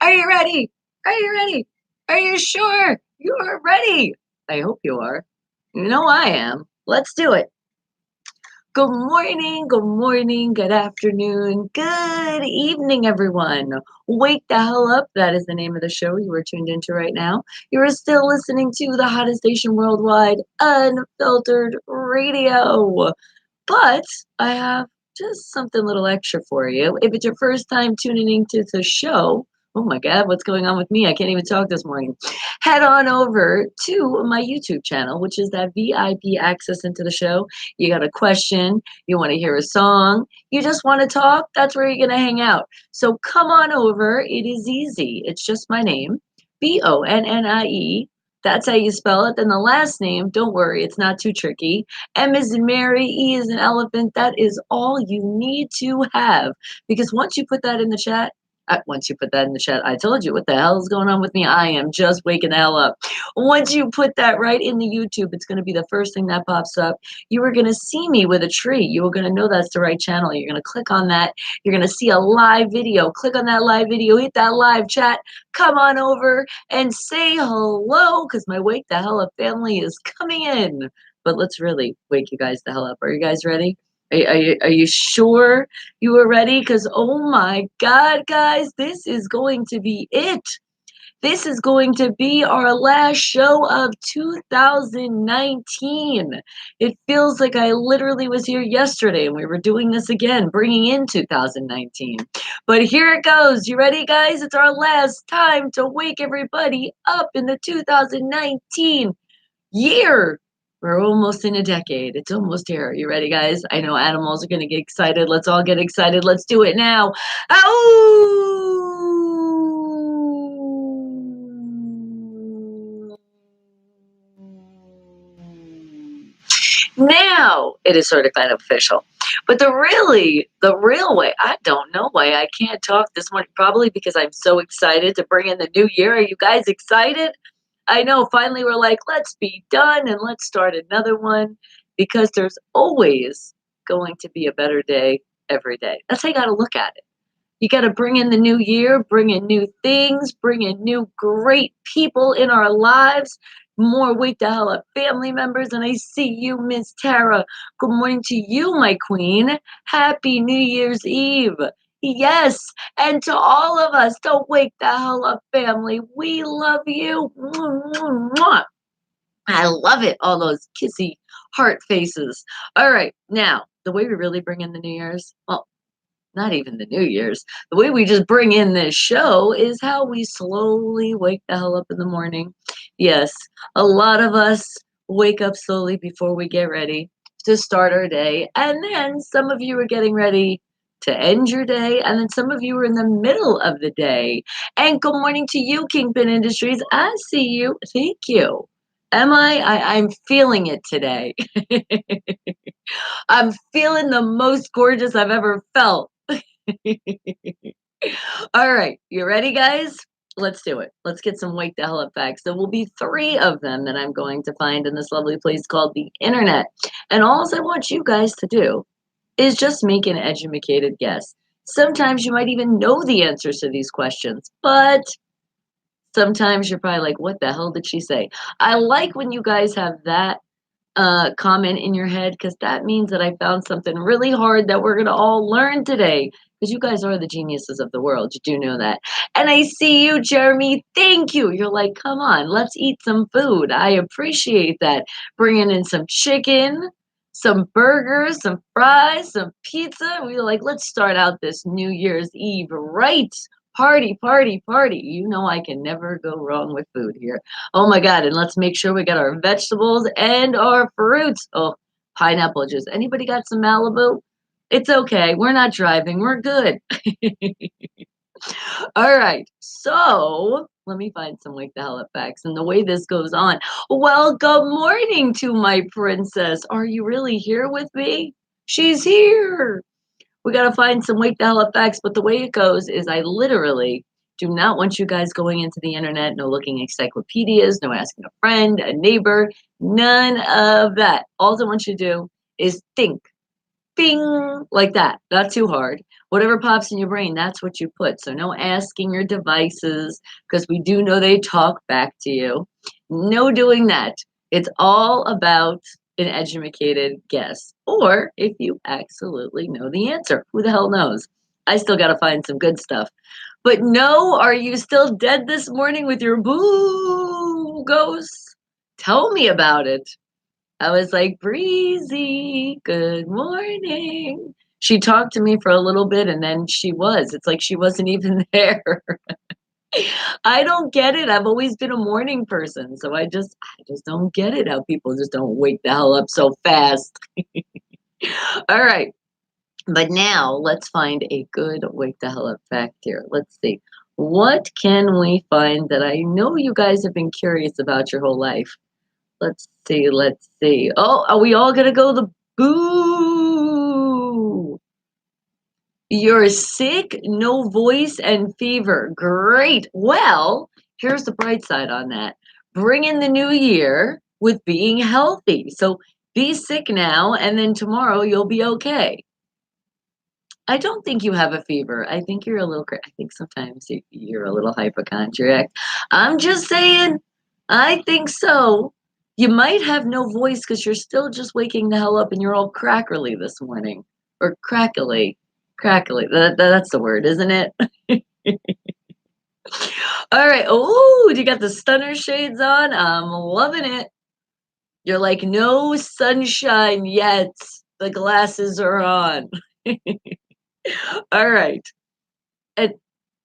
Are you ready? Are you ready? Are you sure you are ready? I hope you are. You know I am. Let's do it. Good morning, good afternoon, good evening, everyone. Wake the hell up. That is the name of the show you are tuned into right now. You are still listening to the hottest station worldwide, Unfiltered Radio. But I have just something a little extra for you. If it's your first time tuning into the show, oh my God, what's going on with me? I can't even talk this morning. Head on over to my YouTube channel, which is that VIP access into the show. You got a question, you want to hear a song, you just want to talk, that's where you're going to hang out. So come on over. It is easy. It's just my name, Bonnie. That's how you spell it. Then the last name, don't worry, it's not too tricky. M is in Mary, E is an elephant. That is all you need to have. Because once you put that in the chat, I told you what the hell is going on with me. I am just waking the hell up. Once you put that right in the YouTube, it's going to be the first thing that pops up. You are going to see me with a tree. You are going to know that's the right channel. You're going to click on that. You're going to see a live video. Click on that live video, hit that live chat. Come on over and say hello because my Wake the Hell Up family is coming in. But let's really wake you guys the hell up. Are you guys ready? Are you sure you are ready? Because, oh my God, guys, this is going to be it. This is going to be our last show of 2019. It feels like I literally was here yesterday and we were doing this again, bringing in 2019. But here it goes. You ready, guys? It's our last time to wake everybody up in the 2019 year. We're almost in a decade. It's almost here. You ready, guys? I know animals are going to get excited. Let's all get excited. Let's do it now. Ow! Now it is sort of kind of official. But the real way, I don't know why I can't talk this morning. Probably because I'm so excited to bring in the new year. Are you guys excited? I know finally we're like, let's be done and let's start another one because there's always going to be a better day every day. That's how you got to look at it. You got to bring in the new year, bring in new things, bring in new great people in our lives, more Wake the Hell Up family members. And I see you, Miss Tara. Good morning to you, my queen. Happy New Year's Eve. Yes, and to all of us, the Wake the Hell Up family, we love you. I love it. All those kissy heart faces. All right, now, the way we really bring in the New Year's, well, not even the New Year's. The way we just bring in this show is how we slowly wake the hell up in the morning. Yes, a lot of us wake up slowly before we get ready to start our day. And then some of you are getting ready to end your day. And then some of you are in the middle of the day. And good morning to you, Kingpin Industries. I see you. Thank you. I'm feeling it today. I'm feeling the most gorgeous I've ever felt. All right, you ready, guys? Let's do it. Let's get some Wake the Hell Up facts. There will be 3 of them that I'm going to find in this lovely place called the internet. And all I want you guys to do is just make an educated guess. Sometimes you might even know the answers to these questions, but sometimes you're probably like, what the hell did she say? I like when you guys have that comment in your head because that means that I found something really hard that we're going to all learn today because you guys are the geniuses of the world. You do know that. And I see you, Jeremy. Thank you. You're like, come on, let's eat some food. I appreciate that. Bringing in some chicken, some burgers, some fries, some pizza. We were like, let's start out this New Year's Eve right. Party, party, party. You know I can never go wrong with food here. Oh my God, and let's make sure we got our vegetables and our fruits. Oh, pineapple juice. Anybody got some Malibu? It's okay. We're not driving. We're good. All right. So let me find some Wake the Hell Up facts. And the way this goes on. Well, good morning to my princess. Are you really here with me? She's here. We got to find some Wake the Hell Up facts. But the way it goes is I literally do not want you guys going into the internet, no looking encyclopedias, no asking a friend, a neighbor, none of that. All I want you to do is think. bing, like that. Not too hard. Whatever pops in your brain, that's what you put. So no asking your devices because we do know they talk back to you. No doing that. It's all about an educated guess. Or if you absolutely know the answer, who the hell knows? I still got to find some good stuff. But no, are you still dead this morning with your boo ghosts? Tell me about it. I was like, Breezy, good morning. She talked to me for a little bit and then it's like she wasn't even there. I don't get it. I've always been a morning person, so I just don't get it how people just don't wake the hell up so fast. All right. But now let's find a good wake the hell up fact here. Let's see. What can we find that I know you guys have been curious about your whole life? Let's see. Let's see. Oh, are we all gonna go the boo? You're sick, no voice, and fever. Great. Well, here's the bright side on that. Bring in the new year with being healthy. So be sick now, and then tomorrow you'll be okay. I don't think you have a fever. I think you're a little. I think sometimes you're a little hypochondriac. I'm just saying. I think so. You might have no voice because you're still just waking the hell up and you're all crackerly this morning, or crackly, crackly. That's the word, isn't it? All right. Oh, you got the stunner shades on. I'm loving it. You're like no sunshine yet. The glasses are on. All right. And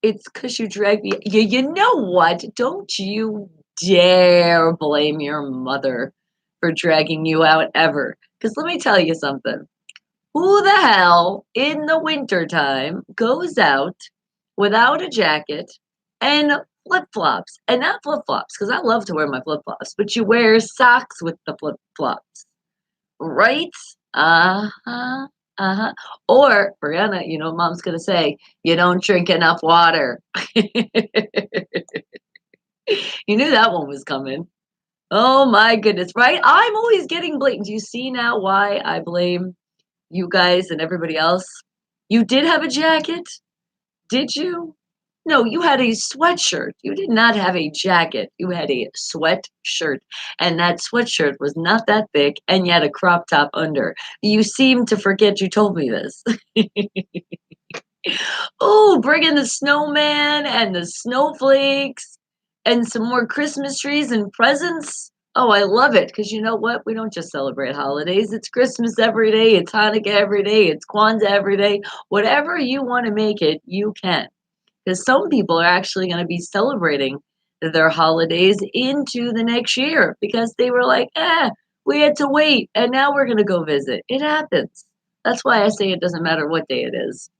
it's because you dragged me. You know what? Don't you dare blame your mother for dragging you out ever. Because let me tell you something. Who the hell in the wintertime goes out without a jacket and flip flops? And not flip flops, because I love to wear my flip flops, but you wear socks with the flip flops, right? Uh huh. Uh-huh. Or, Brianna, you know what mom's gonna say, you don't drink enough water. You knew that one was coming. Oh my goodness, right? I'm always getting blamed. Do you see now why I blame you guys and everybody else? You did have a jacket? Did you? No, you had a sweatshirt. You did not have a jacket. You had a sweatshirt. And that sweatshirt was not that thick, and you had a crop top under. You seem to forget you told me this. Oh, bring in the snowman and the snowflakes and some more Christmas trees and presents. Oh, I love it because you know what? We don't just celebrate holidays. It's Christmas every day, it's Hanukkah every day, it's Kwanzaa every day. Whatever you want to make it, you can. Because some people are actually going to be celebrating their holidays into the next year because they were like, we had to wait and now we're going to go visit. It happens. That's why I say it doesn't matter what day it is.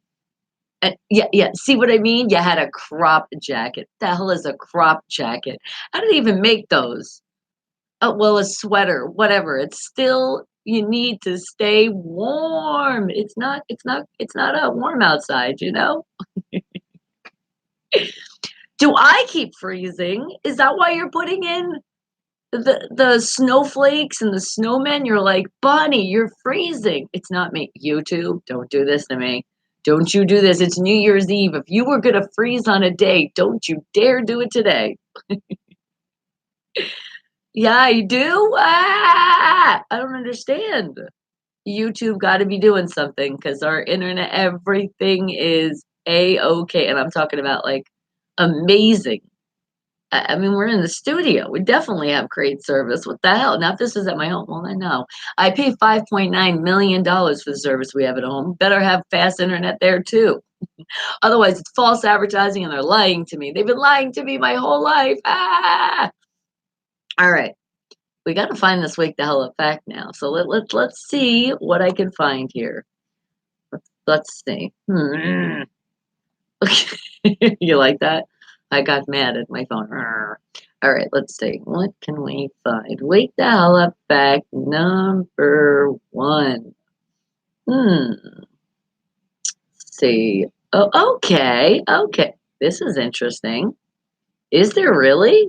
And yeah, yeah. See what I mean? You had a crop jacket. The hell is a crop jacket? How do they even make those? Oh, well, a sweater, whatever. It's still you need to stay warm. It's not warm outside, you know? Do I keep freezing? Is that why you're putting in the snowflakes and the snowmen? You're like, Bonnie, you're freezing. It's not me. YouTube, don't do this to me. Don't you do this. It's New Year's Eve. If you were gonna freeze on a day, don't you dare do it today. Yeah, I do. I don't understand. YouTube got to be doing something because our internet, everything is a-okay, and I'm talking about like amazing. I mean, we're in the studio. We definitely have great service. What the hell? Now, if this was at my home, well, I know. I pay $5.9 million for the service we have at home. Better have fast internet there too. Otherwise, it's false advertising and they're lying to me. They've been lying to me my whole life. All right. We got to find this wake the hell up fact now. So let's see what I can find here. Let's see. You like that? I got mad at my phone. All right, let's see. What can we find? Wake the hell up fact number one. Let's see. Oh, okay. Okay. This is interesting. Is there really?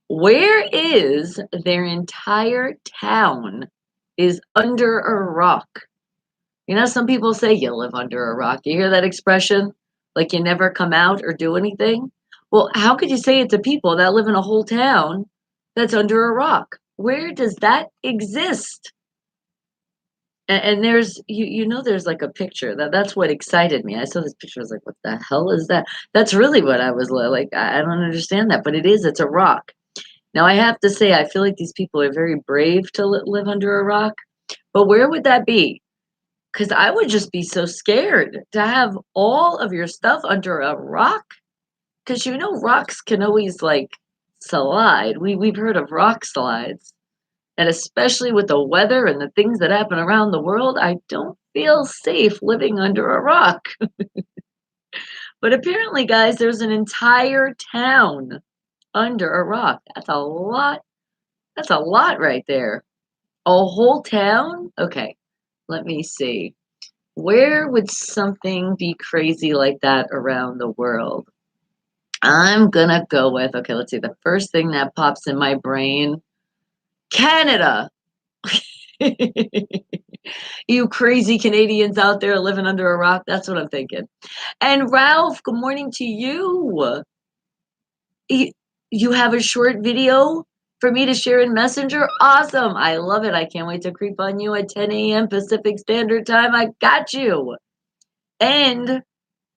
Where is their entire town is under a rock? You know, some people say you live under a rock. You hear that expression? Like you never come out or do anything? Well, how could you say it to people that live in a whole town that's under a rock? Where does that exist? And there's you know there's like a picture that's what excited me. I saw this picture. I was like, what the hell is that? That's really what I was like. I don't understand that, but it is. It's a rock. Now I have to say, I feel like these people are very brave to live under a rock. But where would that be? Because I would just be so scared to have all of your stuff under a rock. Because you know rocks can always like slide. We've heard of rock slides. And especially with the weather and the things that happen around the world, I don't feel safe living under a rock. But apparently, guys, there's an entire town under a rock. That's a lot. That's a lot right there. A whole town? Okay, let me see. Where would something be crazy like that around the world? I'm gonna go with, okay, let's see. The first thing that pops in my brain, Canada. You crazy Canadians out there living under a rock. That's what I'm thinking. And Ralph, good morning to you. You, you have a short video for me to share in Messenger? Awesome. I love it. I can't wait to creep on you at 10 a.m. Pacific Standard Time. I got you. And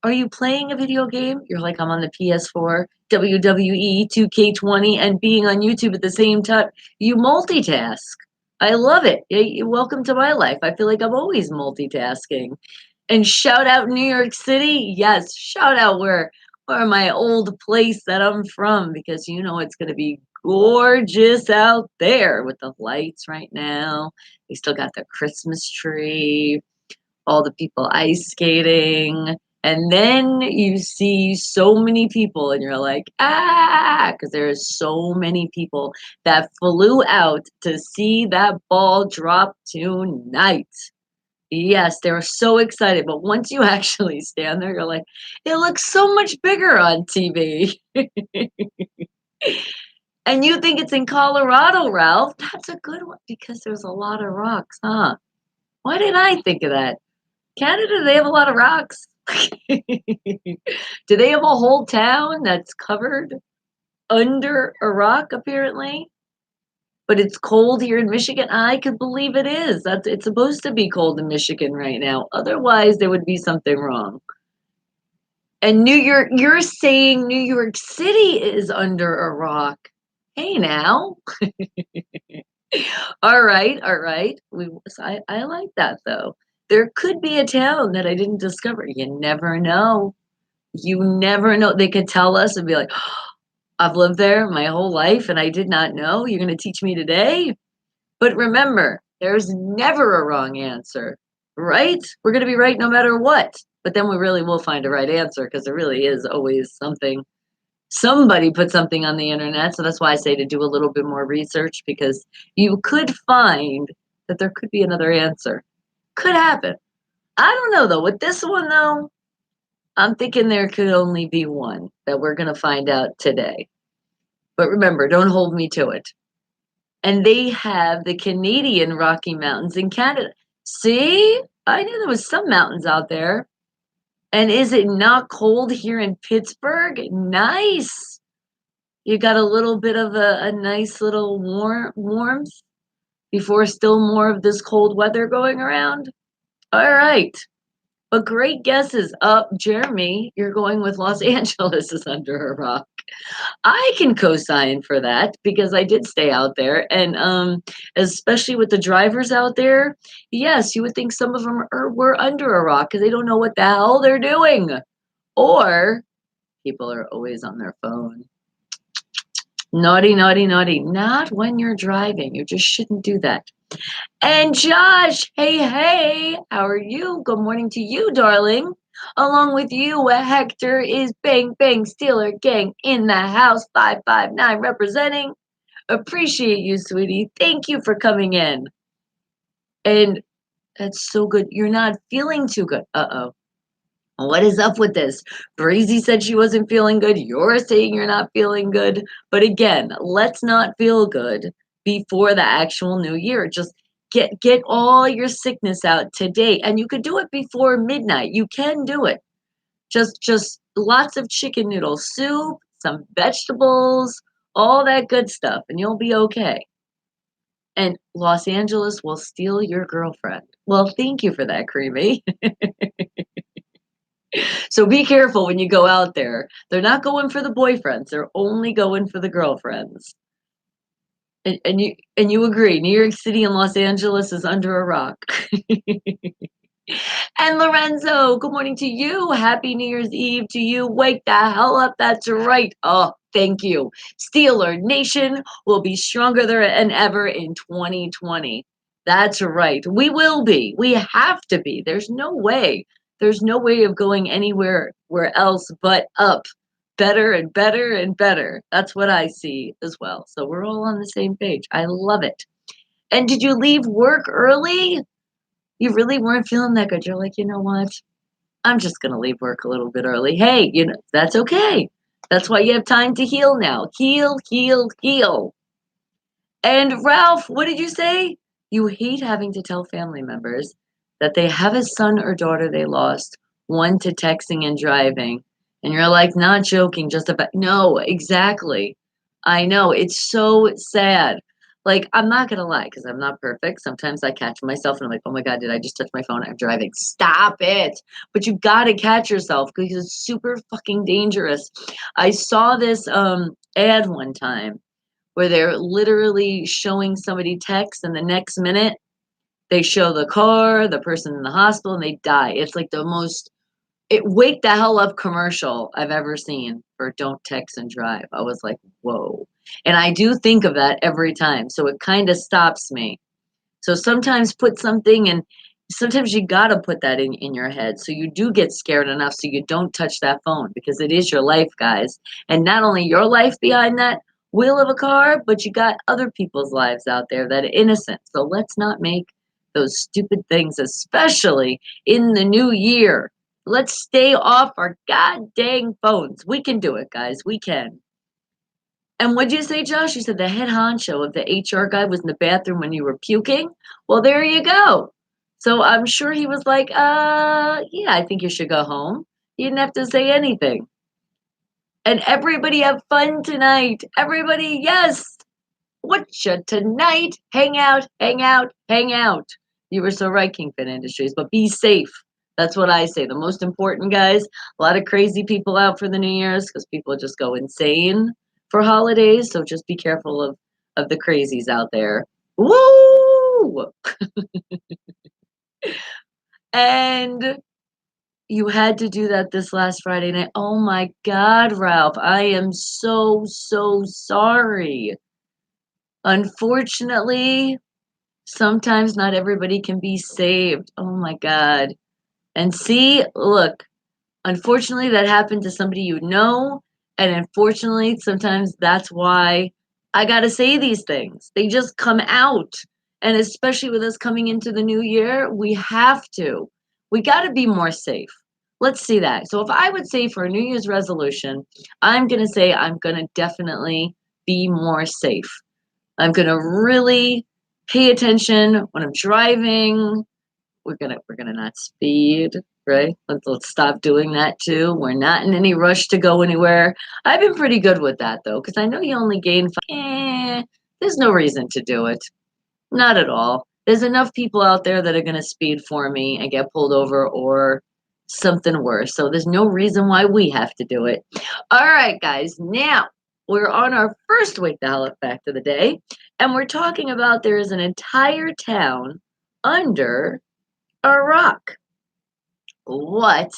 are you playing a video game? You're like, I'm on the PS4, WWE 2K20, and being on YouTube at the same time. You multitask. I love it. Welcome to my life. I feel like I'm always multitasking. And shout out New York City. Yes, shout out where my old place that I'm from, because you know it's gonna be gorgeous out there with the lights right now. They still got the Christmas tree, all the people ice skating. And then you see so many people, and you're like, ah, because there's so many people that flew out to see that ball drop tonight. Yes, they were so excited. But once you actually stand there, you're like, it looks so much bigger on TV. And you think it's in Colorado, Ralph? That's a good one because there's a lot of rocks, huh? Why didn't I think of that? Canada, they have a lot of rocks. Do they have a whole town that's covered under a rock, apparently? But it's cold here in Michigan. I could believe it is. It's supposed to be cold in Michigan right now. Otherwise, there would be something wrong. And New York, you're saying New York City is under a rock. Hey now. All right, all right. I like that though. There could be a town that I didn't discover. You never know. You never know. They could tell us and be like, I've lived there my whole life and I did not know. You're going to teach me today? But remember, there's never a wrong answer, right? We're going to be right no matter what. But then we really will find a right answer because there really is always something. Somebody put something on the internet. So that's why I say to do a little bit more research, because you could find that there could be another answer. Could happen. I don't know though. With this one though, I'm thinking there could only be one that we're going to find out today. But remember, don't hold me to it. And they have the Canadian Rocky Mountains in Canada. See? I knew there was some mountains out there. And is it not cold here in Pittsburgh? Nice. You got a little bit of a nice little warmth before still more of this cold weather going around. All right. But great guesses. Jeremy, you're going with Los Angeles is under a rock. I can co-sign for that because I did stay out there, and especially with the drivers out there, yes, you would think some of them were under a rock because they don't know what the hell they're doing, or people are always on their phone. Naughty, naughty, naughty. Not when you're driving. You just shouldn't do that. And Josh, hey, hey, how are you? Good morning to you, darling. Along with you, Hector is Bang Bang Steeler Gang in the house, 559 representing. Appreciate you, sweetie. Thank you for coming in. And that's so good. You're not feeling too good. Uh-oh. What is up with this? Breezy said she wasn't feeling good. You're saying you're not feeling good. But again, let's not feel good before the actual new year. Just Get all your sickness out today, and you could do it before midnight. You can do it. Just lots of chicken noodle soup, some vegetables, all that good stuff, and you'll be okay. And Los Angeles will steal your girlfriend. Well, thank you for that, Creamy. So be careful when you go out there. They're not going for the boyfriends, they're only going for the girlfriends. And you agree, New York City and Los Angeles is under a rock. And Lorenzo, good morning to you. Happy New Year's Eve to you. Wake the hell up. That's right. Oh, thank you. Steeler Nation will be stronger than ever in 2020. That's right. We will be. We have to be. There's no way. There's no way of going anywhere where else but up. Better and better and better. That's what I see as well. So we're all on the same page. I love it. And did you leave work early? You really weren't feeling that good. You're like, you know what? I'm just going to leave work a little bit early. Hey, that's okay. That's why you have time to heal now. Heal, heal, heal. And Ralph, what did you say? You hate having to tell family members that they have a son or daughter they lost, one to texting and driving. And you're like, not joking, just about. No, exactly. I know. It's so sad. Like, I'm not going to lie because I'm not perfect. Sometimes I catch myself and I'm like, oh my God, did I just touch my phone? I'm driving. Stop it. But you got to catch yourself because it's super fucking dangerous. I saw this ad one time where they're literally showing somebody text and the next minute they show the car, the person in the hospital, and they die. It's like the most wake the hell up commercial I've ever seen for don't text and drive. I was like, whoa. And I do think of that every time. So it kind of stops me. So sometimes put something and sometimes you gotta put that in your head. So you do get scared enough so you don't touch that phone because it is your life, guys. And not only your life behind that wheel of a car, but you got other people's lives out there that are innocent. So let's not make those stupid things, especially in the new year. Let's stay off our god dang phones. We can do it, guys. We can. And what'd you say, Josh? You said the head honcho of the HR guy was in the bathroom when you were puking? Well, there you go. So I'm sure he was like, yeah, I think you should go home. He didn't have to say anything. And everybody have fun tonight. Everybody, yes. Whatcha tonight? Hang out, hang out, hang out. You were so right, Kingpin Industries, but be safe. That's what I say. The most important, guys, a lot of crazy people out for the New Year's because people just go insane for holidays. So just be careful of the crazies out there. Woo! And you had to do that this last Friday night. Oh my God, Ralph. I am so, so sorry. Unfortunately, sometimes not everybody can be saved. Oh my God. And see, look, unfortunately, that happened to somebody you know. And unfortunately, sometimes that's why I got to say these things. They just come out. And especially with us coming into the new year, we have to. We got to be more safe. Let's see that. So, if I would say for a New Year's resolution, I'm going to say I'm going to definitely be more safe. I'm going to really pay attention when I'm driving. We're gonna not speed, right? Let's stop doing that too. We're not in any rush to go anywhere. I've been pretty good with that though, because I know you only gain there's no reason to do it. Not at all. There's enough people out there that are gonna speed for me and get pulled over or something worse. So there's no reason why we have to do it. All right, guys. Now we're on our first Wake the Hell Up fact of the day, and we're talking about there is an entire town under a rock. What?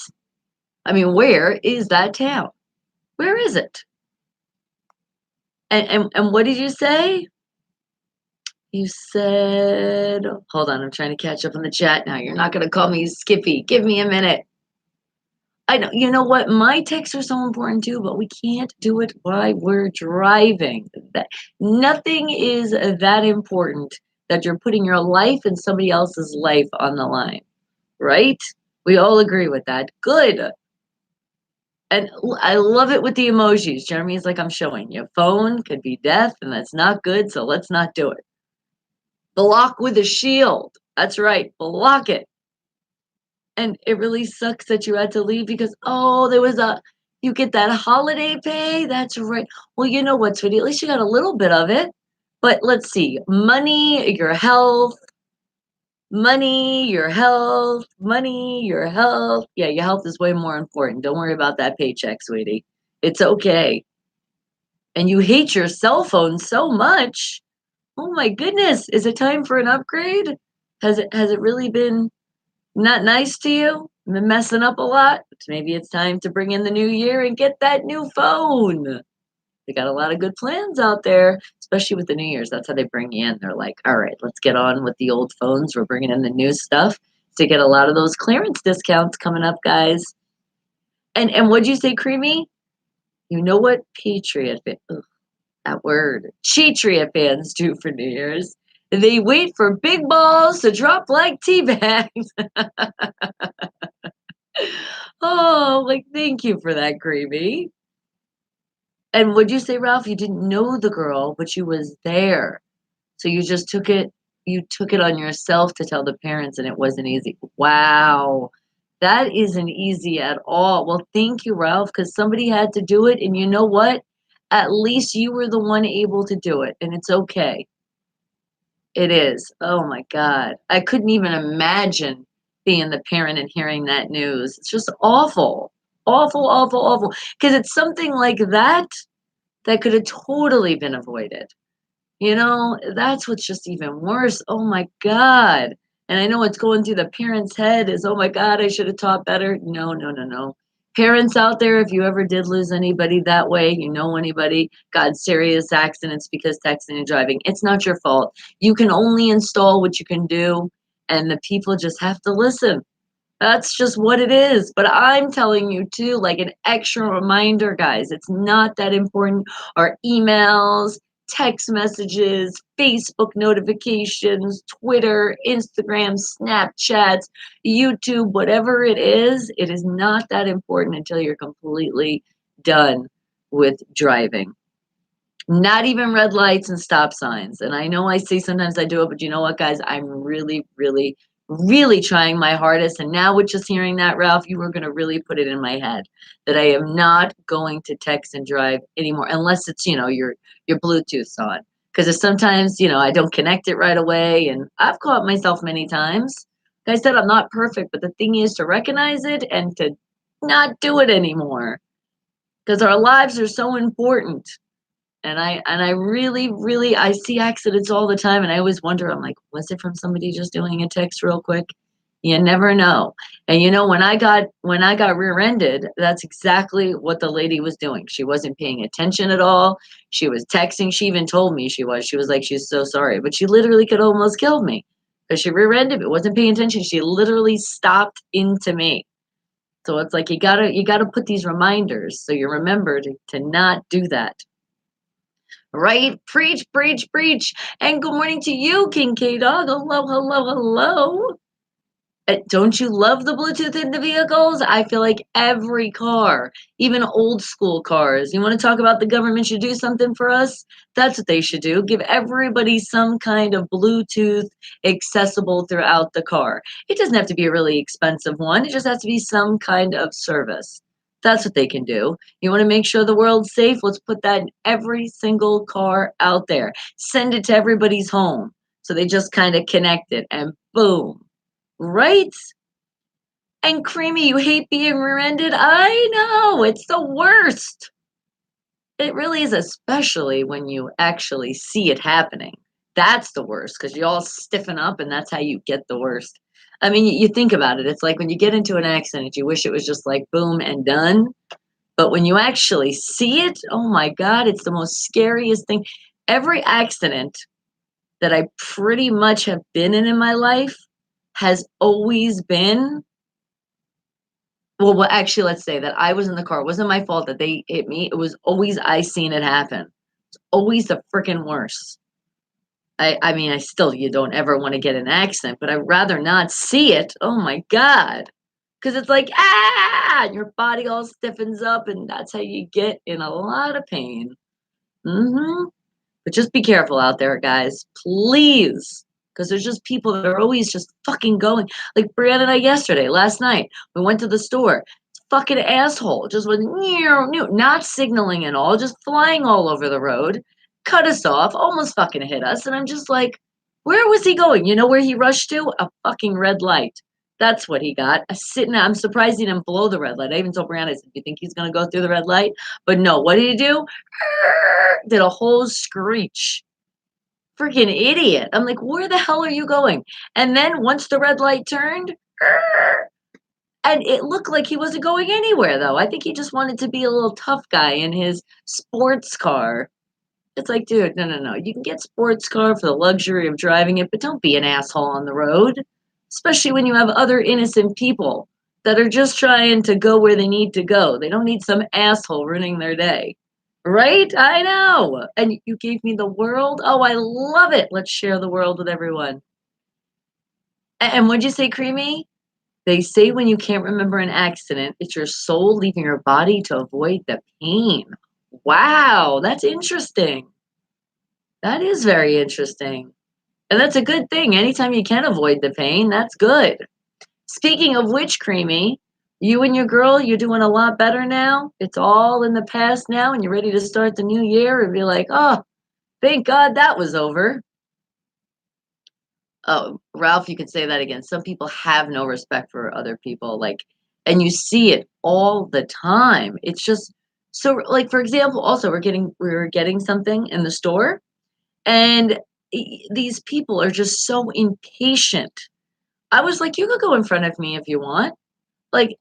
I mean, where is that town? Where is it? And what did you say? You said, hold on, I'm trying to catch up on the chat now. You're not going to call me Skippy. Give me a minute. I know, you know what? My texts are so important too, but we can't do it while we're driving. Nothing is that important that you're putting your life and somebody else's life on the line, right? We all agree with that. Good. And I love it with the emojis. Jeremy's like, I'm showing you. Phone could be death, and that's not good, so let's not do it. Block with a shield. That's right, block it. And it really sucks that you had to leave because, oh, there was a you get that holiday pay? That's right. Well, you know what, sweetie? At least you got a little bit of it. But let's see, money, your health, money, your health, money, your health. Yeah, your health is way more important. Don't worry about that paycheck, sweetie. It's okay. And you hate your cell phone so much. Oh my goodness, is it time for an upgrade? Has it really been not nice to you? Been messing up a lot? Maybe it's time to bring in the new year and get that new phone. They got a lot of good plans out there, especially with the New Year's. That's how they bring you in. They're like, all right, let's get on with the old phones. We're bringing in the new stuff to get a lot of those clearance discounts coming up, guys. And what'd you say, Creamy? You know what Patriot, ugh, that word, Chatria fans do for New Year's? They wait for big balls to drop like tea bags. Oh, like, thank you for that, Creamy. And would you say, Ralph, you didn't know the girl, but you was there. So you took it on yourself to tell the parents and it wasn't easy. Wow. That isn't easy at all. Well, thank you, Ralph, because somebody had to do it. And you know what? At least you were the one able to do it. And it's okay. It is. Oh my God. I couldn't even imagine being the parent and hearing that news. It's just awful. Awful, awful, awful. Because it's something like that that could have totally been avoided. That's what's just even worse. Oh my God. And I know what's going through the parents' head is, oh my God, I should have taught better. No, no, no, no. Parents out there, if you ever did lose anybody that way, anybody got serious accidents because texting and driving, it's not your fault. You can only install what you can do, and the people just have to listen. That's just what it is. But I'm telling you too, like an extra reminder, guys, it's not that important. Our emails, text messages, Facebook notifications, Twitter, Instagram, Snapchats, YouTube, whatever it is not that important until you're completely done with driving. Not even red lights and stop signs. And I know I say sometimes I do it, but you know what, guys? I'm really, really, really trying my hardest. And now with just hearing that, Ralph, you were going to really put it in my head that I am not going to text and drive anymore unless it's, your Bluetooth on. Because sometimes, I don't connect it right away. And I've caught myself many times. Like I said, I'm not perfect, but the thing is to recognize it and to not do it anymore. Because our lives are so important. And I really, really I see accidents all the time and I always wonder, I'm like, was it from somebody just doing a text real quick? You never know. And when I got rear-ended, that's exactly what the lady was doing. She wasn't paying attention at all. She was texting. She even told me she was. She was like, she's so sorry. But she literally could almost kill me because she rear-ended me, wasn't paying attention. She literally stopped into me. So it's like you gotta put these reminders so you remember to not do that. Right? Preach, preach, preach. And good morning to you, King K Dog. Hello, hello, hello. Don't you love the Bluetooth in the vehicles? I feel like every car, even old school cars, you want to talk about the government should do something for us? That's what they should do. Give everybody some kind of Bluetooth accessible throughout the car. It doesn't have to be a really expensive one, it just has to be some kind of service. That's what they can do. You want to make sure the world's safe? Let's put that in every single car out there. Send it to everybody's home. So they just kind of connect it and boom. Right? And Creamy, you hate being rear-ended? I know, it's the worst. It really is, especially when you actually see it happening. That's the worst because you all stiffen up and that's how you get the worst. I mean, you think about it. It's like when you get into an accident, you wish it was just like boom and done. But when you actually see it, oh my God, it's the most scariest thing. Every accident that I pretty much have been in my life has always been well, actually, let's say that I was in the car. It wasn't my fault that they hit me. It was always I seen it happen. It's always the freaking worst. I mean, you don't ever want to get in an accident, but I'd rather not see it. Oh my God. Because it's like, your body all stiffens up, and that's how you get in a lot of pain. But just be careful out there, guys. Please. because there's just people that are always just fucking going. Like Brianna and I yesterday, last night, we went to the store. Fucking asshole just was not signaling at all, just flying all over the road, cut us off, almost fucking hit us. And I'm just like, where was he going? You know where he rushed to? A fucking red light. That's what he got. I'm surprised he didn't blow the red light. I even told Brianna, I said, "You think he's gonna go through the red light?" But no, what did he do? Did a whole screech. Freaking idiot. I'm like, where the hell are you going? And then once the red light turned, and it looked like he wasn't going anywhere though. I think he just wanted to be a little tough guy in his sports car. It's like, dude, no, no, no. You can get sports car for the luxury of driving it, but don't be an asshole on the road, especially when you have other innocent people that are just trying to go where they need to go. They don't need some asshole ruining their day. Right? I know. And you gave me the world. Oh, I love it. Let's share the world with everyone. And what'd you say, Creamy? They say when you can't remember an accident, it's your soul leaving your body to avoid the pain. Wow, that's interesting. That is very interesting. And that's a good thing. Anytime you can avoid the pain, that's good. Speaking of which, Creamy, you and your girl, you're doing a lot better now. It's all in the past now, and you're ready to start the new year and be like, oh, thank God that was over. Oh, Ralph, you could say that again. Some people have no respect for other people, like, and you see it all the time. It's just so, like, for example, also we were getting something in the store, and these people are just so impatient. I was like, you could go in front of me if you want. Like,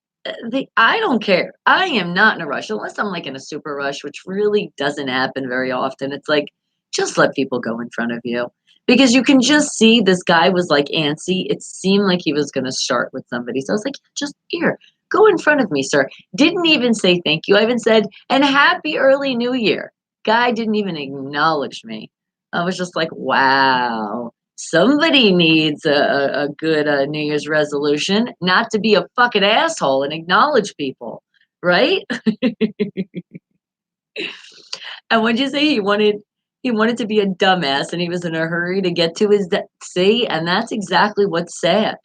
I don't care. I am not in a rush unless I'm like in a super rush, which really doesn't happen very often. It's like, just let people go in front of you because you can just see this guy was like antsy. It seemed like he was going to start with somebody. So I was like, just here, go in front of me, sir. Didn't even say thank you. I even said, and happy early new year. Guy didn't even acknowledge me. I was just like, wow. Somebody needs a good New Year's resolution, not to be a fucking asshole and acknowledge people, right? And what'd you say? He wanted to be a dumbass, and he was in a hurry to get to his see, and that's exactly what's sad.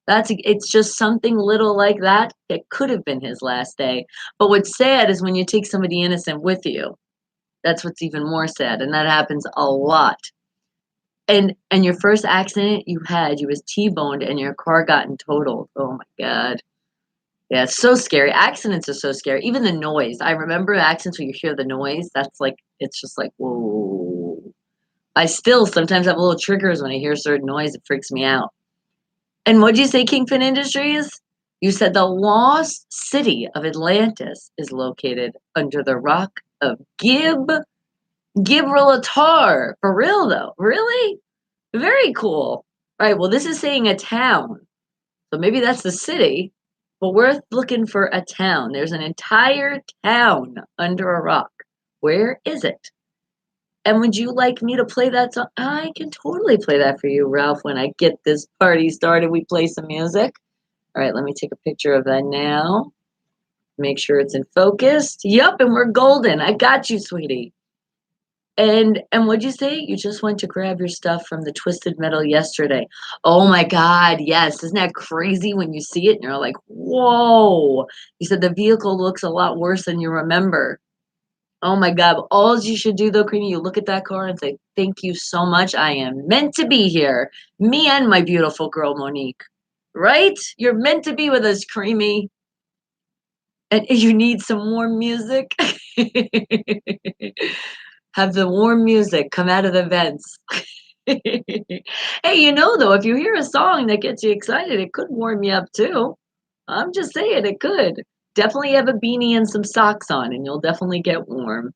It's just something little like that. It could have been his last day. But what's sad is when you take somebody innocent with you. That's what's even more sad, and that happens a lot. And your first accident you was T-boned and your car got totaled. Oh my God. Yeah, it's so scary. Accidents are so scary. Even the noise. I remember accidents where you hear the noise. That's like it's just like, whoa. I still sometimes have little triggers when I hear certain noise. It freaks me out. And what'd you say, Kingpin Industries? You said the lost city of Atlantis is located under the rock of Gibraltar. For real though. Really? Very cool. All right, well, this is saying a town. So maybe that's the city, but we're looking for a town. There's an entire town under a rock. Where is it? And would you like me to play that song? I can totally play that for you, Ralph, when I get this party started. We play some music. All right, let me take a picture of that now. Make sure it's in focus. Yep, and we're golden. I got you, sweetie. And what'd you say? You just went to grab your stuff from the Twisted Metal yesterday. Oh my God, yes. Isn't that crazy when you see it and you're like, whoa. You said the vehicle looks a lot worse than you remember. Oh my God. But all you should do though, Creamy, you look at that car and say, thank you so much. I am meant to be here. Me and my beautiful girl, Monique. Right? You're meant to be with us, Creamy. And you need some more music. Have the warm music come out of the vents. Hey, though, if you hear a song that gets you excited, it could warm you up too. I'm just saying it could. Definitely have a beanie and some socks on, and you'll definitely get warm.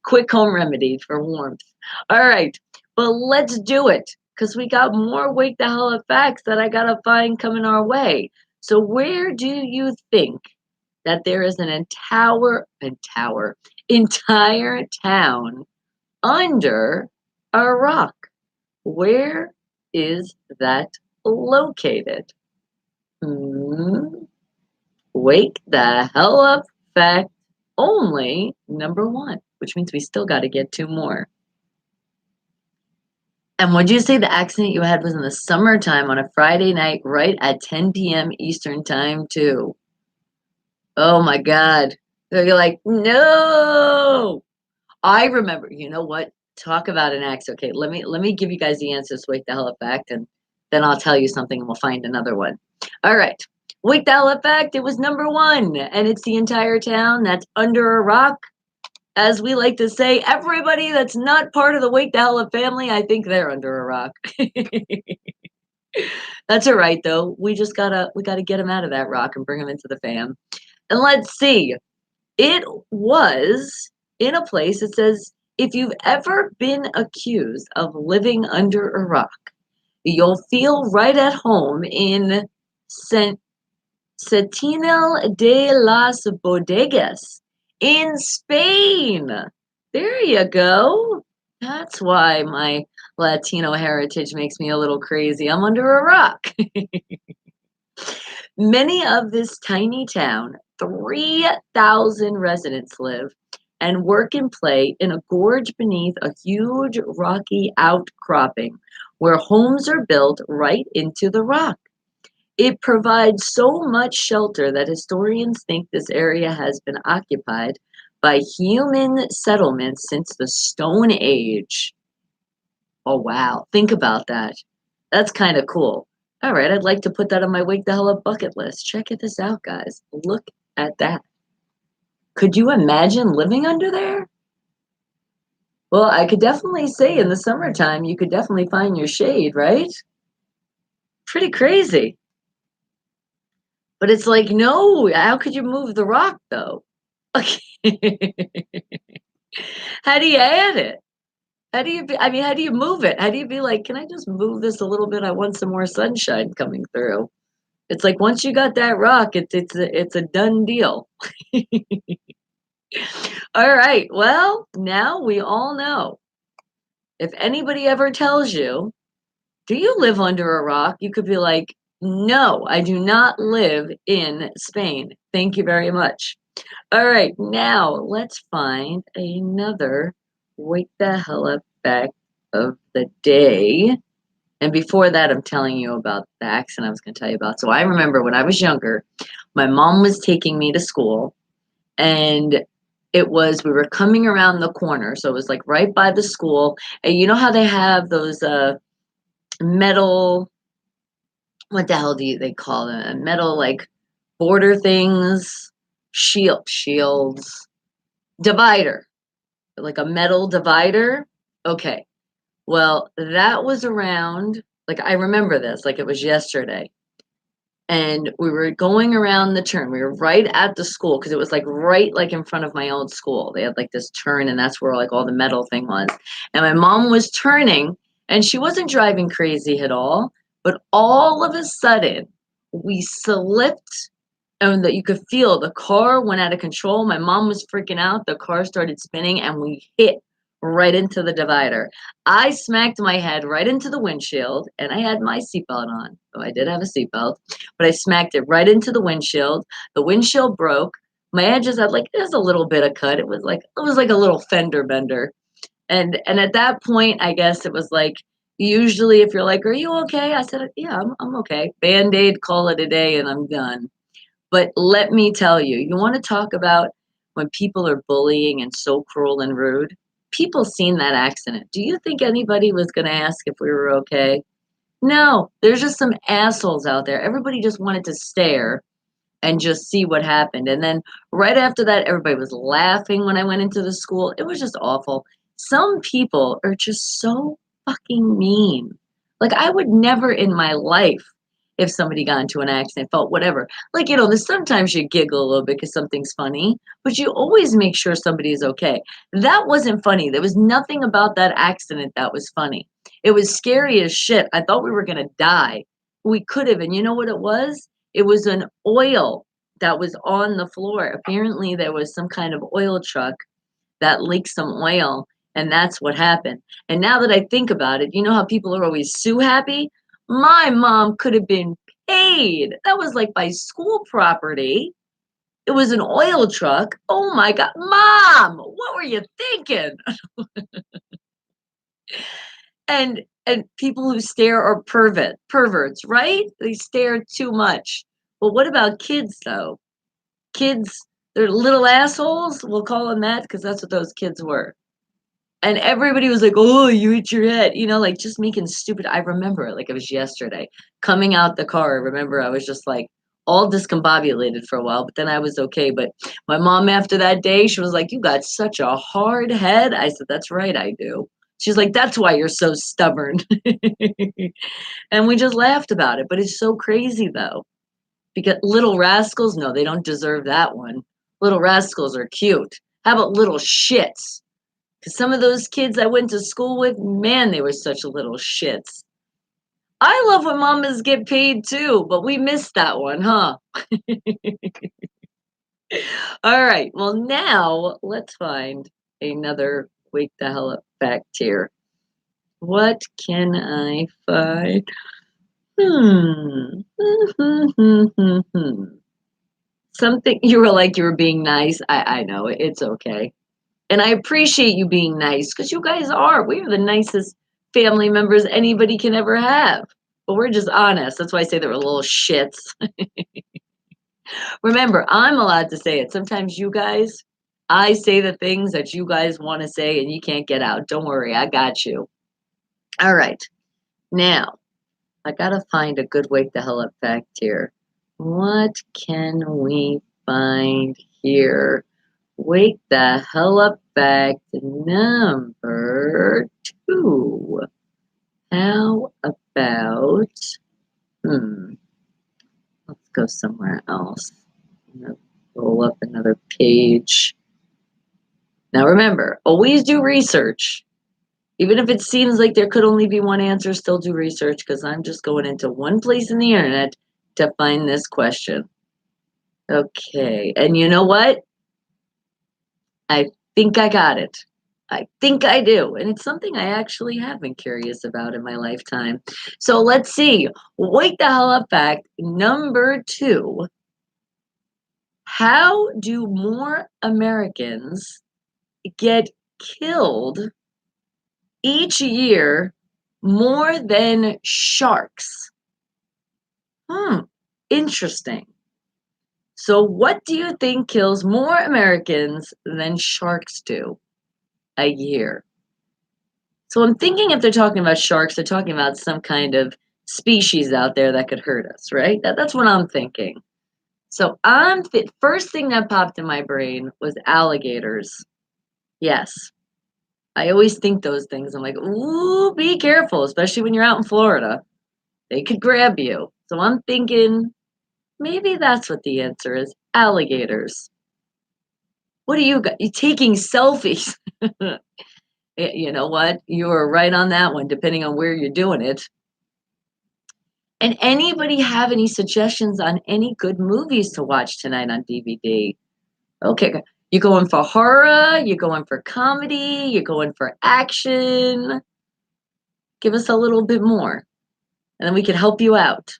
Quick home remedy for warmth. All right, but let's do it because we got more Wake the Hell Up facts that I gotta find coming our way. So, where do you think that there is entire town under a rock? Where is that located? Hmm. Wake the hell up fact only number one, which means we still got to get two more. And would you say the accident you had was in the summertime on a Friday night, right at 10 p.m. Eastern time, too? Oh my God. So you're like, no. I remember, you know what? Talk about an accident. Okay, let me give you guys the answers. Wake the hell up fact, and then I'll tell you something and we'll find another one. All right. Wake the hell up fact, it was number one, and it's the entire town that's under a rock. As we like to say, everybody that's not part of the Wake the Hell Up family, I think they're under a rock. That's all right though. We gotta get them out of that rock and bring them into the fam. And let's see. It was in a place that says if you've ever been accused of living under a rock, you'll feel right at home in San Sentinel de las Bodegas in Spain. There you go. That's why my Latino heritage makes me a little crazy. I'm under a rock. Many of this tiny town, 3,000 residents live and work and play in a gorge beneath a huge rocky outcropping where homes are built right into the rock. It provides so much shelter that historians think this area has been occupied by human settlements since the Stone Age. Oh, wow. Think about that. That's kind of cool. All right, I'd like to put that on my Wake the Hell Up bucket list. Check this out, guys. Look at that. Could you imagine living under there? Well, I could definitely say in the summertime, you could definitely find your shade, right? Pretty crazy. But it's like, no, how could you move the rock though? Okay. How do you add it? How do you move it? How do you be like, can I just move this a little bit? I want some more sunshine coming through. It's like once you got that rock, it's a done deal. All right. Well, now we all know. If anybody ever tells you, do you live under a rock? You could be like, no, I do not live in Spain. Thank you very much. All right, now let's find another wake the hell up fact of the day. And before that, I'm telling you about the accident I was going to tell you about. So I remember when I was younger, my mom was taking me to school, and we were coming around the corner. So it was like right by the school. And you know how they have those metal, what the hell they call them? Metal like border things, shields, divider, like a metal divider. Okay. Well, that was around, like I remember this, like it was yesterday. And we were going around the turn. We were right at the school because it was like right like in front of my old school. They had like this turn, and that's where like all the metal thing was. And my mom was turning, and she wasn't driving crazy at all, but all of a sudden we slipped, and that you could feel the car went out of control. My mom was freaking out. The car started spinning, and we hit right into the divider. I smacked my head right into the windshield, and I had my seatbelt on. So I did have a seatbelt, but I smacked it right into the windshield. The windshield broke. My edges had like there's a little bit of cut. It was like a little fender bender. And at that point, I guess it was like usually if you're like, "Are you okay?" I said, "Yeah, I'm okay." Band-aid, call it a day, and I'm done. But let me tell you, you want to talk about when people are bullying and so cruel and rude? People seen that accident. Do you think anybody was going to ask if we were okay? No, there's just some assholes out there. Everybody just wanted to stare and just see what happened. And then right after that, everybody was laughing when I went into the school. It was just awful. Some people are just so fucking mean. Like, I would never in my life, if somebody got into an accident, felt whatever. Like, there's sometimes you giggle a little bit because something's funny, but you always make sure somebody is okay. That wasn't funny. There was nothing about that accident that was funny. It was scary as shit. I thought we were going to die. We could have. And you know what it was? It was an oil that was on the floor. Apparently, there was some kind of oil truck that leaked some oil, and that's what happened. And now that I think about it, you know how people are always sue happy? My mom could have been paid. That was like by school property. It was an oil truck. Oh my God. Mom, what were you thinking? And And people who stare are perverts, right? They stare too much. But what about kids, though? Kids, they're little assholes. We'll call them that because that's what those kids were. And everybody was like, "Oh, you eat your head," like just making stupid. I remember it like it was yesterday. Coming out the car, I remember I was just like all discombobulated for a while, but then I was okay. But my mom, after that day, she was like, "You got such a hard head." I said, "That's right, I do." She's like, "That's why you're so stubborn." And we just laughed about it. But it's so crazy though, because little rascals, no, they don't deserve that one. Little rascals are cute. How about little shits? Because some of those kids I went to school with, man, they were such little shits. I love when mamas get paid too, but we missed that one, huh? All right. Well, now let's find another wake the hell up fact here. What can I find? Hmm. Something you were like you were being nice. I know it's okay. And I appreciate you being nice because you guys are. We are the nicest family members anybody can ever have. But we're just honest. That's why I say they were little shits. Remember, I'm allowed to say it. Sometimes you guys, I say the things that you guys want to say and you can't get out. Don't worry, I got you. All right. Now, I got to find a good wake the hell up fact here. What can we find here? Wake the hell up fact number 2. How about, let's go somewhere else. I'm gonna roll up another page. Now remember, always do research. Even if it seems like there could only be one answer, still do research because I'm just going into one place in the internet to find this question. Okay, and you know what? I think I got it. I think I do. And it's something I actually have been curious about in my lifetime. So let's see. Wake the hell up fact number 2. How do more Americans get killed each year more than sharks? Interesting. So what do you think kills more Americans than sharks do a year? So I'm thinking if they're talking about sharks, they're talking about some kind of species out there that could hurt us, right? That's what I'm thinking. So first thing that popped in my brain was alligators. Yes, I always think those things. I'm like, ooh, be careful, especially when you're out in Florida. They could grab you. So I'm thinking maybe that's what the answer is. Alligators. What do you got? You taking selfies? You know what? You were right on that one, depending on where you're doing it. And anybody have any suggestions on any good movies to watch tonight on DVD? Okay, you going for horror? You going for comedy? You going for action? Give us a little bit more, and then we can help you out.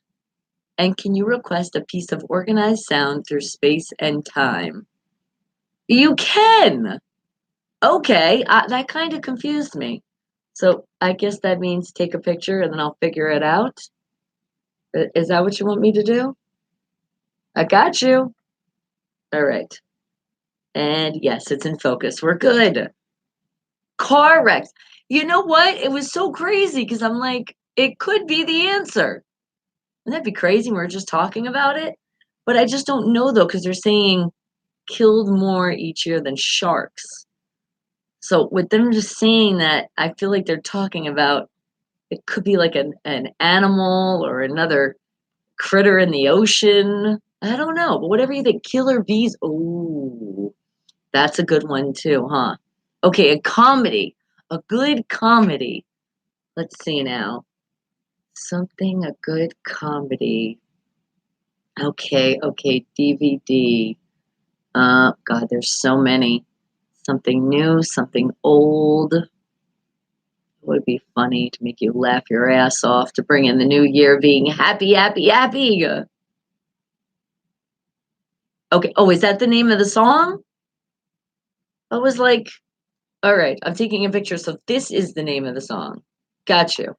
And can you request a piece of organized sound through space and time? You can. Okay, that kind of confused me. So I guess that means take a picture and then I'll figure it out. Is that what you want me to do? I got you. All right. And yes, it's in focus. We're good. Car wrecks. You know what? It was so crazy because I'm like, it could be the answer. Wouldn't that be crazy? We're just talking about it. But I just don't know though, because they're saying killed more each year than sharks. So with them just saying that, I feel like they're talking about it could be like an animal or another critter in the ocean. I don't know, but whatever you think, killer bees. Ooh, that's a good one too, huh? Okay, a comedy, a good comedy. Let's see now. A good comedy. Okay, DVD. God, there's so many. Something new, something old. It would be funny to make you laugh your ass off to bring in the new year being happy, happy, happy. Okay. Oh, is that the name of the song? I was like, all right, I'm taking a picture. So this is the name of the song. Got you.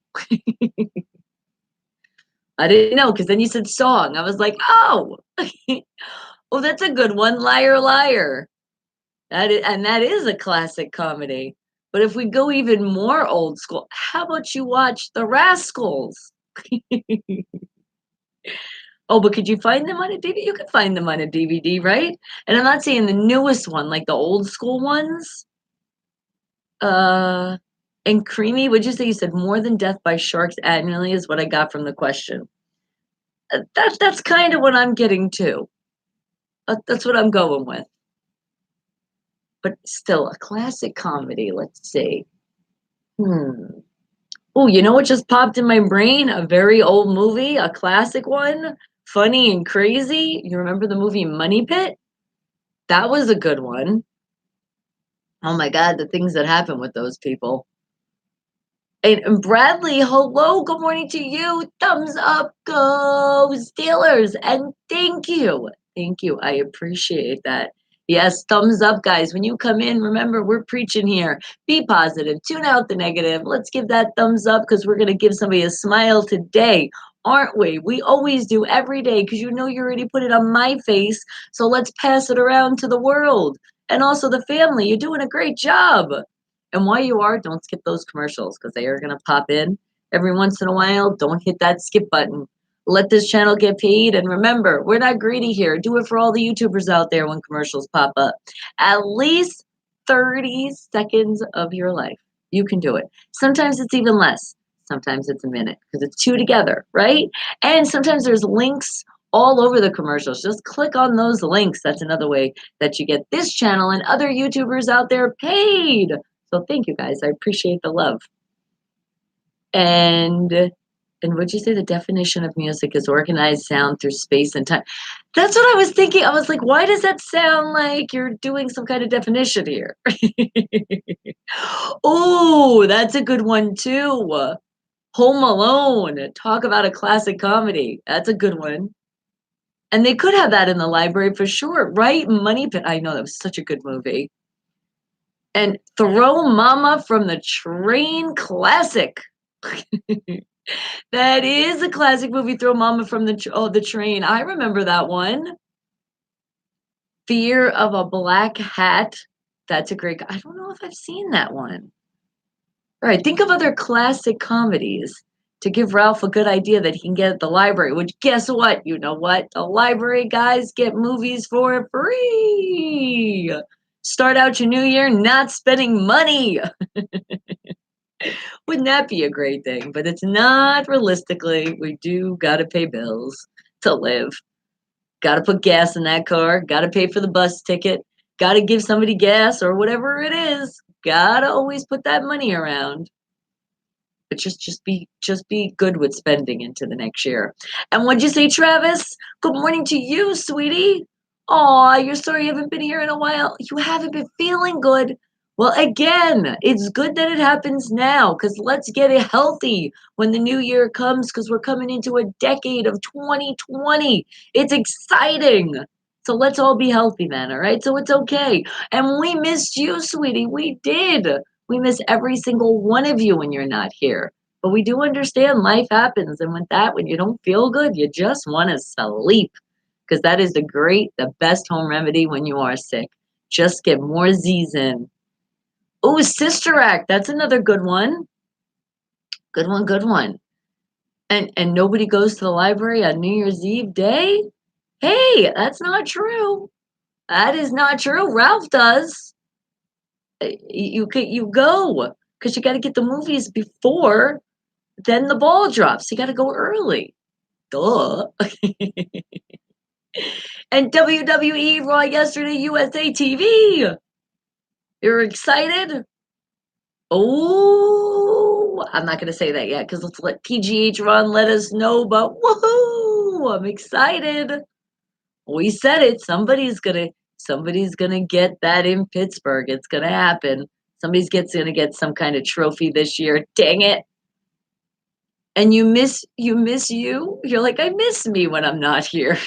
I didn't know because then you said song. I was like, oh, oh, that's a good one. Liar, liar. That is a classic comedy. But if we go even more old school, how about you watch The Rascals? Oh, but could you find them on a DVD? You can find them on a DVD, right? And I'm not saying the newest one, like the old school ones. Uh, and Creamy, would you say you said more than death by sharks annually is what I got from the question. That's kind of what I'm getting to. That's what I'm going with. But still, a classic comedy. Let's see. Hmm. Oh, you know what just popped in my brain? A very old movie, a classic one, funny and crazy. You remember the movie Money Pit? That was a good one. Oh my God, the things that happen with those people. And Bradley, hello, good morning to you. Thumbs up, go Steelers. And thank you. Thank you. I appreciate that. Yes, thumbs up, guys. When you come in, remember, we're preaching here. Be positive, tune out the negative. Let's give that thumbs up because we're going to give somebody a smile today, aren't we? We always do every day because you know you already put it on my face. So let's pass it around to the world and also the family. You're doing a great job. And while you are, don't skip those commercials because they are going to pop in every once in a while. Don't hit that skip button. Let this channel get paid. And remember, we're not greedy here. Do it for all the YouTubers out there when commercials pop up. At least 30 seconds of your life. You can do it. Sometimes it's even less. Sometimes it's a minute because it's two together, right? And sometimes there's links all over the commercials. Just click on those links. That's another way that you get this channel and other YouTubers out there paid. So thank you guys. I appreciate the love. And would you say the definition of music is organized sound through space and time? That's what I was thinking. I was like, why does that sound like you're doing some kind of definition here? Oh, that's a good one too. Home Alone. Talk about a classic comedy. That's a good one. And they could have that in the library for sure, right? Money Pit. I know that was such a good movie. And Throw Mama from the Train classic. That is a classic movie, Throw Mama from the Train. I remember that one. Fear of a Black Hat. That's a great. I don't know if I've seen that one. All right, think of other classic comedies to give Ralph a good idea that he can get at the library. Which guess what? You know what? The library guys get movies for free. Start out your new year not spending money. Wouldn't that be a great thing? But it's not realistically. We do got to pay bills to live. Got to put gas in that car. Got to pay for the bus ticket. Got to give somebody gas or whatever it is. Got to always put that money around. But just be good with spending into the next year. And what'd you say, Travis? Good morning to you, sweetie. Aw, you're sorry you haven't been here in a while. You haven't been feeling good. Well, again, it's good that it happens now because let's get it healthy when the new year comes because we're coming into a decade of 2020. It's exciting. So let's all be healthy then, all right? So it's okay. And we missed you, sweetie. We did. We miss every single one of you when you're not here. But we do understand life happens. And with that, when you don't feel good, you just want to sleep because that is the best home remedy when you are sick. Just get more Z's in. Oh, Sister Act. That's another good one. Good one, good one. And nobody goes to the library on New Year's Eve day? Hey, that's not true. That is not true. Ralph does. You go because you got to get the movies before then the ball drops. You got to go early. Duh. And WWE Raw yesterday, USA TV. You're excited? Oh, I'm not going to say that yet because let's let PGH Ron let us know. But woohoo! I'm excited. We said it. Somebody's gonna get that in Pittsburgh. It's gonna happen. Gonna get some kind of trophy this year. Dang it. And you miss you? You're like, I miss me when I'm not here.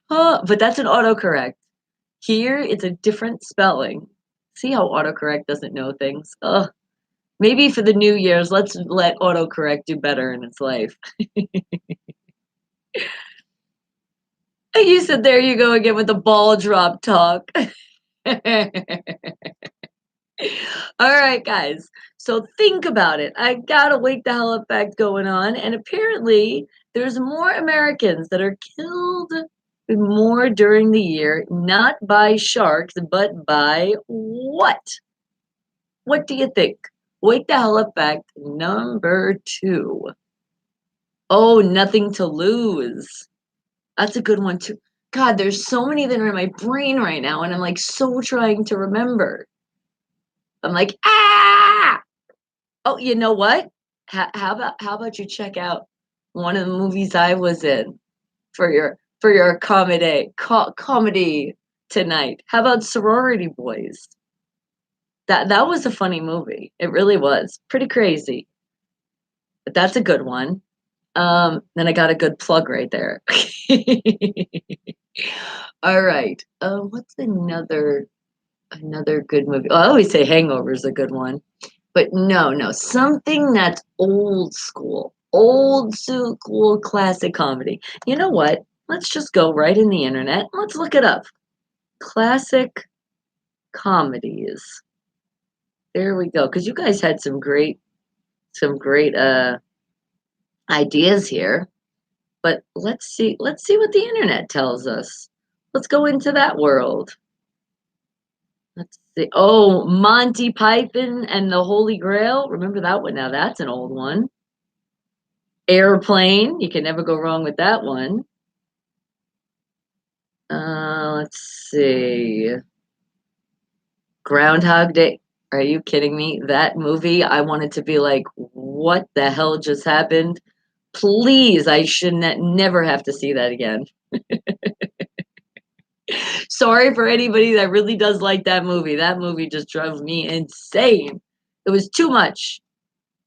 Oh, but that's an autocorrect. Here, it's a different spelling. See how autocorrect doesn't know things? Ugh. Maybe for the New Year's, let's let autocorrect do better in its life. You said, "There you go again with the ball drop talk." Alright, guys. So think about it. I got a wake the hell up fact going on, and apparently there's more Americans that are killed more during the year, not by sharks, but by what? What do you think? Wake the hell up fact number 2. Oh, nothing to lose. That's a good one too. God, there's so many that are in my brain right now, and I'm like so trying to remember. I'm like, ah. Oh, you know what? How about you check out one of the movies I was in for your comedy tonight? How about Sorority Boys? That was a funny movie. It really was. Pretty crazy. But that's a good one. Then I got a good plug right there. All right. What's another good movie? Oh, I always say Hangover is a good one. But no, no, something that's old school classic comedy. You know what? Let's just go right in the internet. Let's look it up. Classic comedies. There we go. Because you guys had some great ideas here. But let's see what the internet tells us. Let's go into that world. Let's see. Oh, Monty Python and the Holy Grail. Remember that one? Now that's an old one. Airplane. You can never go wrong with that one. Let's see. Groundhog Day. Are you kidding me? That movie, I wanted to be like, what the hell just happened? Please, I should never have to see that again. Sorry for anybody that really does like that movie. That movie just drove me insane. It was too much.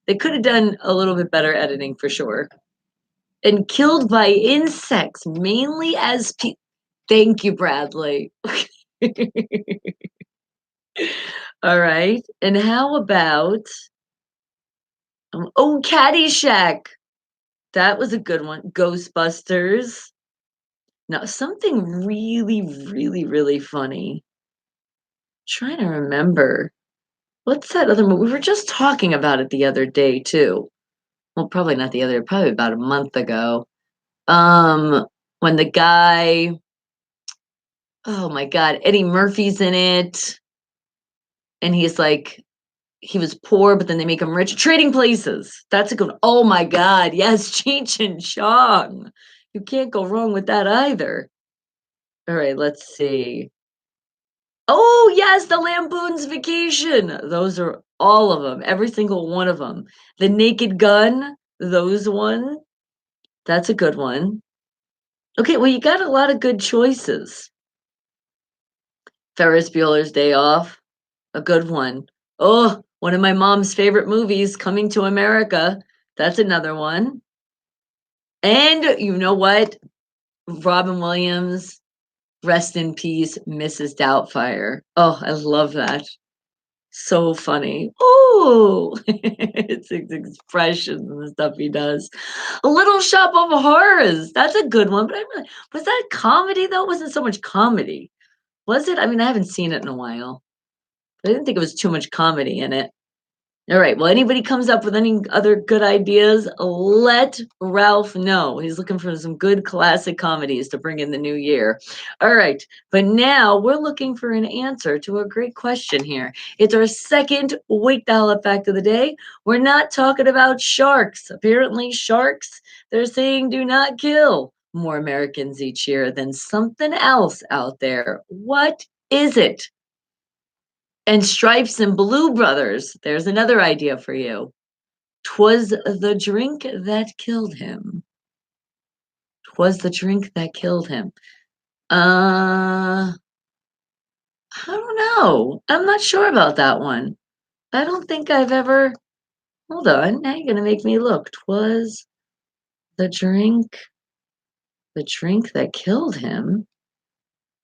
They could have done a little bit better editing for sure. And killed by insects, mainly as Thank you, Bradley. All right. And how about oh, Caddyshack. That was a good one. Ghostbusters. Now, something really, really, really funny. Trying to remember. What's that other movie? We were just talking about it the other day too. Well, probably not the other, probably about a month ago. Um, when the guy, oh my God, Eddie Murphy's in it, and he's like, he was poor, but then they make him rich. Trading Places. That's a good. Oh my God, yes, Cheech and Chong. You can't go wrong with that either. All right, let's see. Oh yes, the Lampoon's Vacation. Those are all of them, every single one of them. The Naked Gun. Those one. That's a good one. Okay, well, you got a lot of good choices. Ferris Bueller's Day Off, a good one. Oh, one of my mom's favorite movies, Coming to America. That's another one. And you know what? Robin Williams, rest in peace, Mrs. Doubtfire. Oh, I love that. So funny. Oh, it's his expressions and the stuff he does. A Little Shop of Horrors. That's a good one. But was that comedy though? It wasn't so much comedy. Was it? I mean, I haven't seen it in a while. I didn't think it was too much comedy in it. All right. Well, anybody comes up with any other good ideas, let Ralph know. He's looking for some good classic comedies to bring in the new year. All right. But now we're looking for an answer to a great question here. It's our second Wake the Hell Up fact of the day. We're not talking about sharks. Apparently, sharks, they're saying do not kill more Americans each year than something else out there. What is it? And Stripes and Blue Brothers, there's another idea for you. 'Twas the drink that killed him. 'Twas the drink that killed him. I don't know. I'm not sure about that one. I don't think I've ever. Hold on. Now you're gonna make me look. 'Twas the drink that killed him.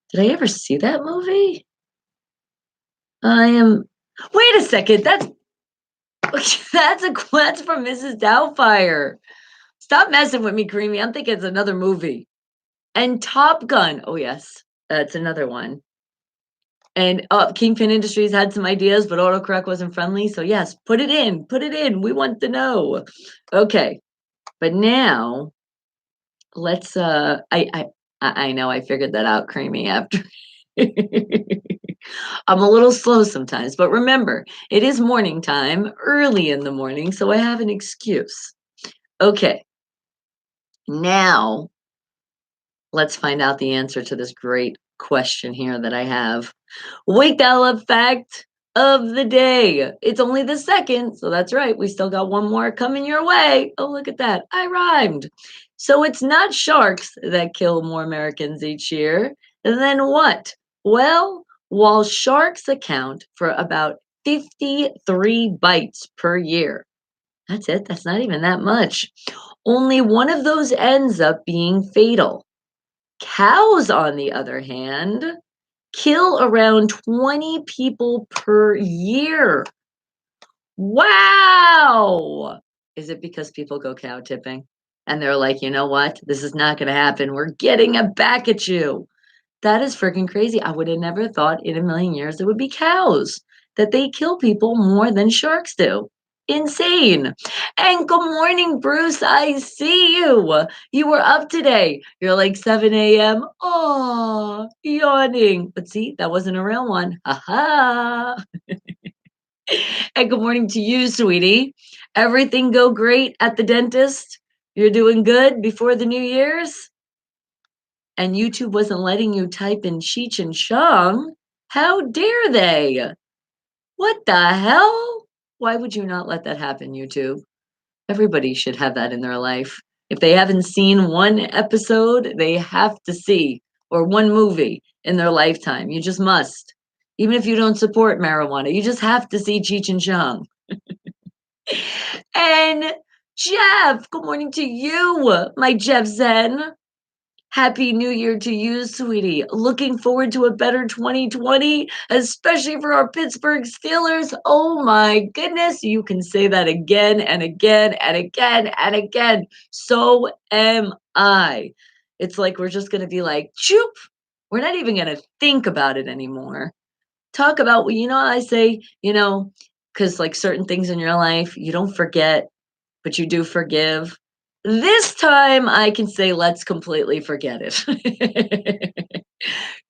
Did I ever see that movie? I am wait a second, that's that's from Mrs. Doubtfire. Stop messing with me, Creamy, I'm thinking it's another movie. And Top Gun, oh, yes, that's another one. And, Kingpin Industries had some ideas, but autocorrect wasn't friendly, so yes, put it in, we want to know. Okay, but now let's, I know I figured that out, Creamy, after I'm a little slow sometimes, but remember, it is morning time, early in the morning, so I have an excuse. Okay, now let's find out the answer to this great question here that I have. Wake the hell up fact of the day. It's only the second, so that's right. We still got one more coming your way. Oh, look at that. I rhymed. So it's not sharks that kill more Americans each year. Then what? Well, while sharks account for about 53 bites per year, that's it. That's not even that much. Only one of those ends up being fatal. Cows, on the other hand, kill around 20 people per year. Wow! Is it because people go cow tipping? And they're like, you know what? This is not going to happen. We're getting it back at you. That is freaking crazy. I would have never thought in a million years it would be cows, that they kill people more than sharks do. Insane. And good morning, Bruce. I see you. You were up today. You're like 7 a.m. Oh, yawning. But see, that wasn't a real one. Ha ha. And good morning to you, sweetie. Everything go great at the dentist? You're doing good before the New Year's? And YouTube wasn't letting you type in Cheech and Chong. How dare they? What the hell? Why would you not let that happen, YouTube? Everybody should have that in their life. If they haven't seen one episode, they have to see, or one movie in their lifetime. You just must. Even if you don't support marijuana, you just have to see Cheech and Chong. And Jeff, good morning to you, my Jeff Zen. Happy New Year to you, sweetie. Looking forward to a better 2020, especially for our Pittsburgh Steelers. Oh my goodness, you can say that again and again and again and again. So am I. It's like we're just going to be like, choop. We're not even going to think about it anymore. Talk about, well, I say, because like certain things in your life, you don't forget, but you do forgive. This time I can say, let's completely forget it.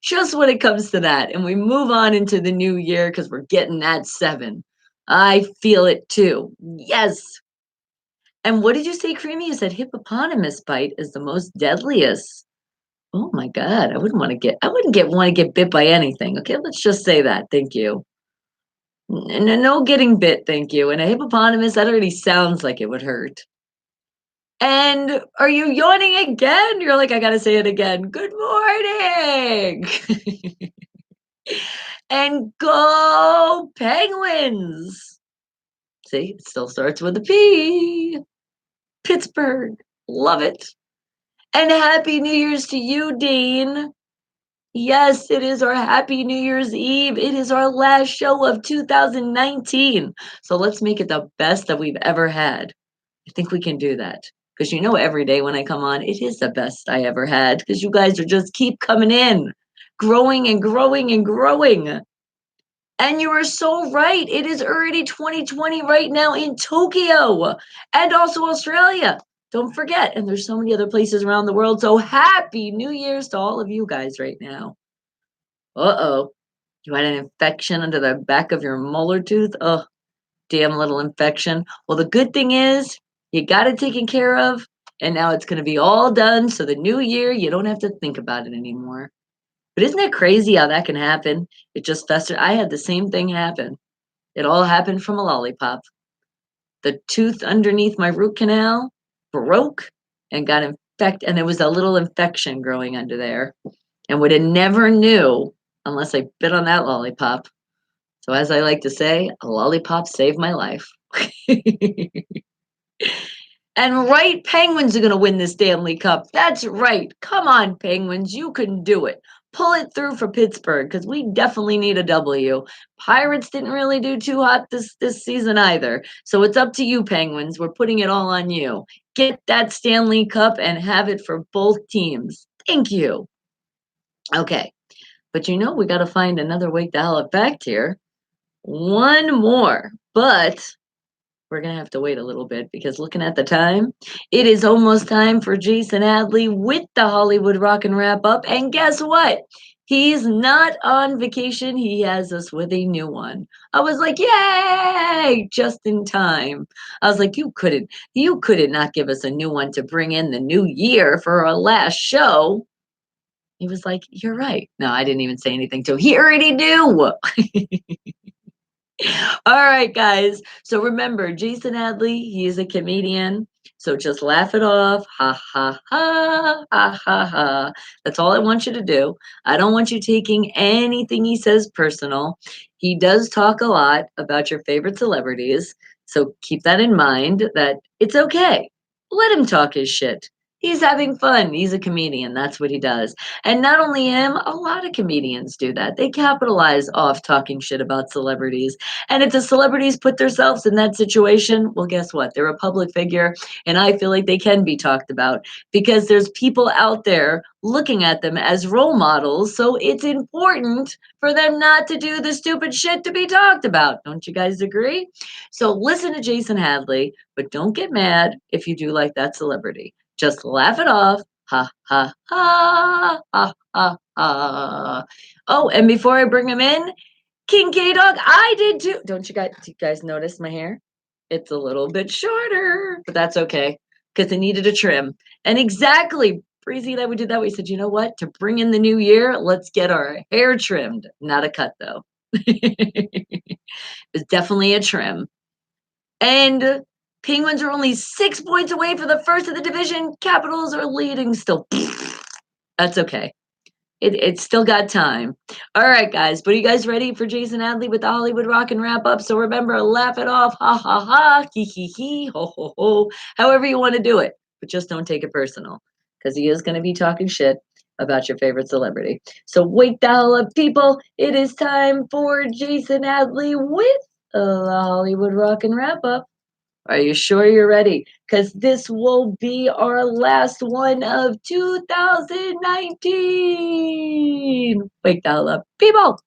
Just when it comes to that. And we move on into the new year because we're getting that 7. I feel it too. Yes. And what did you say, Creamy? You said hippopotamus bite is the most deadliest. Oh my God. I wouldn't want to get bit by anything. Okay, let's just say that. Thank you. No getting bit, thank you. And a hippopotamus, that already sounds like it would hurt. And are you yawning again? You're like, I gotta say it again. Good morning. And go Penguins. See, it still starts with a P. Pittsburgh. Love it. And happy New Year's to you, Dean. Yes, it is our happy New Year's Eve. It is our last show of 2019. So let's make it the best that we've ever had. I think we can do that. Because every day when I come on, it is the best I ever had. Because you guys are just keep coming in, growing and growing and growing. And you are so right. It is already 2020 right now in Tokyo and also Australia. Don't forget. And there's so many other places around the world. So happy New Year's to all of you guys right now. Uh-oh. You had an infection under the back of your molar tooth? Oh, damn little infection. Well, the good thing is you got it taken care of, and now it's going to be all done. So the new year, you don't have to think about it anymore. But isn't it crazy how that can happen? It just festered. I had the same thing happen. It all happened from a lollipop. The tooth underneath my root canal broke and got infected, and there was a little infection growing under there, and would have never knew unless I bit on that lollipop. So as I like to say, a lollipop saved my life. And right, Penguins are going to win this Stanley Cup. That's right. Come on, Penguins. You can do it. pull it through for Pittsburgh because we definitely need a W. Pirates didn't really do too hot this season either. So it's up to you, Penguins. We're putting it all on you. Get that Stanley Cup and have it for both teams. Thank you. Okay. But we got to find another Wake the Hell Up fact here. One more. But we're going to have to wait a little bit because looking at the time, it is almost time for Jason Hadley with the Hollywood Rock and Wrap Up. And guess what? He's not on vacation. He has us with a new one. I was like, yay, just in time. I was like, you couldn't not give us a new one to bring in the new year for our last show. He was like, you're right. No, I didn't even say anything to him. He already knew. All right, guys. So remember, Jason Hadley, he is a comedian. So just laugh it off. Ha, ha, ha, ha, ha, ha. That's all I want you to do. I don't want you taking anything he says personal. He does talk a lot about your favorite celebrities. So keep that in mind that it's okay. Let him talk his shit. He's having fun. He's a comedian. That's what he does. And not only him, a lot of comedians do that. They capitalize off talking shit about celebrities. And if the celebrities put themselves in that situation, well, guess what? They're a public figure, and I feel like they can be talked about because there's people out there looking at them as role models. So it's important for them not to do the stupid shit to be talked about. Don't you guys agree? So listen to Jason Hadley, but don't get mad if you do like that celebrity. Just laugh it off. Ha ha ha ha ha ha. Oh, and before I bring him in, King K Dog, I did too. Do you guys notice my hair? It's a little bit shorter, but that's okay because it needed a trim. And exactly, Breezy and I would do that. We said, you know what? To bring in the new year, let's get our hair trimmed. Not a cut though. It's definitely a trim. And Penguins are only 6 points away for the first of the division. Capitals are leading still. That's okay. It's still got time. All right, guys. But are you guys ready for Jason Hadley with the Hollywood Rock and Wrap Up? So remember, laugh it off. Ha ha ha. Hee hee hee. Ho ho ho. However you want to do it. But just don't take it personal. Because he is going to be talking shit about your favorite celebrity. So wake the hell up, people. It is time for Jason Hadley with the Hollywood Rock and Wrap Up. Are you sure you're ready? Because this will be our last one of 2019. Wake the hell up, people.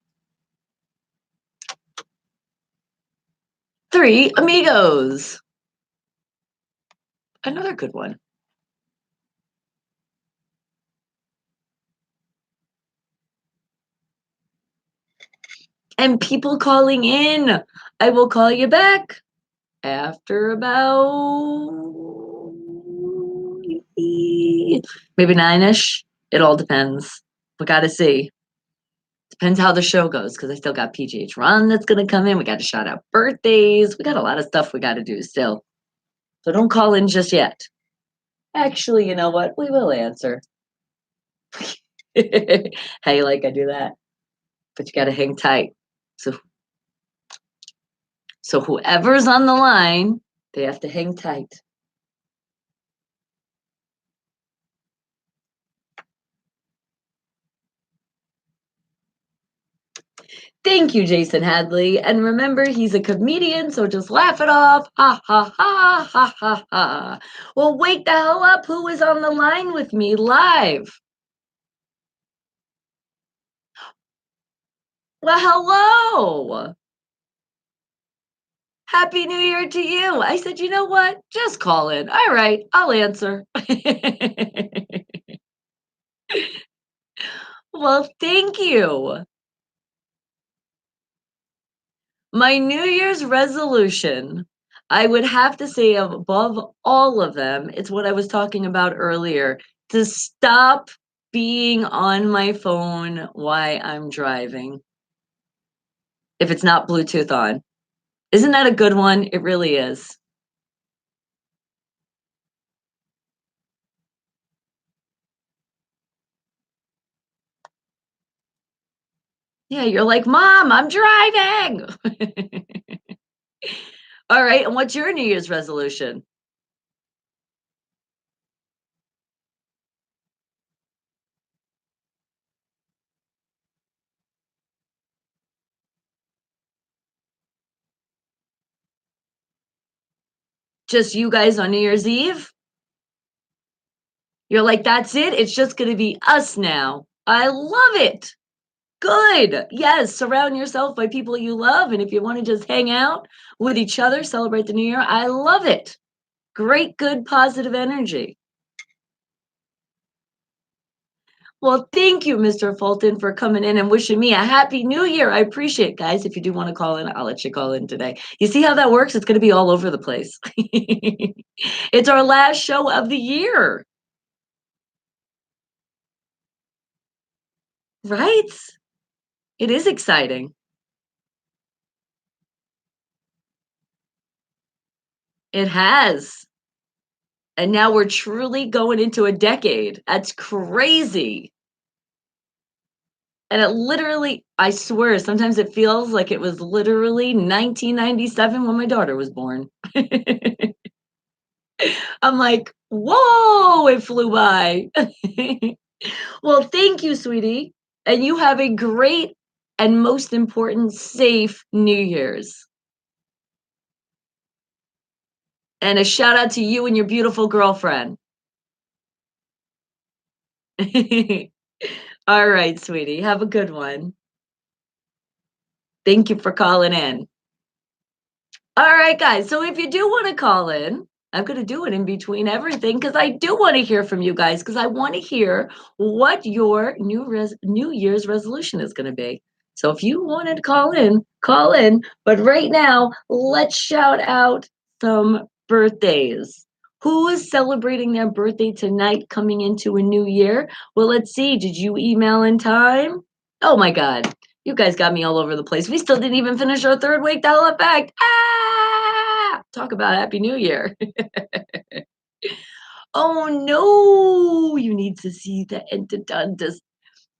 Three Amigos. Another good one. And people calling in. I will call you back after about maybe 9ish. It all depends. We got to see. Depends how the show goes because I still got PGH Run that's going to come in. We got to shout out birthdays. We got a lot of stuff we got to do still. So don't call in just yet. Actually, you know what? We will answer. How you like I do that? But you got to hang tight. So whoever's on the line, they have to hang tight. Thank you, Jason Hadley. And remember, he's a comedian, so just laugh it off. Ha, ha, ha, ha, ha, ha. Well, wake the hell up. Who is on the line with me live? Well, hello. Happy New Year to you. I said, you know what? Just call in. All right, I'll answer. Well, thank you. My New Year's resolution, I would have to say above all of them, it's what I was talking about earlier, to stop being on my phone while I'm driving. If it's not Bluetooth on. Isn't that a good one? It really is. Yeah, you're like, Mom, I'm driving. All right. And what's your New Year's resolution? Just you guys on New Year's Eve? You're like, that's it? It's just going to be us now. I love it. Good. Yes, surround yourself by people you love. And if you want to just hang out with each other, celebrate the new year, I love it. Great, good, positive energy. Well, thank you, Mr. Fulton, for coming in and wishing me a happy new year. I appreciate it, guys. If you do want to call in, I'll let you call in today. You see how that works? It's going to be all over the place. It's our last show of the year, right? It is exciting. It has. And now we're truly going into a decade. That's crazy. And it literally, I swear, sometimes it feels like it was literally 1997 when my daughter was born. I'm like, whoa, it flew by. Well, thank you, sweetie. And you have a great and most important, safe New Year's. And a shout out to you and your beautiful girlfriend. All right, sweetie. Have a good one. Thank you for calling in. All right, guys. So if you do want to call in, I'm going to do it in between everything because I do want to hear from you guys because I want to hear what your New Year's resolution is going to be. So if you wanted to call in, call in. But right now, let's shout out some birthdays. Who is celebrating their birthday tonight coming into a new year? Well, let's see. Did you email in time? Oh my God. You guys got me all over the place. We still didn't even finish our third week dial effect. Ah! Talk about Happy New Year. Oh no, you need to see the endodontist.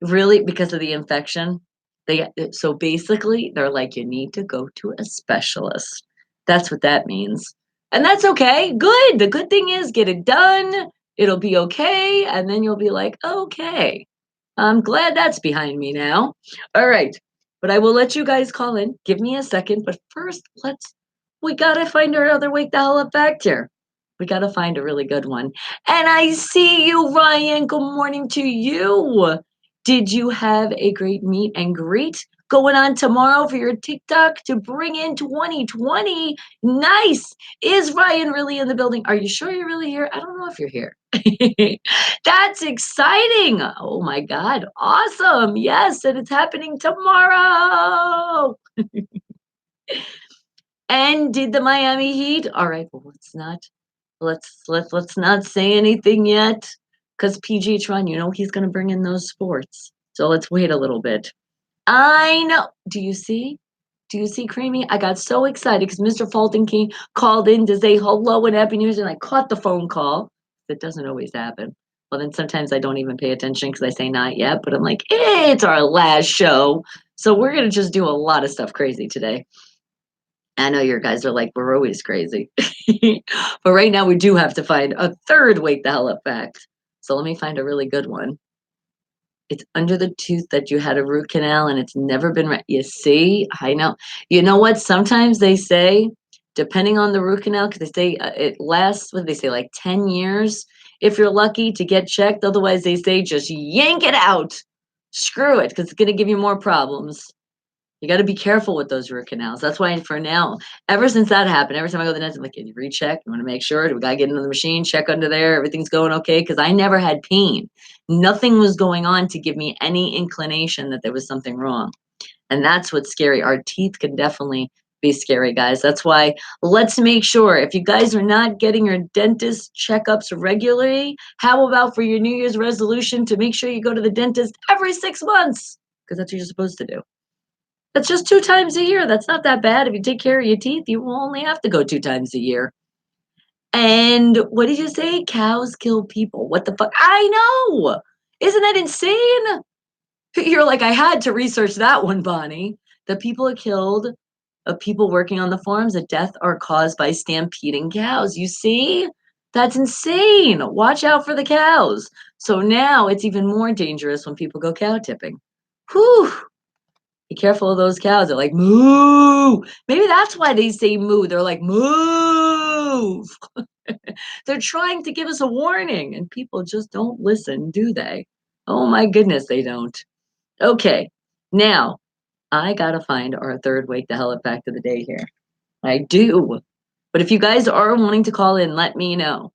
Really? Because of the infection? So basically, they're like, you need to go to a specialist. That's what that means. And that's okay. Good. The good thing is get it done. It'll be okay. And then you'll be like, okay. I'm glad that's behind me now. All right. But I will let you guys call in. Give me a second. But first, we got to find our other Wake the Hell Up Factor. We got to find a really good one. And I see you, Ryan. Good morning to you. Did you have a great meet and greet going on tomorrow for your TikTok to bring in 2020? Nice. Is Ryan really in the building? Are you sure you're really here? I don't know if you're here. That's exciting. Oh my God. Awesome. Yes, and it's happening tomorrow. And did the Miami Heat? All right, well, let's not say anything yet. Because PG Tron, he's gonna bring in those sports. So let's wait a little bit. I know. Do you see? Do you see, Creamy? I got so excited because Mr. Fulton King called in to say hello and happy news, and I caught the phone call. That doesn't always happen. Well, then sometimes I don't even pay attention because I say not yet, but I'm like, it's our last show. So we're going to just do a lot of stuff crazy today. I know your guys are like, we're always crazy. But right now we do have to find a third Wake the Hell Up fact. So let me find a really good one. It's under the tooth that you had a root canal and it's never been right. You see, I know. You know what? Sometimes they say, depending on the root canal, because they say it lasts, what do they say, like 10 years if you're lucky to get checked. Otherwise, they say just yank it out. Screw it, because it's going to give you more problems. You got to be careful with those root canals. That's why for now, ever since that happened, every time I go to the dentist, I'm like, can you recheck? You want to make sure? Do we got to get into the machine, check under there? Everything's going okay? Because I never had pain. Nothing was going on to give me any inclination that there was something wrong. And that's what's scary. Our teeth can definitely be scary, guys. That's why let's make sure if you guys are not getting your dentist checkups regularly, how about for your New Year's resolution to make sure you go to the dentist every 6 months? Because that's what you're supposed to do. That's just 2 times a year. That's not that bad. If you take care of your teeth, you will only have to go 2 times a year. And what did you say? Cows kill people. What the fuck? I know. Isn't that insane? You're like, I had to research that one, Bonnie. The people are killed of people working on the farms, that death are caused by stampeding cows. You see? That's insane. Watch out for the cows. So now it's even more dangerous when people go cow tipping. Whew. Be careful of those cows. They're like, moo. Maybe that's why they say moo. They're like, moo. move. They're trying to give us a warning, and people just don't listen, do they? Oh my goodness, they don't. Okay, now I gotta find our third Wake the Hell Up fact of the day here. I do. But if you guys are wanting to call in, let me know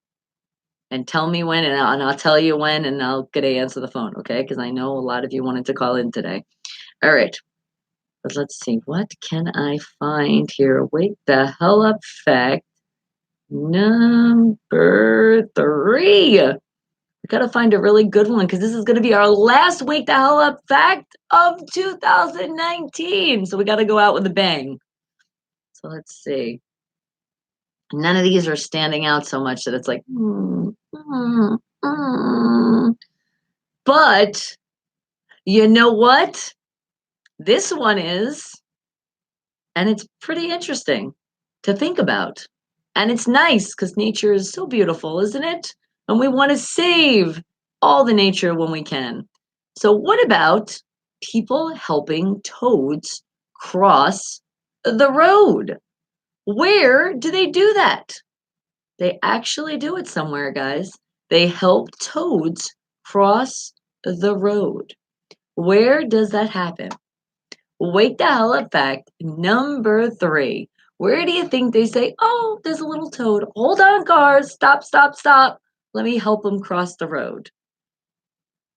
and tell me when, and I'll tell you when, and I'll get to answer the phone, okay? Because I know a lot of you wanted to call in today. All right. But let's see, what can I find here? Wake the hell up fact number 3. I gotta find a really good one because this is gonna be our last Wake the Hell Up fact of 2019. So we gotta go out with a bang. So let's see. None of these are standing out so much that it's like, But you know what? This one is, and it's pretty interesting to think about. And it's nice because nature is so beautiful, isn't it? And we want to save all the nature when we can. So, what about people helping toads cross the road? Where do they do that? They actually do it somewhere, guys. They help toads cross the road. Where does that happen? Wake the hell up fact number 3. Where do you think they say, oh, there's a little toad. Hold on, cars. Stop, stop, stop. Let me help them cross the road.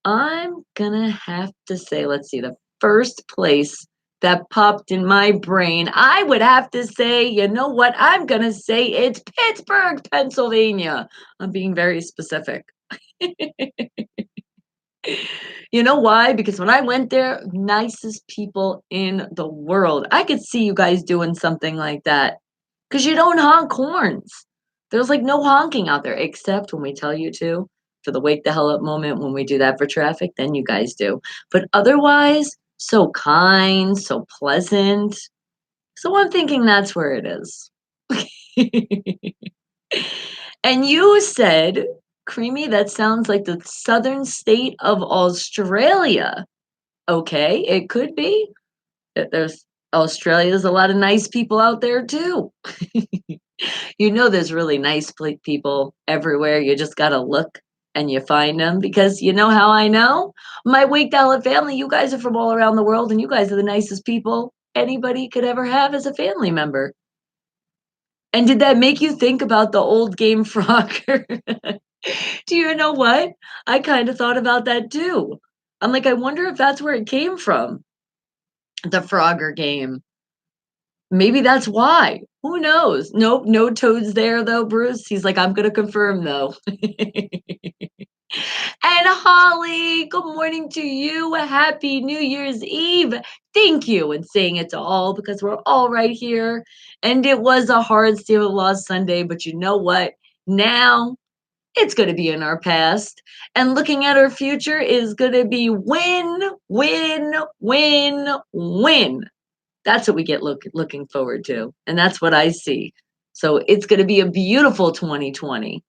I'm gonna have to say, let's see, the first place that popped in my brain, I would have to say, you know what? I'm gonna say it's Pittsburgh, Pennsylvania. I'm being very specific. You know why? Because when I went there, nicest people in the world. I could see you guys doing something like that. Because you don't honk horns. There's like no honking out there, except when we tell you to, for the wake the hell up moment when we do that for traffic, then you guys do. But otherwise, so kind, so pleasant. So I'm thinking that's where it is. And you said, Creamy, that sounds like the southern state of Australia. Okay, it could be. There's Australia's a lot of nice people out there too. You know, there's really nice people everywhere. You just got to look and you find them because you know how I know? My Wake Dollar family, you guys are from all around the world and you guys are the nicest people anybody could ever have as a family member. And did that make you think about the old game Frogger? Do you know what? I kind of thought about that too. I'm like, I wonder if that's where it came from, the Frogger game. Maybe that's why. Who knows? Nope, no toads there though, Bruce. He's like, I'm gonna confirm though. And Holly, good morning to you. Happy New Year's Eve. Thank you. And saying it to all because we're all right here. And it was a hard Steal Lost Sunday, but you know what? Now it's going to be in our past. And looking at our future is going to be win, win, win, win. That's what we get looking forward to. And that's what I see. So it's going to be a beautiful 2020.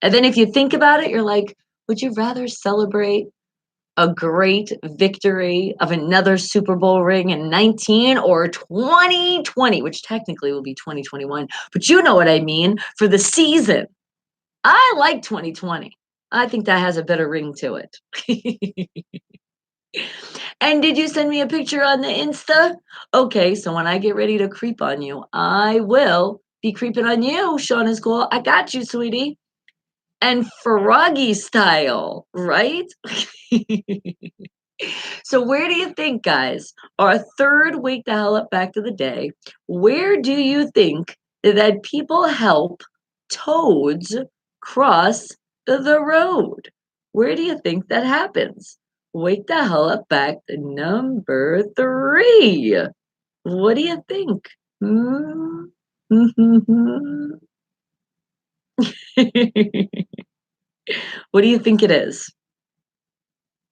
And then if you think about it, you're like, would you rather celebrate a great victory of another Super Bowl ring in 19 or 2020, which technically will be 2021? But you know what I mean for the season. I like 2020. I think that has a better ring to it. And did you send me a picture on the Insta? Okay, so when I get ready to creep on you, I will be creeping on you. Sean is cool. I got you, sweetie. And froggy style, right? So where do you think, guys, our third wake the hell up fact of the day, where do you think that people help toads cross the road? Where do you think that happens? Wake the hell up fact number 3. What do you think? Hmm? What do you think it is?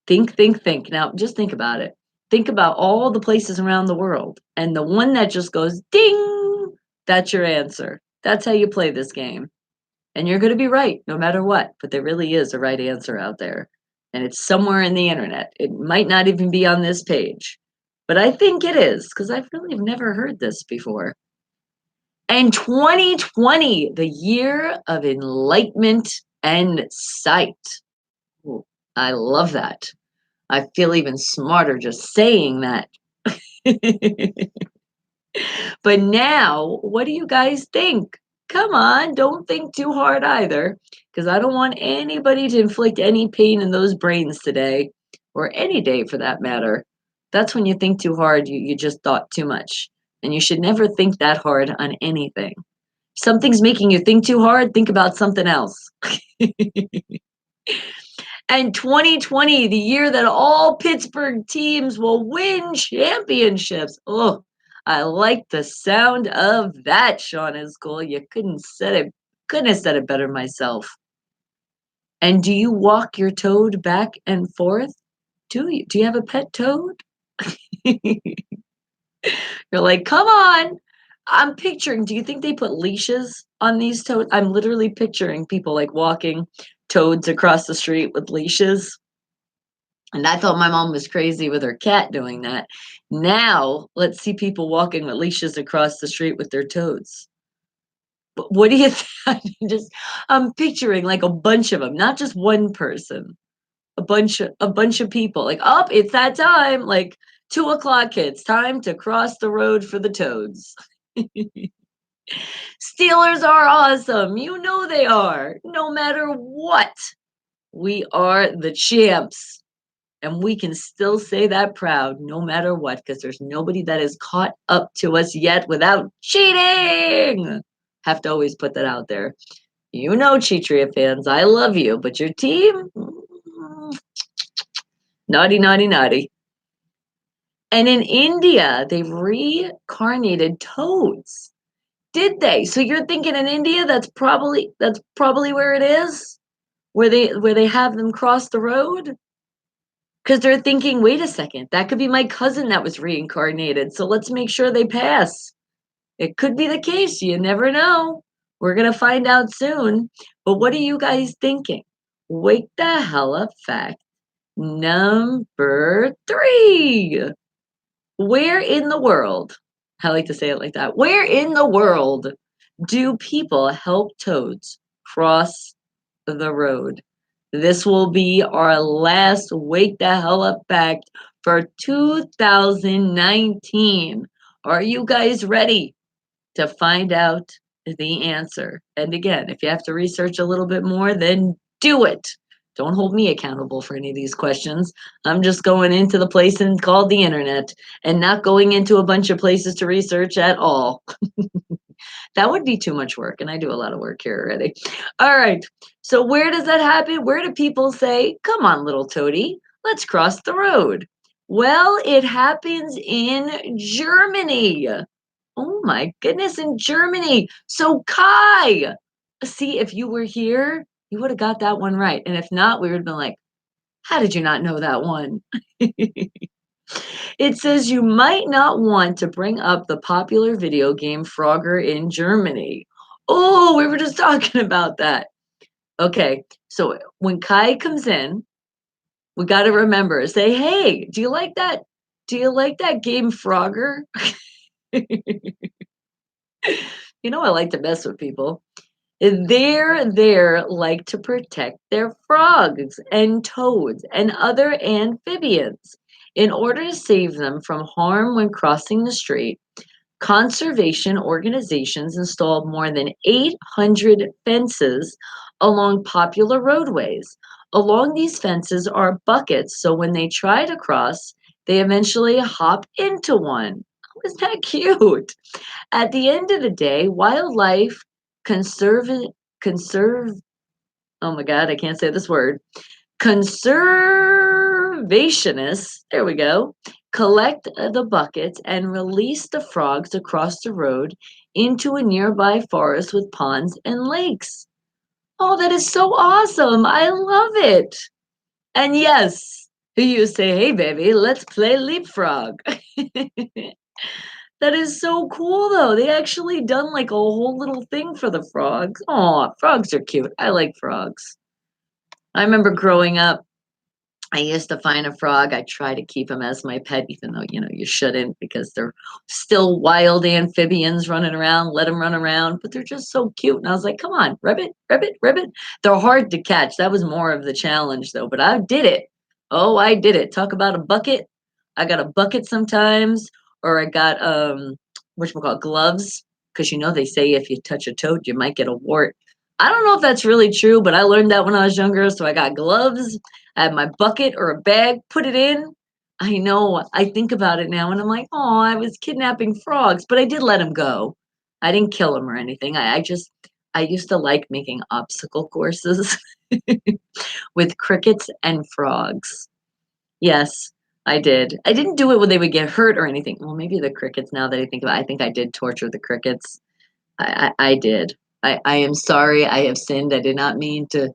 Think, think, think. Now, just think about it. Think about all the places around the world, and the one that just goes ding, that's your answer. That's how you play this game. And you're going to be right no matter what, but there really is a right answer out there. And it's somewhere in the internet. It might not even be on this page, but I think it is because I've really never heard this before. And 2020, the year of enlightenment and sight. Ooh, I love that. I feel even smarter just saying that. But now, what do you guys think? Come on, don't think too hard either, because I don't want anybody to inflict any pain in those brains today, or any day for that matter. That's when you think too hard, you just thought too much. And you should never think that hard on anything. Something's making you think too hard, think about something else. And 2020, the year that all Pittsburgh teams will win championships. Oh, I like the sound of that, Sean is cool. You couldn't have said it better myself. And do you walk your toad back and forth? Do you? Do you have a pet toad? You're like, come on. I'm picturing, do you think they put leashes on these toads? I'm literally picturing people like walking toads across the street with leashes. And I thought my mom was crazy with her cat doing that. Now, let's see people walking with leashes across the street with their toads. But what do you think? Just I'm picturing like a bunch of them, not just one person. A bunch of people. Like, oh, it's that time. Like 2 o'clock kids, time to cross the road for the toads. Steelers are awesome. You know they are. No matter what, we are the champs. And we can still say that proud no matter what, because there's nobody that has caught up to us yet without cheating. Have to always put that out there. You know, Cheatria fans, I love you, but your team, naughty, naughty, naughty. And in India, they've reincarnated toads. Did they? So you're thinking in India that's probably where it is? Where they have them cross the road? Because they're thinking, wait a second, that could be my cousin that was reincarnated. So let's make sure they pass. It could be the case. You never know. We're going to find out soon. But what are you guys thinking? Wake the hell up fact number 3. Where in the world, I like to say it like that, where in the world do people help toads cross the road? This will be our last Wake the Hell Up fact for 2019. Are you guys ready to find out the answer? And again, if you have to research a little bit more, then do it. Don't hold me accountable for any of these questions. I'm just going into the place called the internet and not going into a bunch of places to research at all. That would be too much work, and I do a lot of work here already. All right. So where does that happen? Where do people say, "Come on, little toady, let's cross the road"? Well, it happens in Germany. Oh my goodness, in Germany. So Kai, see, if you were here, you would have got that one right. And if not, we would have been like, how did you not know that one? It says you might not want to bring up the popular video game Frogger in Germany. Oh, we were just talking about that. Okay, so when Kai comes in, we got to remember, say, hey, do you like that? Do you like that game Frogger? You know, I like to mess with people. They're there like to protect their frogs and toads and other amphibians. In order to save them from harm when crossing the street, conservation organizations installed more than 800 fences along popular roadways. Along these fences are buckets, so when they try to cross, they eventually hop into one. Oh, isn't that cute? At the end of the day, wildlife conserve conserve oh my god, I can't say this word. Conservationists, there we go, collect the buckets and release the frogs across the road into a nearby forest with ponds and lakes. Oh, that is so awesome. I love it. And yes, you say, hey, baby, let's play leapfrog. That is so cool, though. They actually done like a whole little thing for the frogs. Oh, frogs are cute. I like frogs. I remember growing up, I used to find a frog. I try to keep him as my pet, even though, you shouldn't because they're still wild amphibians running around. Let them run around, but they're just so cute. And I was like, come on, ribbit, ribbit, ribbit. They're hard to catch. That was more of the challenge, though, but I did it. Oh, I did it. Talk about a bucket. I got a bucket sometimes, or I got, whatchamacallit, gloves, because they say if you touch a toad, you might get a wart. I don't know if that's really true, but I learned that when I was younger. So I got gloves. I had my bucket or a bag, put it in. I know, I think about it now and I'm like, oh, I was kidnapping frogs, but I did let him go. I didn't kill him or anything. I used to like making obstacle courses with crickets and frogs. Yes, I did. I didn't do it when they would get hurt or anything. Well, maybe the crickets, now that I think about it, I think I did torture the crickets. I did. I am sorry. I have sinned. I did not mean to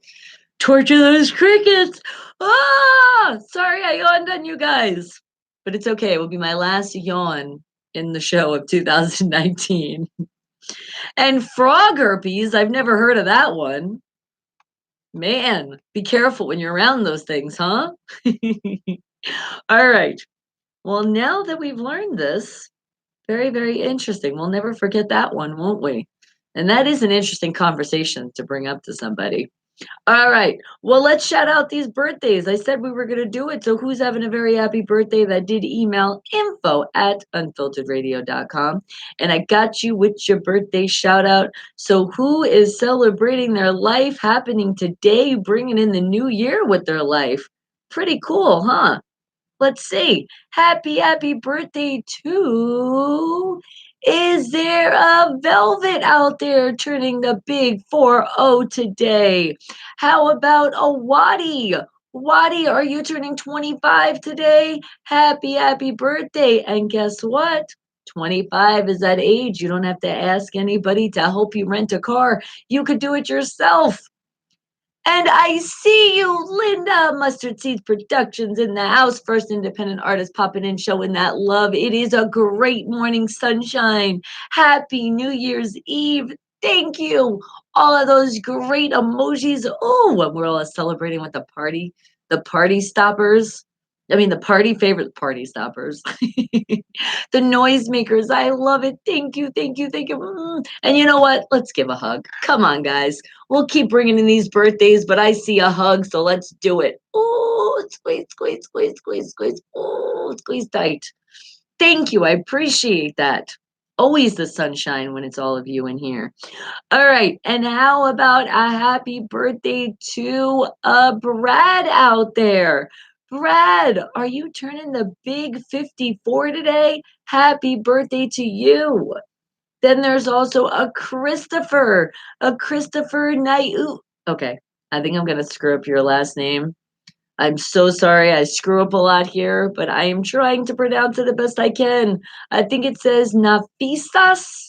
torture those crickets. Ah, sorry I yawned on you guys. But it's okay. It will be my last yawn in the show of 2019. And frog herpes, I've never heard of that one. Man, be careful when you're around those things, huh? All right. Well, now that we've learned this, very, very interesting. We'll never forget that one, won't we? And that is an interesting conversation to bring up to somebody. All right. Well, let's shout out these birthdays. I said we were going to do it. So, who's having a very happy birthday? That did email info@unfilteredradio.com. And I got you with your birthday shout out. So, who is celebrating their life happening today, bringing in the new year with their life? Pretty cool, huh? Let's see. Happy birthday to. Is there a Velvet out there turning the big 4-0 today? How about a Wadi? Wadi, are you turning 25 today? Happy birthday. And guess what? 25 is that age. You don't have to ask anybody to help you rent a car. You could do it yourself. And I see you, Linda. Mustard Seeds Productions in the house. First independent artist popping in, showing that love. It is a great morning, sunshine. Happy New Year's Eve. Thank you. All of those great emojis. Oh, and we're all celebrating with the party stoppers. I mean, the party favorite party stoppers. The noisemakers. I love it. Thank you, thank you, thank you. And you know what? Let's give a hug. Come on, guys. We'll keep bringing in these birthdays, but I see a hug, so let's do it. Oh, squeeze, squeeze, squeeze, squeeze, squeeze. Oh, squeeze tight. Thank you. I appreciate that. Always the sunshine when it's all of you in here. All right. And how about a happy birthday to Brad out there? Brad, are you turning the big 54 today? Happy birthday to you. Then there's also a Christopher Knight. Okay, I think I'm gonna screw up your last name. I'm so sorry. I screw up a lot here, but I am trying to pronounce it the best I can. I think it says Nafisas.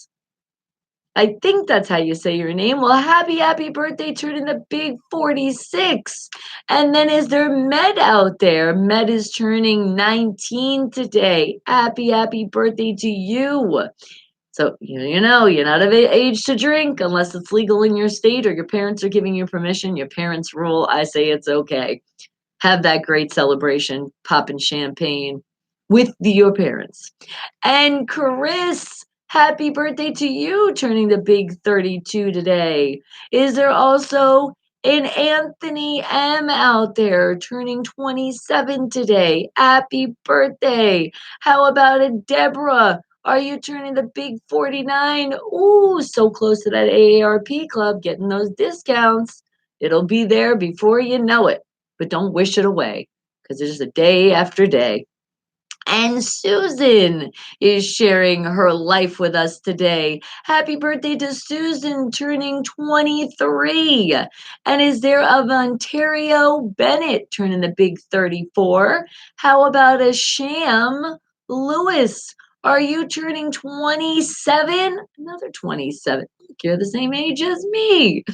I think that's how you say your name. Well, happy birthday, turning the big 46. And then is there Med out there? Med is turning 19 today. Happy birthday to you. So, you're not of age to drink unless it's legal in your state or your parents are giving you permission. Your parents rule. I say it's okay. Have that great celebration, popping champagne with your parents. And Chris, happy birthday to you, turning the big 32 today. Is there also an Anthony M out there turning 27 today? Happy birthday. How about a Deborah? Are you turning the big 49? Ooh, so close to that AARP club, getting those discounts. It'll be there before you know it, but don't wish it away because it's just a day after day. And Susan is sharing her life with us today. Happy birthday to Susan, turning 23. And is there of Ontario Bennett turning the big 34? How about a Sham Lewis? Are you turning 27? Another 27. Look, you're the same age as me.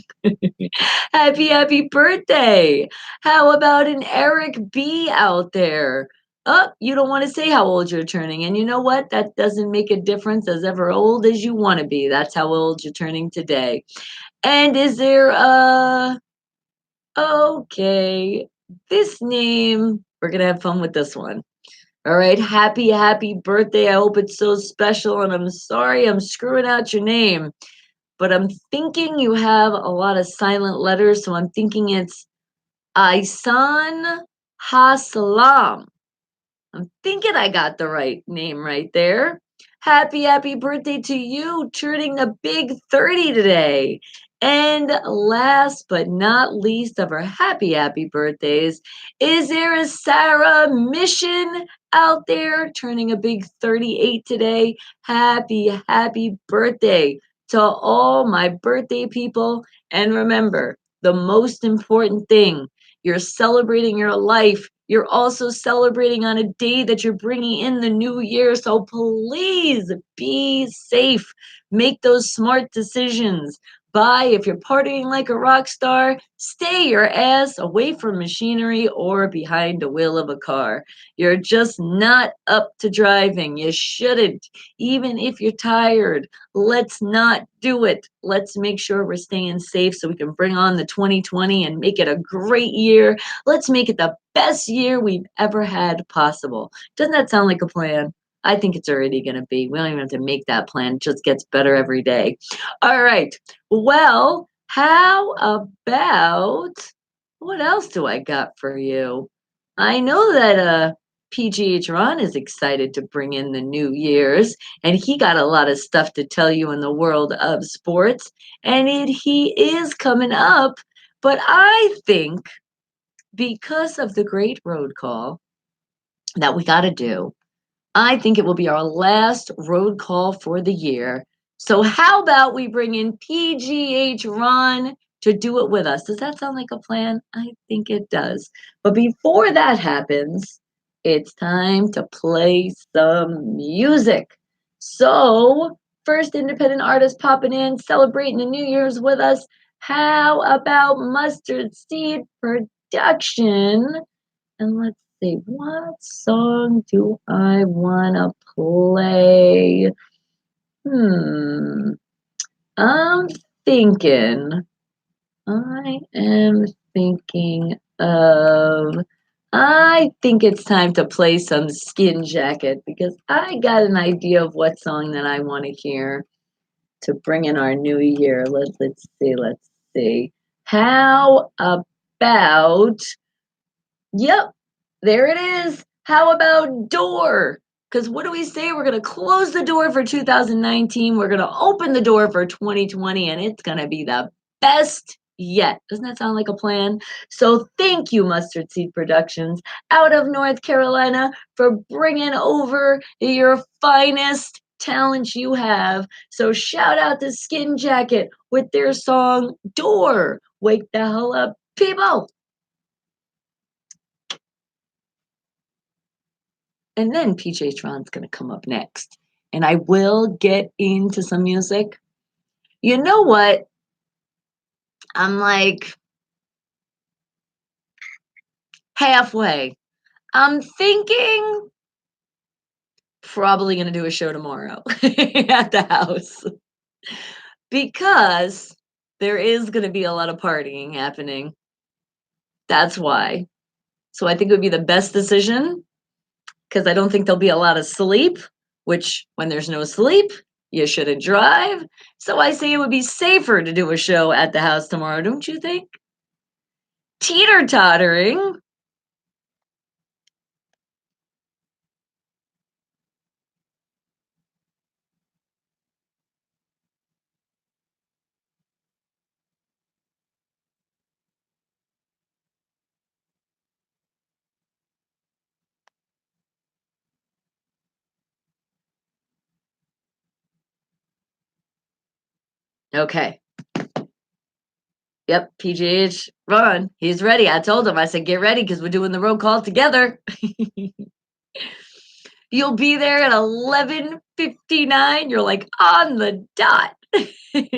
Happy birthday. How about an Eric B out there? Oh, you don't want to say how old you're turning. And you know what? That doesn't make a difference as ever old as you want to be. That's how old you're turning today. And is there okay. this name, we're going to have fun with this one. All right. Happy, happy birthday. I hope it's so special. And I'm sorry I'm screwing out your name, but I'm thinking you have a lot of silent letters. So I'm thinking it's Isan Haslam. I'm thinking I got the right name right there. Happy, happy birthday to you, turning the big 30 today. And last but not least of our happy, happy birthdays, is there a Sarah Mission out there turning a big 38 today? Happy, happy birthday to all my birthday people. And remember, the most important thing, you're celebrating your life. You're also celebrating on a day that you're bringing in the new year. So please be safe. Make those smart decisions. Buy, if you're partying like a rock star, stay your ass away from machinery or behind the wheel of a car. You're just not up to driving. You shouldn't. Even if you're tired, let's not do it. Let's make sure we're staying safe so we can bring on the 2020 and make it a great year. Let's make it the best year we've ever had possible. Doesn't that sound like a plan? I think it's already going to be. We don't even have to make that plan. It just gets better every day. All right. Well, how about what else do I got for you? I know that PGH Ron is excited to bring in the New Year's, and he got a lot of stuff to tell you in the world of sports, and he is coming up. But I think because of the great road call that we got to do, I think it will be our last road call for the year. So, how about we bring in PGH Ron to do it with us? Does that sound like a plan? I think it does. But before that happens, it's time to play some music. So, first independent artist popping in, celebrating the New Year's with us. How about Mustard Seed Production? And let's see, what song do I want to play? Hmm, I'm thinking, I am thinking of, I think it's time to play some Skin Jacket because I got an idea of what song that I want to hear to bring in our new year. Let's see. How about, yep, there it is. How about door? Because what do we say? We're going to close the door for 2019. We're going to open the door for 2020, and it's going to be the best yet. Doesn't that sound like a plan? So thank you, Mustard Seed Productions out of North Carolina, for bringing over your finest talent you have. So shout out to Skin Jacket with their song Door. Wake the hell up, people. And then PJ Tron's going to come up next. And I will get into some music. You know what? I'm like halfway. I'm thinking probably going to do a show tomorrow at the house because there is going to be a lot of partying happening. That's why. So I think it would be the best decision because I don't think there'll be a lot of sleep, which when there's no sleep, you shouldn't drive. So I say it would be safer to do a show at the house tomorrow, don't you think? Teeter tottering. Okay. Yep, PGH, Ron, he's ready. I told him, I said, get ready because we're doing the road call together. You'll be there at 11:59. You're like on the dot. And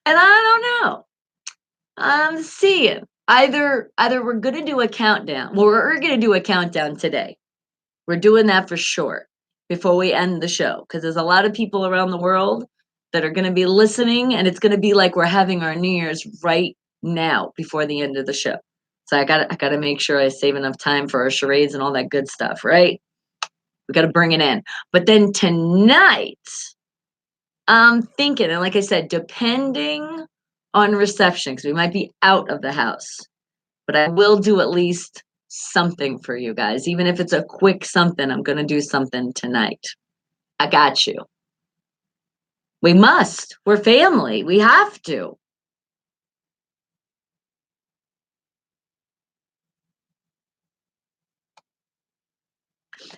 I don't know. I'm seeing either we're gonna do a countdown. Well, we're gonna do a countdown today. We're doing that for sure before we end the show because there's a lot of people around the world that are going to be listening, and it's going to be like we're having our New Year's right now before the end of the show. So I gotta make sure I save enough time for our charades and all that good stuff, right? We gotta bring it in. But then tonight, I'm thinking, and like I said, depending on reception, because we might be out of the house, but I will do at least something for you guys. Even if it's a quick something, I'm gonna do something tonight. I got you. We must. We're family. We have to.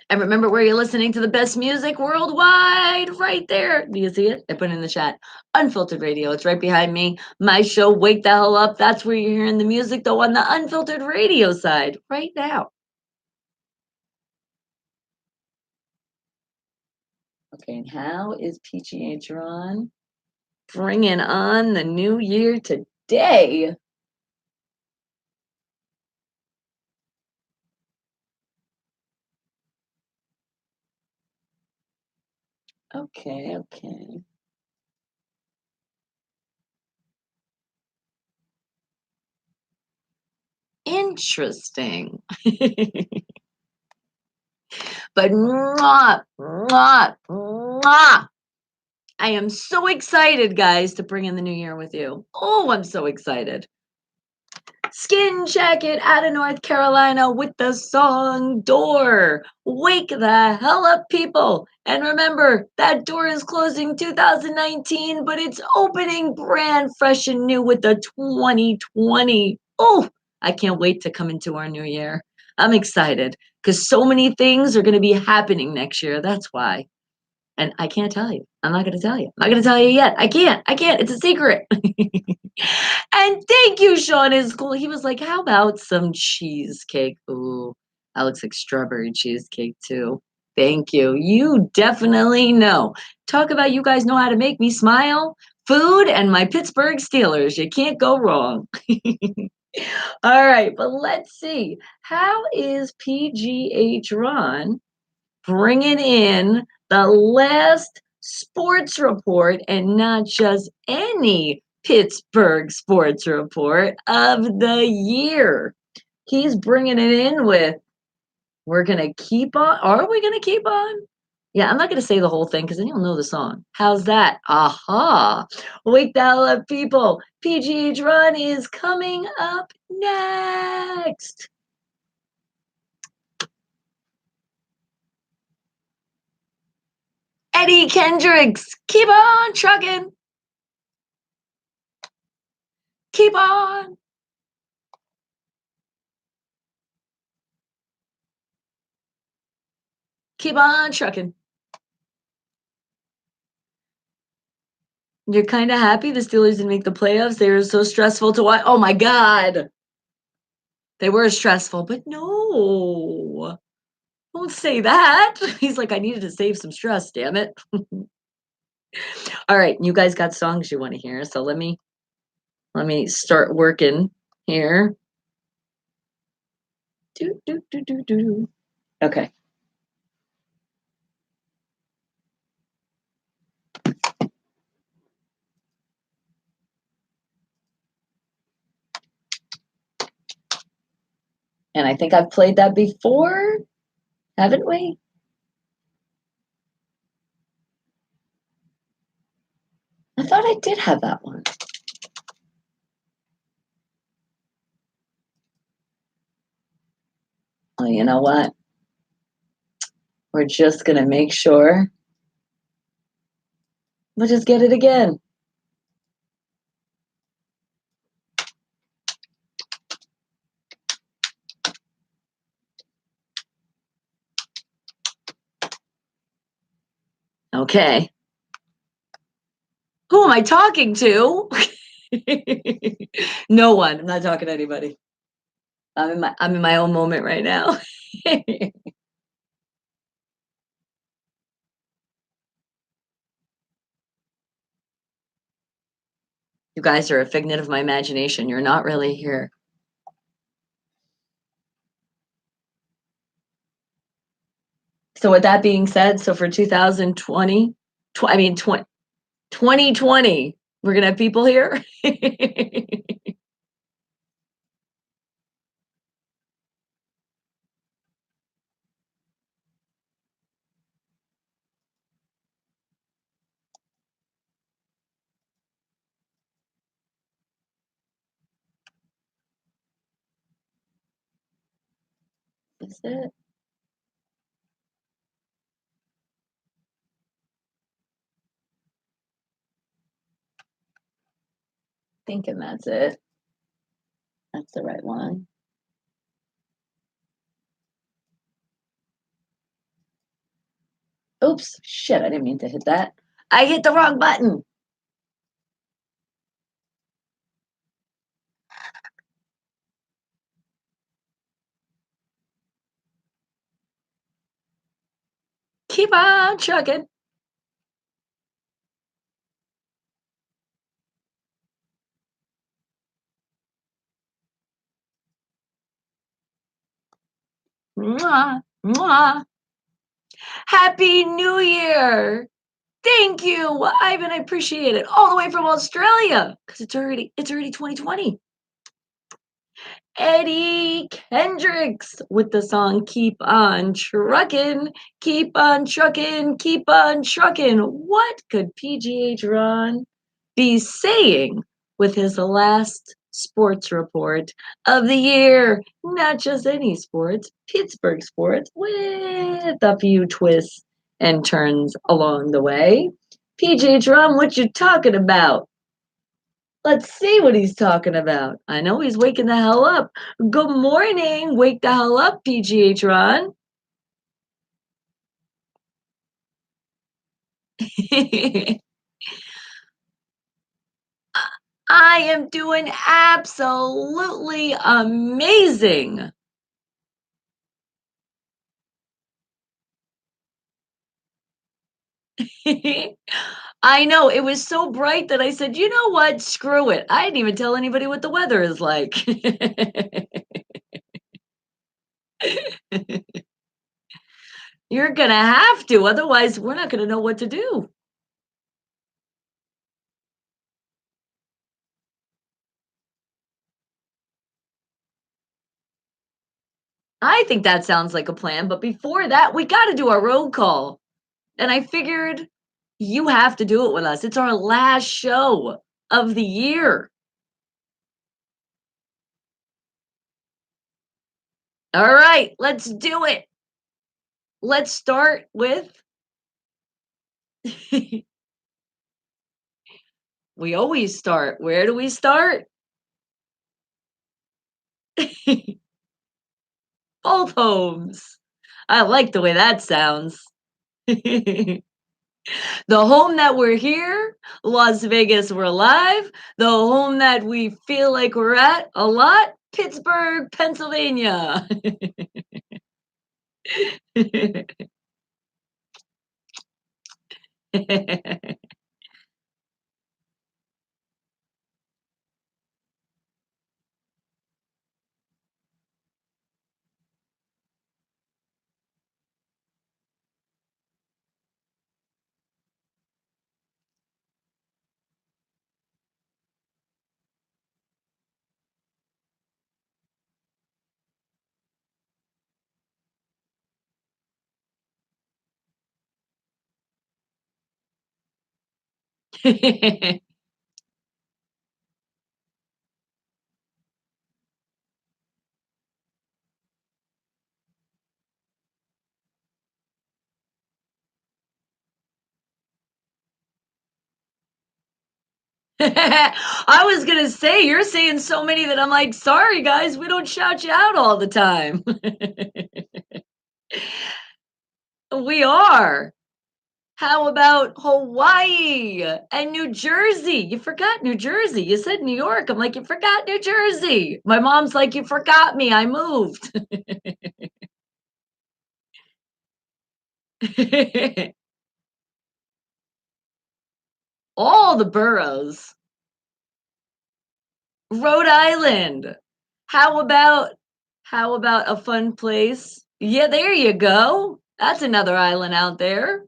And remember where you're listening to the best music worldwide, right there. Do you see it? I put it in the chat. Unfiltered Radio. It's right behind me. My show, Wake the Hell Up. That's where you're hearing the music, though, on the Unfiltered Radio side, right now. Okay, and how is PGA Drawn bringing on the new year today? Okay, okay. Interesting. But mwah, mwah, mwah. I am so excited, guys, to bring in the new year with you. Oh, I'm so excited. Skin Jacket out of North Carolina with the song Door. Wake the hell up, people. And remember, that door is closing 2019, but it's opening brand fresh and new with the 2020. Oh, I can't wait to come into our new year. I'm excited because so many things are going to be happening next year. That's why. And I can't tell you. I'm not gonna tell you. I'm not gonna tell you yet. I can't. I can't. It's a secret. And thank you, Sean. Is cool. He was like, "How about some cheesecake?" Ooh, that looks like strawberry cheesecake too. Thank you. You definitely know. Talk about you guys know how to make me smile. Food and my Pittsburgh Steelers. You can't go wrong. All right, but let's see. How is PGH Ron bringing in the last sports report and not just any Pittsburgh sports report of the year? He's bringing it in with, we're going to keep on. Are we going to keep on? Yeah, I'm not going to say the whole thing because then you'll know the song. How's that? Aha. Wake the hell up, people. PGH Run is coming up next. Eddie Kendricks, keep on trucking. Keep on. Keep on trucking. You're kind of happy the Steelers didn't make the playoffs. They were so stressful to watch. Oh my God. They were stressful, but no. Don't say that. He's like, I needed to save some stress, damn it. All right, you guys got songs you want to hear. So let me start working here. Do, do, do, do, do. Okay. And I think I've played that before, haven't we? I thought I did have that one. Oh, you know what? We're just going to make sure. We'll just get it again. Okay. Who am I talking to? No one. I'm not talking to anybody. I'm in my own moment right now. You guys are a figment of my imagination. You're not really here. So with that being said, so for 2020, 2020, we're gonna have people here. Is it? Thinking that's it. That's the right one. Oops, shit, I didn't mean to hit that. I hit the wrong button. Keep on trucking. Mwah, mwah. Happy New Year. Thank you, Ivan. I appreciate it. All the way from Australia. Because it's already 2020. Eddie Kendricks with the song Keep On Truckin', Keep On Truckin', Keep On Truckin'. What could PGH Ron be saying with his last sports report of the year? Not just any sports, Pittsburgh sports, with a few twists and turns along the way. PGH Ron, what you talking about? Let's see what he's talking about. I know he's waking the hell up. Good morning. Wake the hell up, PGH Ron. I am doing absolutely amazing. I know it was so bright that I said, you know what? Screw it. I didn't even tell anybody what the weather is like. You're going to have to. Otherwise, we're not going to know what to do. I think that sounds like a plan. But before that, we got to do our roll call. And I figured you have to do it with us. It's our last show of the year. All right, let's do it. Let's start with we always start. Where do we start? Both homes. I like the way that sounds. The home that we're here, Las Vegas, we're live. The home that we feel like we're at a lot, Pittsburgh, Pennsylvania. I was gonna say, you're saying so many that I'm like, sorry guys, we don't shout you out all the time. We are. How about Hawaii and New Jersey? You forgot New Jersey. You said New York. I'm like, you forgot New Jersey. My mom's like, you forgot me. I moved. All the boroughs. Rhode Island. How about how about a fun place? Yeah, there you go. That's another island out there.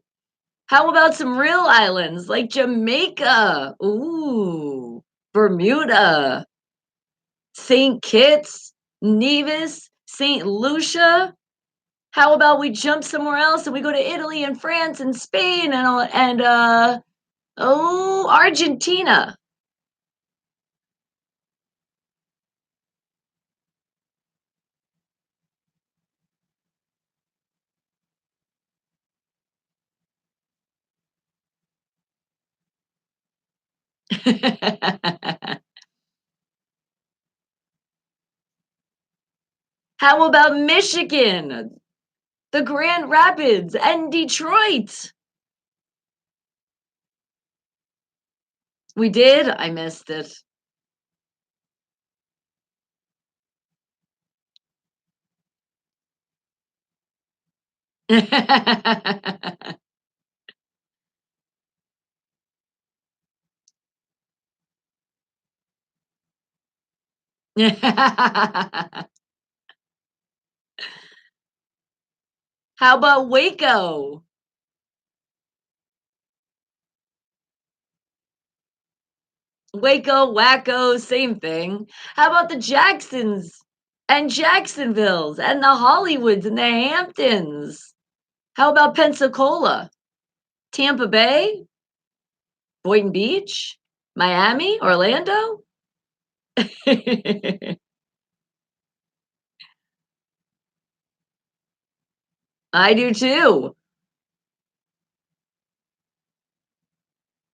How about some real islands like Jamaica? Ooh, Bermuda, St. Kitts, Nevis, St. Lucia. How about we jump somewhere else and we go to Italy and France and Spain and Argentina. How about Michigan, the Grand Rapids, and Detroit? We did? I missed it. How about Waco? Waco, wacko, same thing. How about the Jacksons and Jacksonvilles and the Hollywoods and the Hamptons? How about Pensacola, Tampa Bay, Boynton Beach, Miami, Orlando? I do too.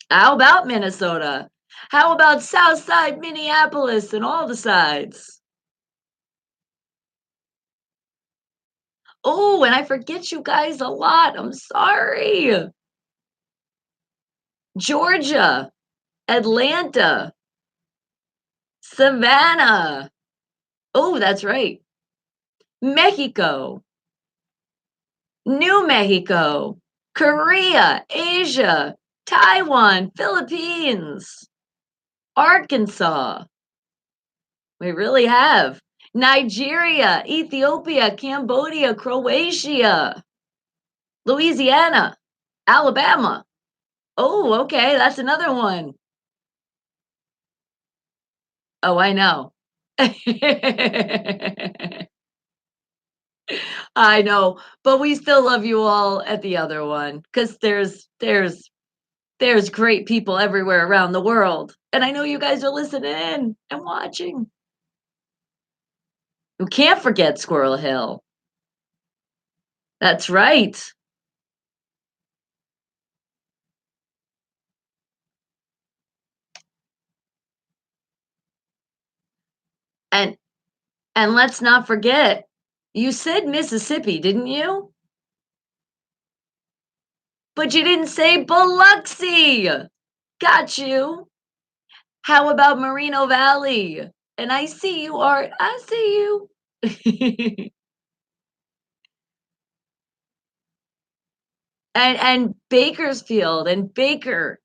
How about Minnesota? How about Southside Minneapolis and all the sides? Oh, and I forget you guys a lot. I'm sorry. Georgia, Atlanta, Savannah. Oh, that's right. Mexico, New Mexico, Korea, Asia, Taiwan, Philippines, Arkansas. We really have. Nigeria, Ethiopia, Cambodia, Croatia, Louisiana, Alabama. Oh, okay, that's another one. Oh, I know. I know, but we still love you all at the other one because there's great people everywhere around the world, and I know you guys are listening in and watching. You can't forget Squirrel Hill. That's right. And and let's not forget, you said Mississippi, didn't you? But you didn't say Biloxi. Got you. How about Moreno Valley? And I see you, Art. I see you. And Bakersfield and Baker.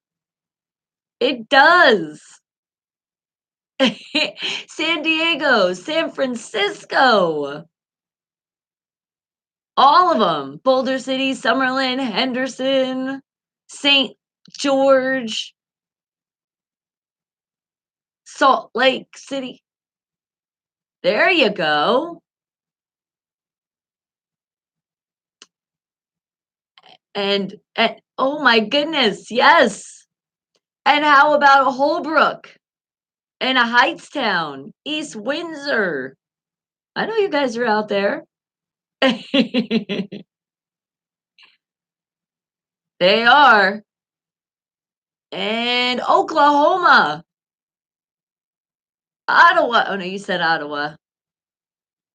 It does. San Diego, San Francisco, all of them. Boulder City, Summerlin, Henderson, St. George, Salt Lake City. There you go. And oh my goodness, yes. And how about Holbrook and a Heightstown, East Windsor? I know you guys are out there. They are. And Oklahoma, Ottawa. Oh no, you said Ottawa.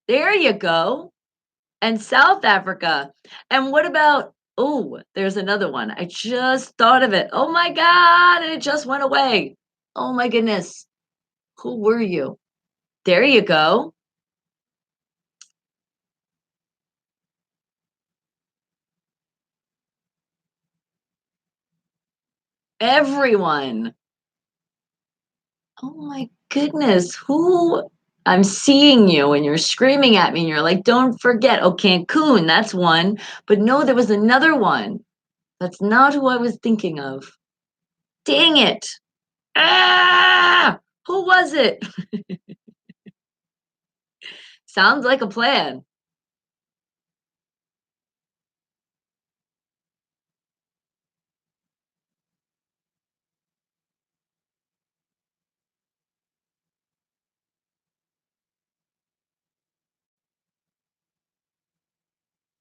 There you go. And South Africa. And what about, oh, there's another one. I just thought of it. Oh my God, and it just went away. Oh my goodness. Who were you? There you go. Everyone. Oh my goodness. Who? I'm seeing you and you're screaming at me and you're like, don't forget. Oh, Cancun, that's one. But no, there was another one. That's not who I was thinking of. Dang it. Ah! Who was it? Sounds like a plan.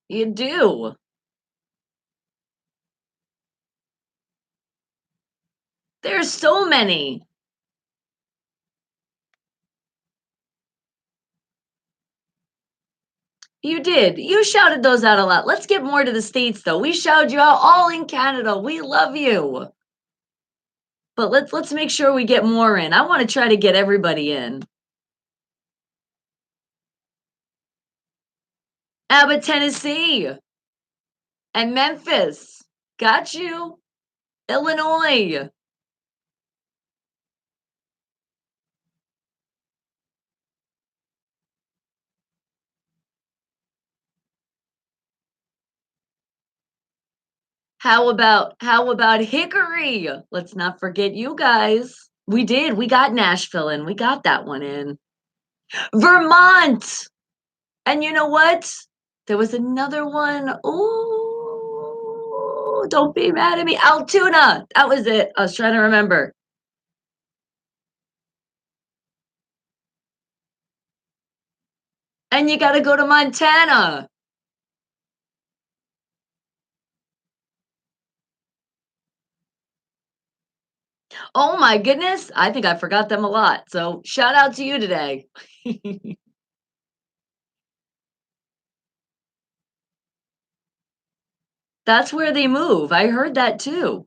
You do. There's so many. You did. You shouted those out a lot. Let's get more to the States, though. We shouted you out all in Canada. We love you. But let's make sure we get more in. I want to try to get everybody in. Abbott, Tennessee, and Memphis. Got you. Illinois. How about Hickory? Let's not forget you guys. We did. We got Nashville in. We got that one in. Vermont. And you know what? There was another one. Ooh, don't be mad at me. Altoona. That was it. I was trying to remember. And you got to go to Montana. Oh my goodness. I think I forgot them a lot. So shout out to you today. That's where they move. I heard that too.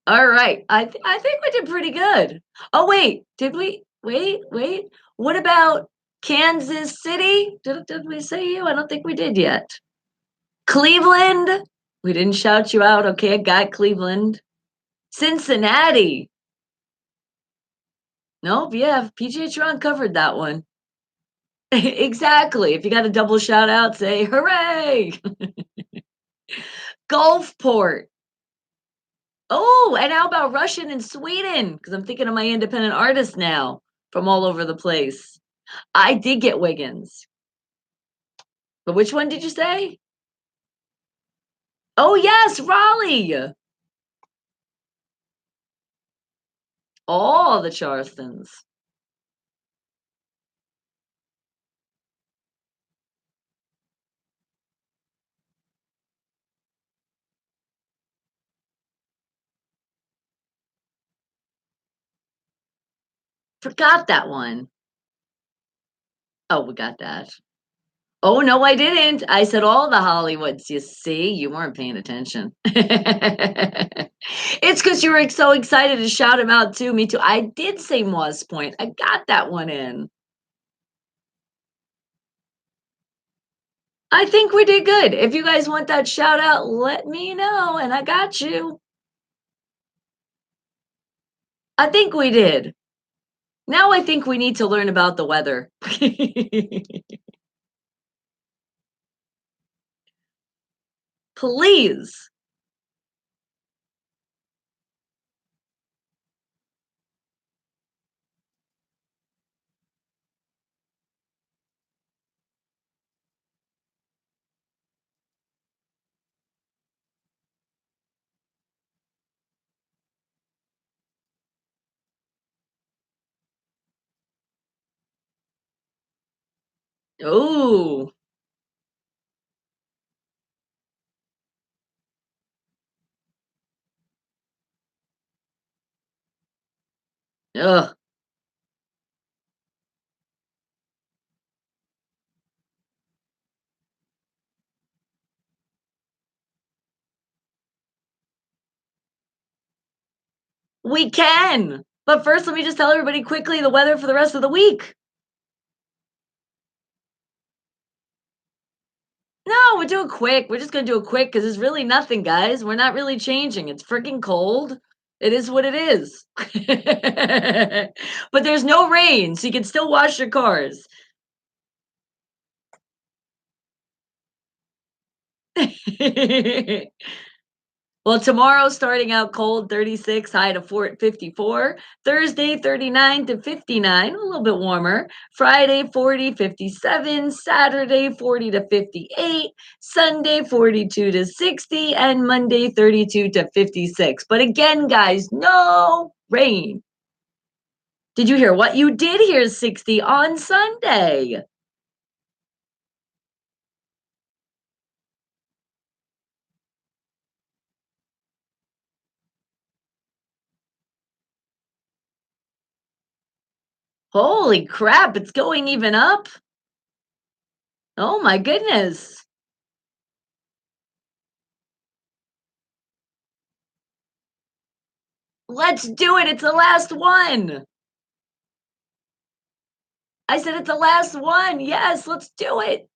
All right. I think we did pretty good. Oh wait, did we? Wait. What about Kansas City? Did we say you? I don't think we did yet. Cleveland? We didn't shout you out. Okay, I got Cleveland. Cincinnati. Nope, yeah, PGA Tron covered that one. Exactly. If you got a double shout out, say hooray. Gulfport. Oh, and how about Russian and Sweden? Because I'm thinking of my independent artists now from all over the place. I did get Wiggins. But which one did you say? Oh, yes, Raleigh. All the Charlestons. Forgot that one. Oh, we got that. Oh, no, I didn't. I said all the Hollywoods. You see, you weren't paying attention. It's because you were so excited to shout him out too. Me too. I did say Moss Point. I got that one in. I think we did good. If you guys want that shout out, let me know, and I got you. I think we did. Now I think we need to learn about the weather. Please. Oh, ugh. We can. But first, let me just tell everybody quickly the weather for the rest of the week. No, we're doing quick. We're just gonna do it quick because it's really nothing, guys. We're not really changing. It's freaking cold. It is what it is. But there's no rain, so you can still wash your cars. Well, tomorrow starting out cold, 36, high to 54. Thursday, 39 to 59, a little bit warmer. Friday, 40, 57. Saturday, 40 to 58. Sunday, 42 to 60. And Monday, 32 to 56. But again, guys, no rain. Did you hear what? You did hear 60 on Sunday. Holy crap, it's going even up? Oh my goodness. Let's do it, it's the last one. I said it's the last one. Yes, let's do it.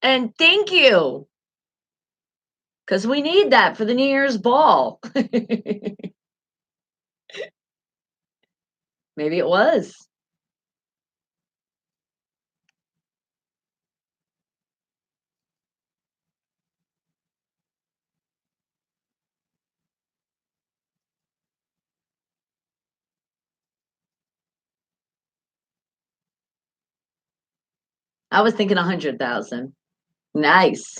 And thank you, because we need that for the New Year's ball. Maybe it was. I was thinking 100,000. Nice.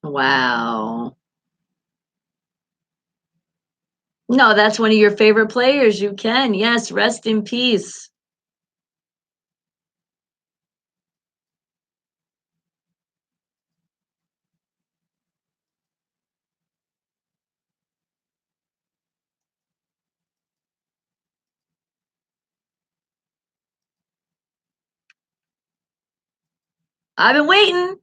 Wow. No, that's one of your favorite players. You can. Yes, rest in peace. I've been waiting.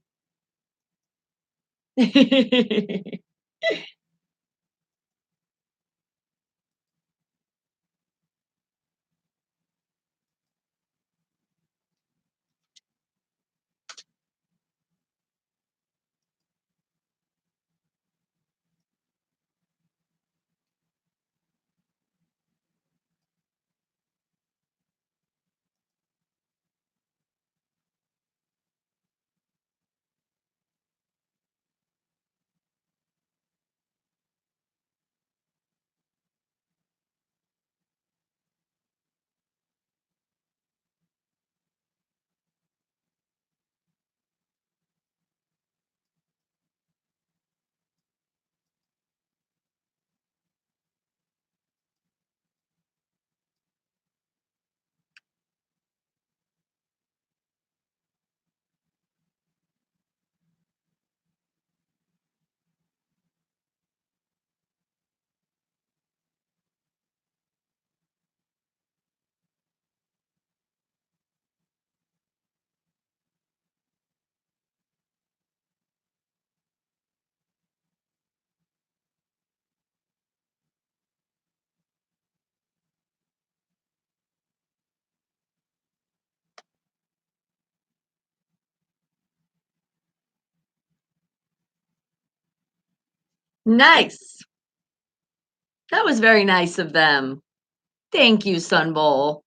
Nice. That was very nice of them. Thank you, Sun Bowl.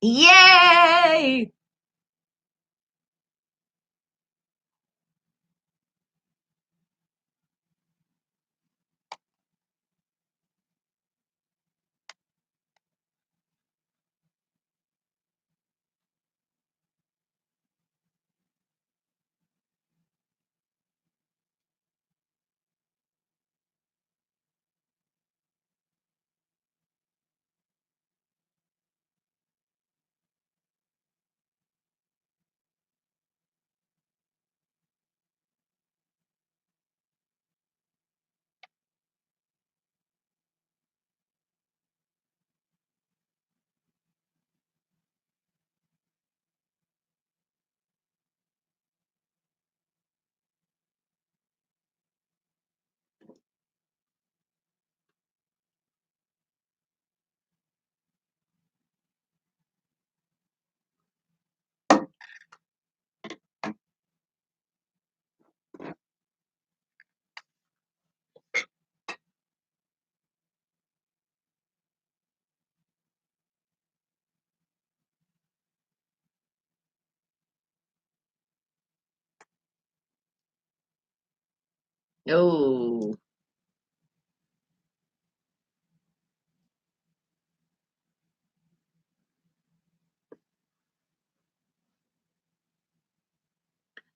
Yay! Oh,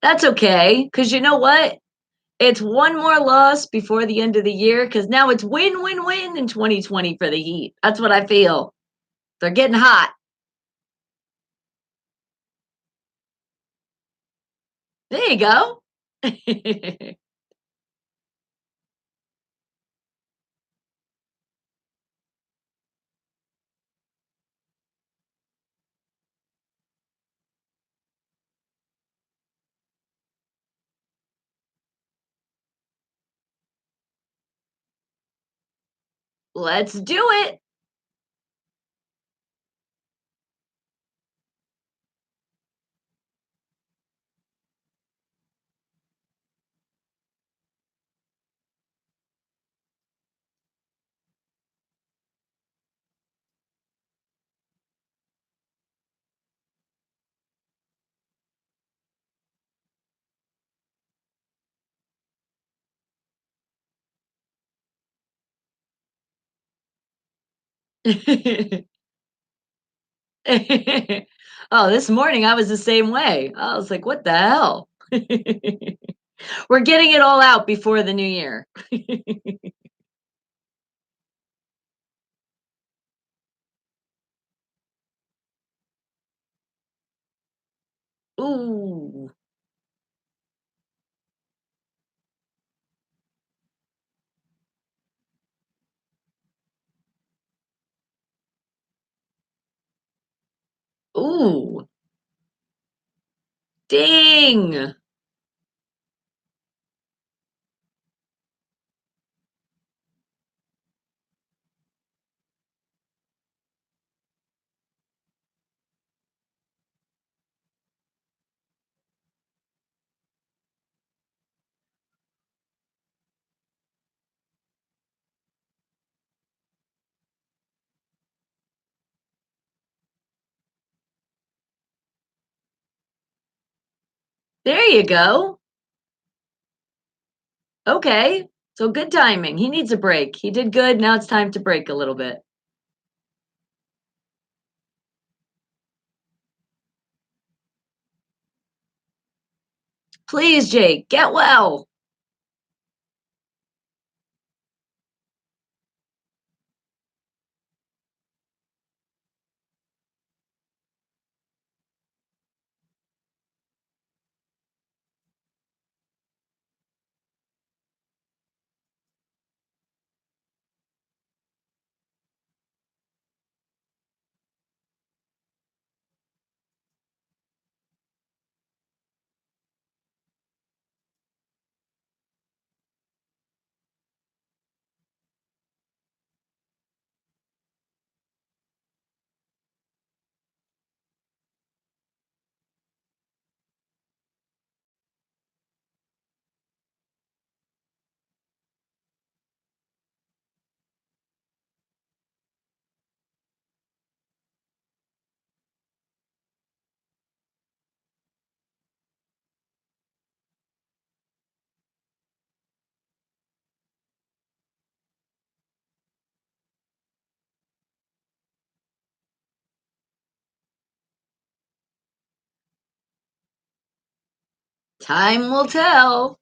that's okay. Because you know what? It's one more loss before the end of the year. Because now it's win, win, win in 2020 for the Heat. That's what I feel. They're getting hot. There you go. Let's do it. Oh, this morning I was the same way. I was like, what the hell? We're getting it all out before the new year. Ooh. Ooh. Ding. There you go. Okay. So good timing. He needs a break. He did good. Now it's time to break a little bit. Please, Jake, get well. Time will tell.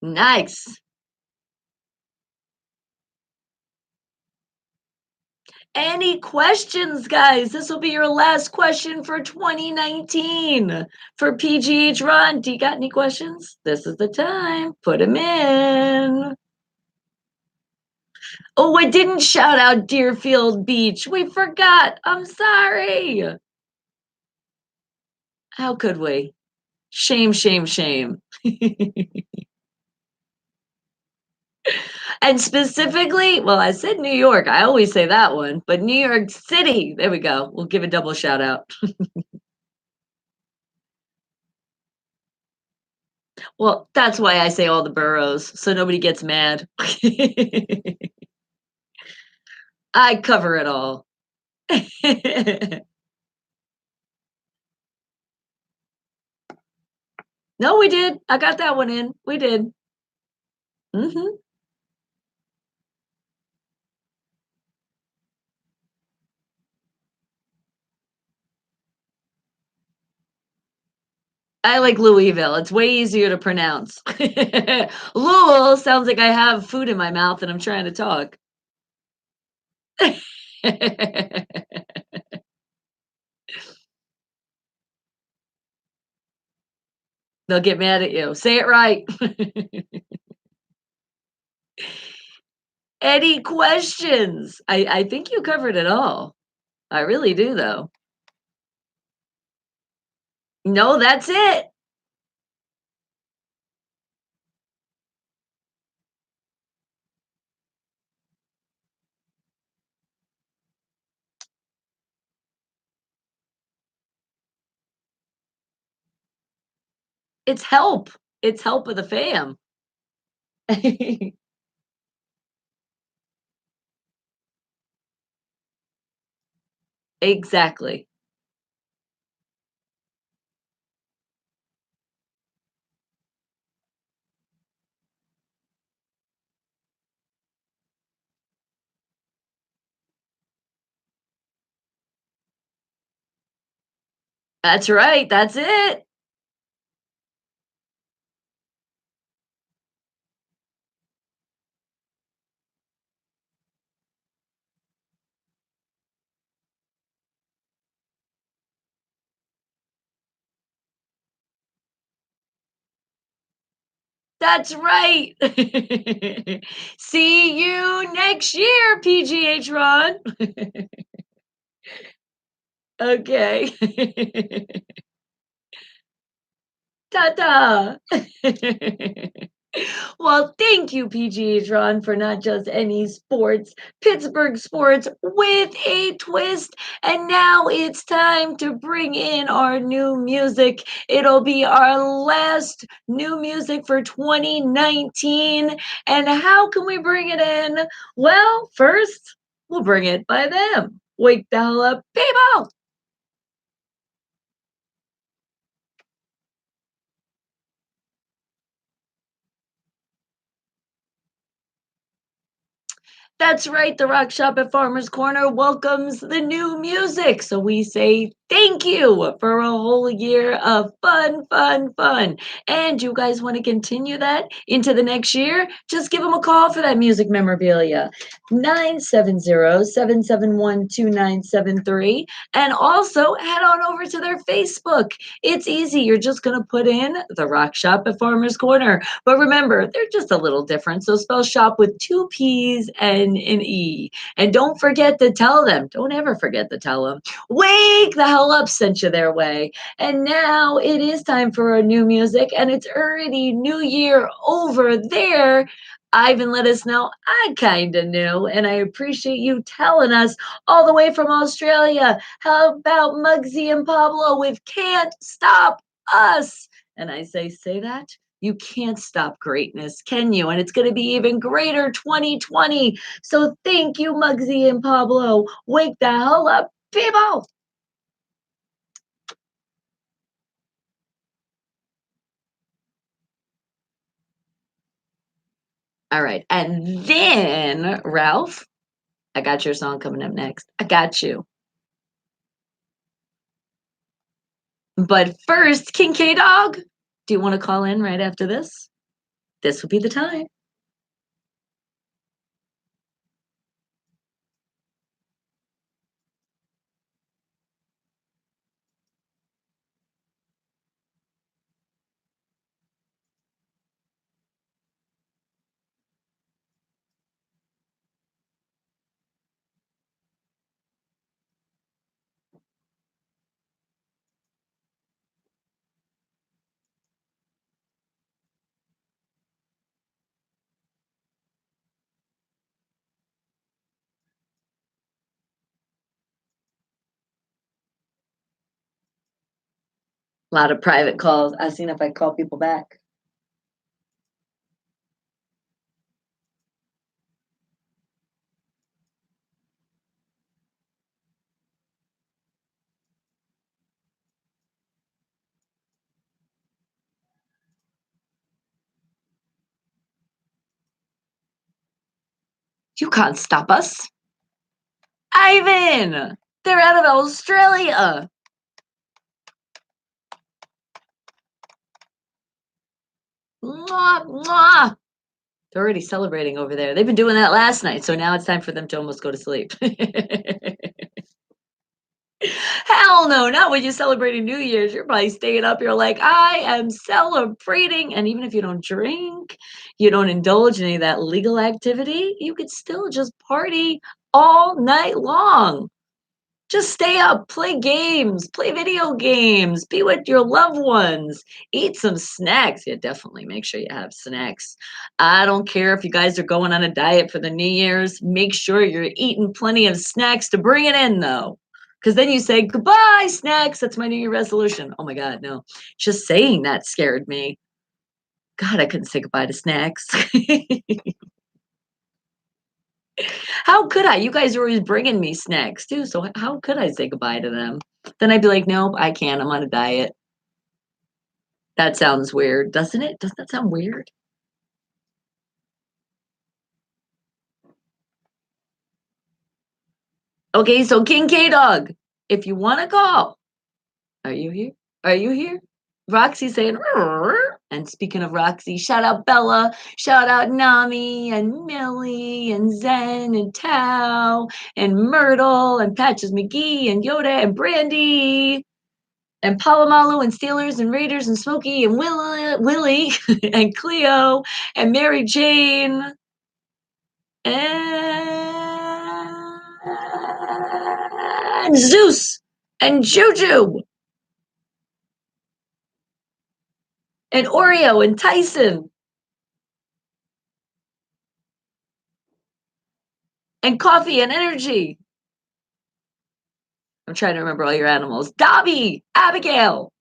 Nice. Any questions, guys? This will be your last question for 2019 for PGH Run. Do you got any questions? This is the time. Put them in. Oh, I didn't shout out Deerfield Beach. We forgot. I'm sorry. How could we? Shame, shame, shame. And specifically, well, I said New York. I always say that one, but New York City. There we go. We'll give a double shout out. Well, that's why I say all the boroughs, so nobody gets mad. I cover it all. No, we did. I got that one in. We did. Mhm. I like Louisville. It's way easier to pronounce. Louisville sounds like I have food in my mouth and I'm trying to talk. They'll get mad at you. Say it right. Any questions? I think you covered it all. I really do, though. No, that's it. It's help. It's help of the fam. Exactly. That's right. That's it. That's right. See you next year, PGH Ron. Okay. Ta-ta. Well, thank you, PGA Ron, for not just any sports, Pittsburgh sports with a twist. And now it's time to bring in our new music. It'll be our last new music for 2019. And how can we bring it in? Well, first, we'll bring it by them. Wake the hell up, people! That's right, the Rock Shop at Farmer's Corner welcomes the new music. So we say thank you for a whole year of fun, fun, fun. And you guys want to continue that into the next year? Just give them a call for that music memorabilia. 970-771-2973. And also head on over to their Facebook. It's easy. You're just going to put in the Rock Shop at Farmer's Corner. But remember, they're just a little different. So spell shop with two P's and an E. And don't forget to tell them, don't ever forget to tell them, Wake the Hell Up sent you their way. And now it is time for our new music, and it's already New Year over there. Ivan let us know I kind of knew, and I appreciate you telling us all the way from Australia. How about Muggsy and Pablo with Can't Stop Us? And I say that? You can't stop greatness, can you? And it's going to be even greater 2020. So thank you, Muggsy and Pablo. Wake the hell up, people. All right. And then, Ralph, I got your song coming up next. I got you. But first, King K Dog, do you want to call in right after this? This would be the time. A lot of private calls. I've seen if I call people back. You can't stop us. Ivan! They're out of Australia. Mwah, mwah. They're already celebrating over there. They've been doing that last night, so now it's time for them to almost go to sleep. Hell no, not when you're celebrating New Year's. You're probably staying up. You're like, I am celebrating. And even if you don't drink, you don't indulge in any of that legal activity, you could still just party all night long. Just stay up, play games, play video games, be with your loved ones, eat some snacks. Yeah, definitely make sure you have snacks. I don't care if you guys are going on a diet for the New Year's, make sure you're eating plenty of snacks to bring it in, though. Because then you say, goodbye, snacks. That's my New Year resolution. Oh my God, no. Just saying that scared me. God, I couldn't say goodbye to snacks. How could I? You guys are always bringing me snacks too, so how could I say goodbye to them? Then I'd be like, "Nope, I can't. I'm on a diet." That sounds weird, doesn't it? Doesn't that sound weird? Okay, so King K Dog, if you want to call, are you here? Are you here? Roxy saying, "Rrr." And speaking of Roxy, shout out Bella, shout out Nami and Millie and Zen and Tao and Myrtle and Patches McGee and Yoda and Brandy. And Palomalu and Steelers and Raiders and Smokey and Willie and Cleo and Mary Jane and Zeus and Juju and Oreo and Tyson and Coffee and Energy. I'm trying to remember all your animals. Dobby, Abigail,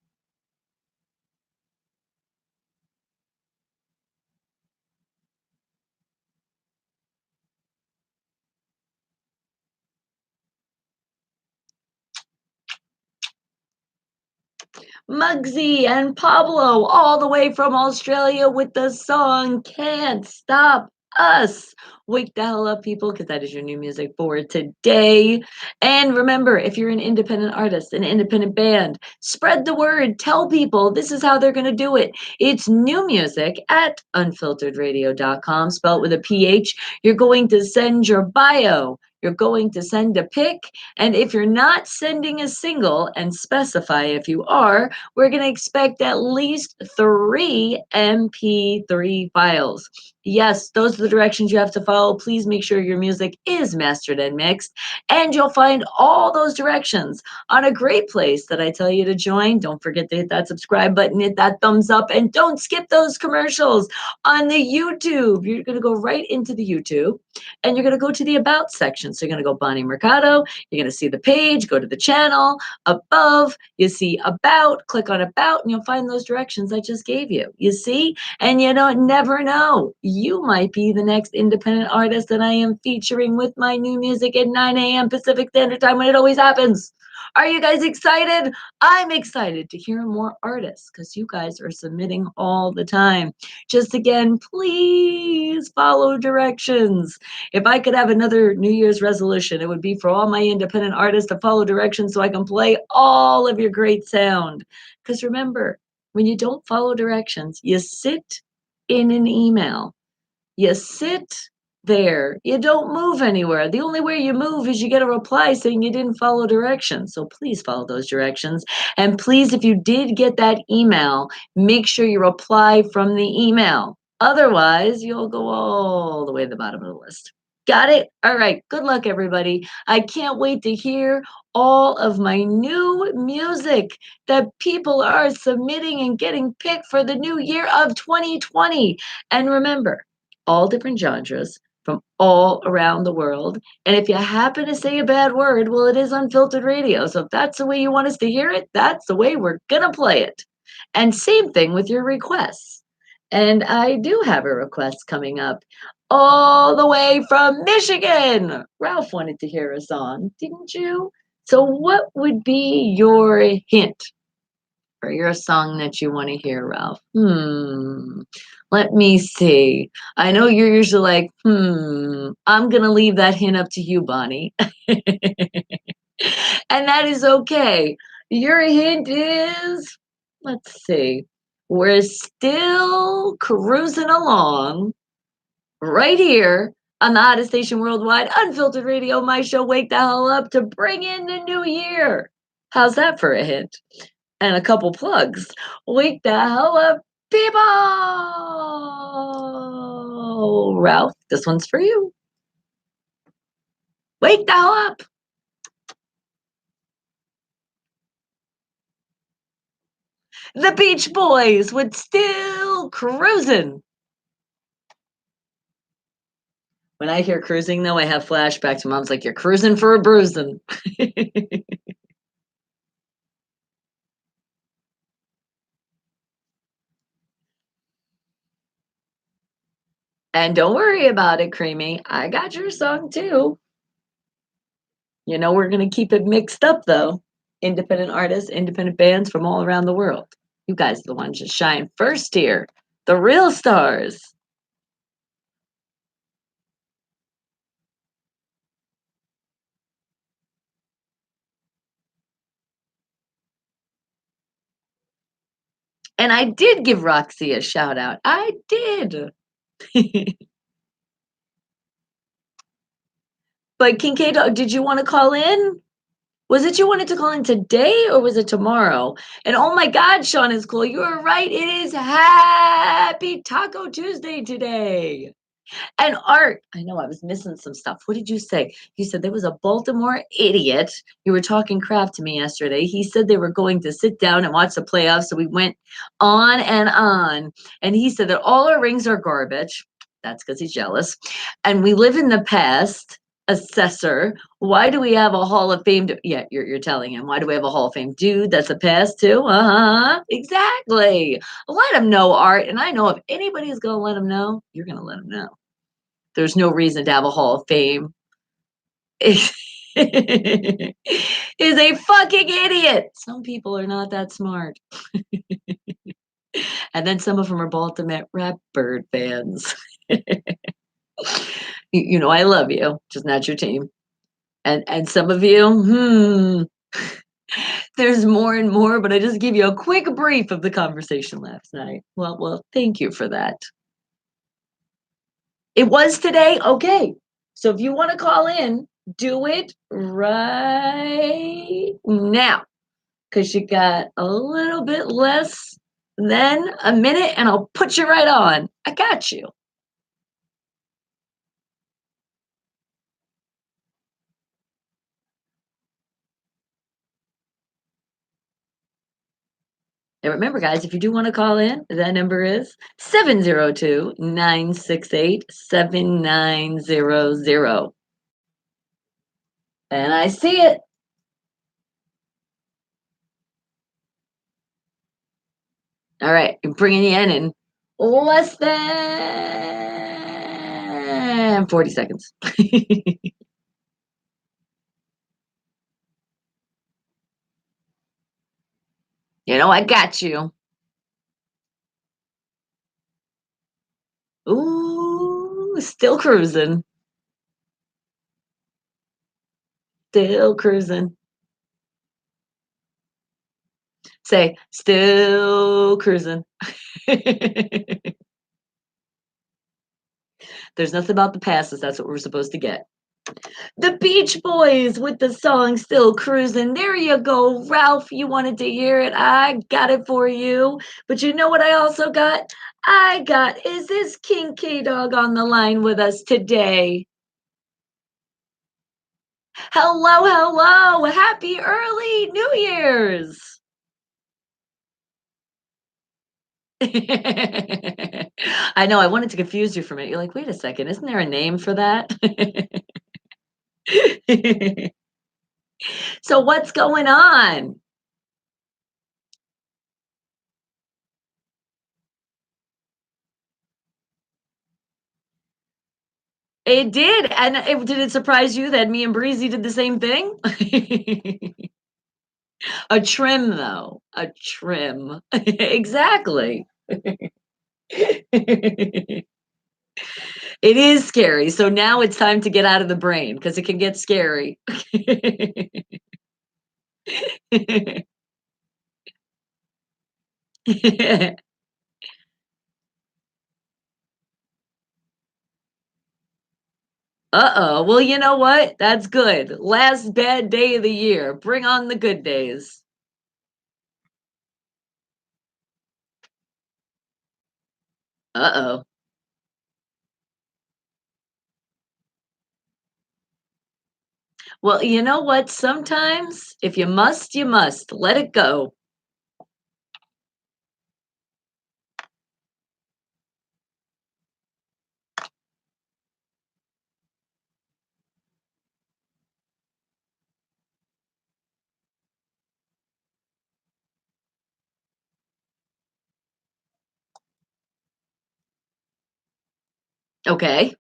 Muggsy and Pablo, all the way from Australia with the song Can't Stop Us. Wake the hell up, people, because that is your new music for today. And remember, if you're an independent artist, an independent band, spread the word. Tell people this is how they're going to do it. It's new music at unfilteredradio.com, spelled with a PH. You're going to send your bio. You're going to send a pic. And if you're not sending a single, and specify if you are, we're going to expect at least 3 MP3 files. Yes, those are the directions you have to follow. Please make sure your music is mastered and mixed. And you'll find all those directions on a great place that I tell you to join. Don't forget to hit that subscribe button, hit that thumbs up, and don't skip those commercials on the YouTube. You're going to go right into the YouTube and you're going to go to the About section. So you're going to go Bonnie Mercado. You're going to see the page, go to the channel. Above, you see About, click on About, and you'll find those directions I just gave you. You see? And you don't never know. You might be the next independent artist that I am featuring with my new music at 9 a.m. Pacific Standard Time when it always happens. Are you guys excited? I'm excited to hear more artists because you guys are submitting all the time. Just again, please follow directions. If I could have another New Year's resolution, it would be for all my independent artists to follow directions so I can play all of your great sound. Because remember, when you don't follow directions, you sit in an email. You sit there. You don't move anywhere. The only way you move is you get a reply saying you didn't follow directions. So please follow those directions. And please, if you did get that email, make sure you reply from the email. Otherwise, you'll go all the way to the bottom of the list. Got it? All right. Good luck, everybody. I can't wait to hear all of my new music that people are submitting and getting picked for the new year of 2020. And remember, all different genres from all around the world. And if you happen to say a bad word, well, it is unfiltered radio. So if that's the way you want us to hear it, that's the way we're going to play it. And same thing with your requests. And I do have a request coming up all the way from Michigan. Ralph wanted to hear a song, didn't you? So, what would be your hint? or your song that you want to hear, Ralph? Let me see. I know you're usually like, I'm gonna leave that hint up to you, Bonnie. And that is okay. Your hint is, let's see, we're still cruising along right here on the hottest station worldwide, Unfiltered Radio, my show, Wake the Hell Up, to bring in the new year. How's that for a hint? And a couple plugs. Wake the hell up, people! Ralph, this one's for you. Wake the hell up! The Beach Boys with Still Cruising. When I hear cruising, though, I have flashbacks. Mom's like, you're cruising for a bruising. And don't worry about it, Creamy. I got your song, too. You know, we're going to keep it mixed up, though. Independent artists, independent bands from all around the world. You guys are the ones that shine first here. The real stars. And I did give Roxy a shout out. I did. But Kincaid, did you want to call in? Was it you wanted to call in today or was it tomorrow? And oh my God, Sean is cool. You are right. It is Happy Taco Tuesday today. And Art, I know I was missing some stuff. What did you say? You said there was a Baltimore idiot. You were talking crap to me yesterday. He said they were going to sit down and watch the playoffs. So we went on and on. And he said that all our rings are garbage. That's because he's jealous. And we live in the past. Assessor, why do we have a Hall of Fame? Yeah, you're telling him. Why do we have a Hall of Fame? Dude, that's a past too. Exactly. Let him know, Art. And I know if anybody's going to let him know, you're going to let him know. There's no reason to have a Hall of Fame. Is a fucking idiot. Some people are not that smart. And then some of them are Baltimore Rap Bird fans. You know, I love you, just not your team. And some of you, there's more and more, but I just give you a quick brief of the conversation last night. Well, thank you for that. It was today? Okay. So if you want to call in, do it right now. Because you got a little bit less than a minute and I'll put you right on. I got you. And remember, guys, if you do want to call in, that number is 702-968-7900. And I see it. All right, I'm bringing you in less than 40 seconds. You know, I got you. Ooh, still cruising. Still cruising. Say, still cruising. There's nothing about the passes. That's what we're supposed to get. The Beach Boys with the song Still Cruising. There you go, Ralph. You wanted to hear it. I got it for you. But you know what I also got? Is this King K-Dog on the line with us today? Hello, hello. Happy early New Year's. I know. I wanted to confuse you from it. You're like, wait a second. Isn't there a name for that? So what's going on? It did. And did it surprise you that me and Breezy did the same thing? A trim, though. A trim. Exactly. It is scary, so now it's time to get out of the brain because it can get scary. Uh-oh. Well, you know what? That's good. Last bad day of the year. Bring on the good days. Uh-oh. Well, you know what? Sometimes if you must, you must. Let it go. Okay.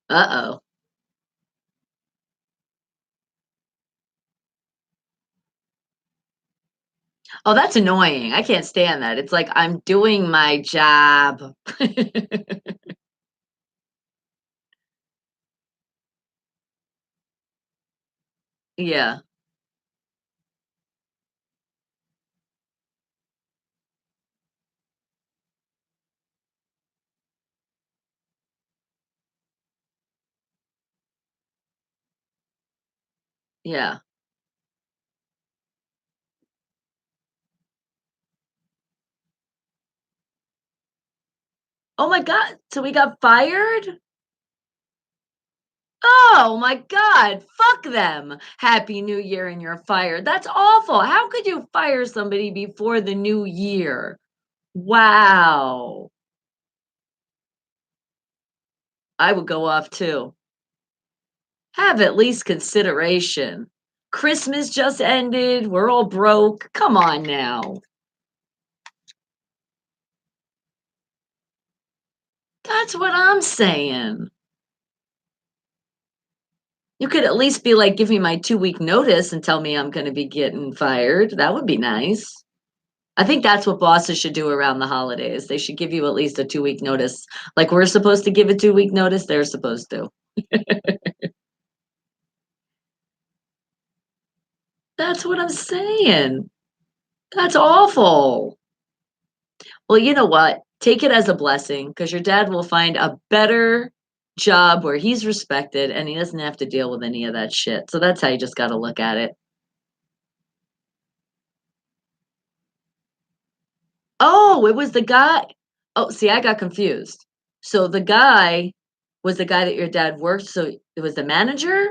Uh-oh. Oh, that's annoying. I can't stand that. It's like I'm doing my job. Yeah. Yeah. Oh my God. So we got fired? Oh my God. Fuck them. Happy New Year and you're fired. That's awful. How could you fire somebody before the new year? Wow. I would go off too. Have at least consideration. Christmas just ended. We're all broke. Come on now. That's what I'm saying. You could at least be like, give me my 2 week notice and tell me I'm going to be getting fired. That would be nice. I think that's what bosses should do around the holidays. They should give you at least a 2 week notice. Like we're supposed to give a 2 week notice, they're supposed to. That's what I'm saying. That's awful. Well, you know what? Take it as a blessing because your dad will find a better job where he's respected and he doesn't have to deal with any of that shit. So that's how you just got to look at it. Oh, it was the guy. Oh, see, I got confused. So the guy was the guy that your dad worked. So it was the manager,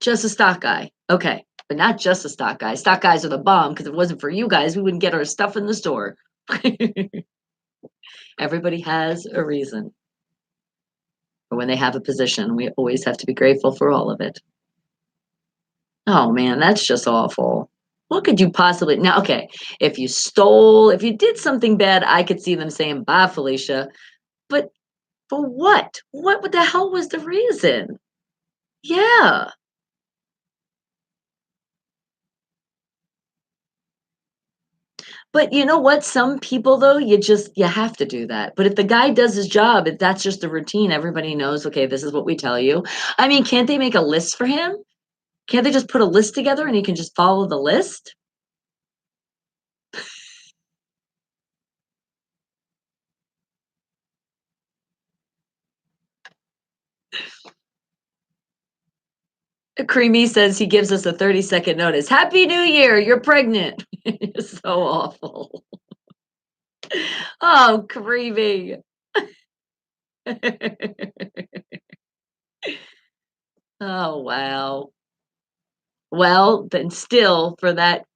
just a stock guy. Okay. But not just a stock guy. Stock guys are the bomb because if it wasn't for you guys, we wouldn't get our stuff in the store. Everybody has a reason for when they have a position. We always have to be grateful for all of it. Oh man, that's just awful. What could you possibly now? Okay, if you stole, if you did something bad, I could see them saying, bye, Felicia. But for what? What the hell was the reason? Yeah. But you know what? Some people though, you have to do that. But if the guy does his job, if that's just a routine, everybody knows, okay, this is what we tell you. I mean, can't they make a list for him? Can't they just put a list together and he can just follow the list? Creamy says he gives us a 30-second notice. Happy New Year, you're pregnant. It's so awful. Oh, Creamy. Oh, wow. Well, then still for that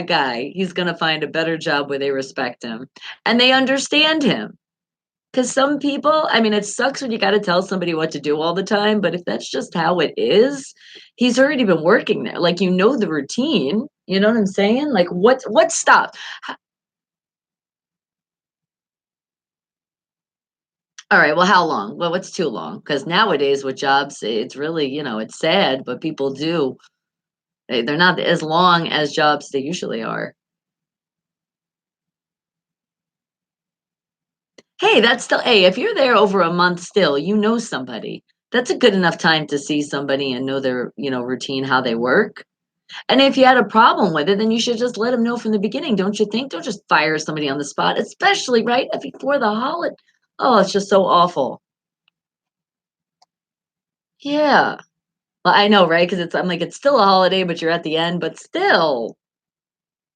guy, he's gonna find a better job where they respect him and they understand him. Because some people, I mean, it sucks when you got to tell somebody what to do all the time, but if that's just how it is, he's already been working there. Like you know the routine. You know what I'm saying? Like what stopped? All right, well, how long? Well, what's too long? Because nowadays with jobs, it's really, it's sad, but people do. They're not as long as jobs they usually are. Hey, that's still hey, if you're there over a month still, you know somebody. That's a good enough time to see somebody and know their, routine, how they work. And if you had a problem with it, then you should just let them know from the beginning, don't you think? Don't just fire somebody on the spot, especially right before the holiday. Oh, it's just so awful. Yeah. Well, I know, right? Because I'm like, it's still a holiday, but you're at the end, but still.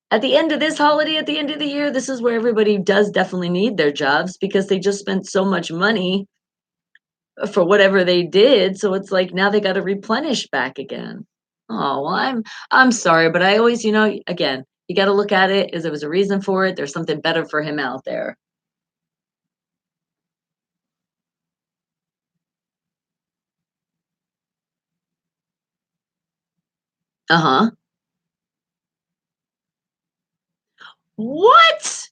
At the end of this holiday, at the end of the year, this is where everybody does definitely need their jobs because they just spent so much money for whatever they did. So it's like now they got to replenish back again. Oh, well, I'm sorry, but I always, again, you got to look at it as there was a reason for it. There's something better for him out there. Uh-huh. What?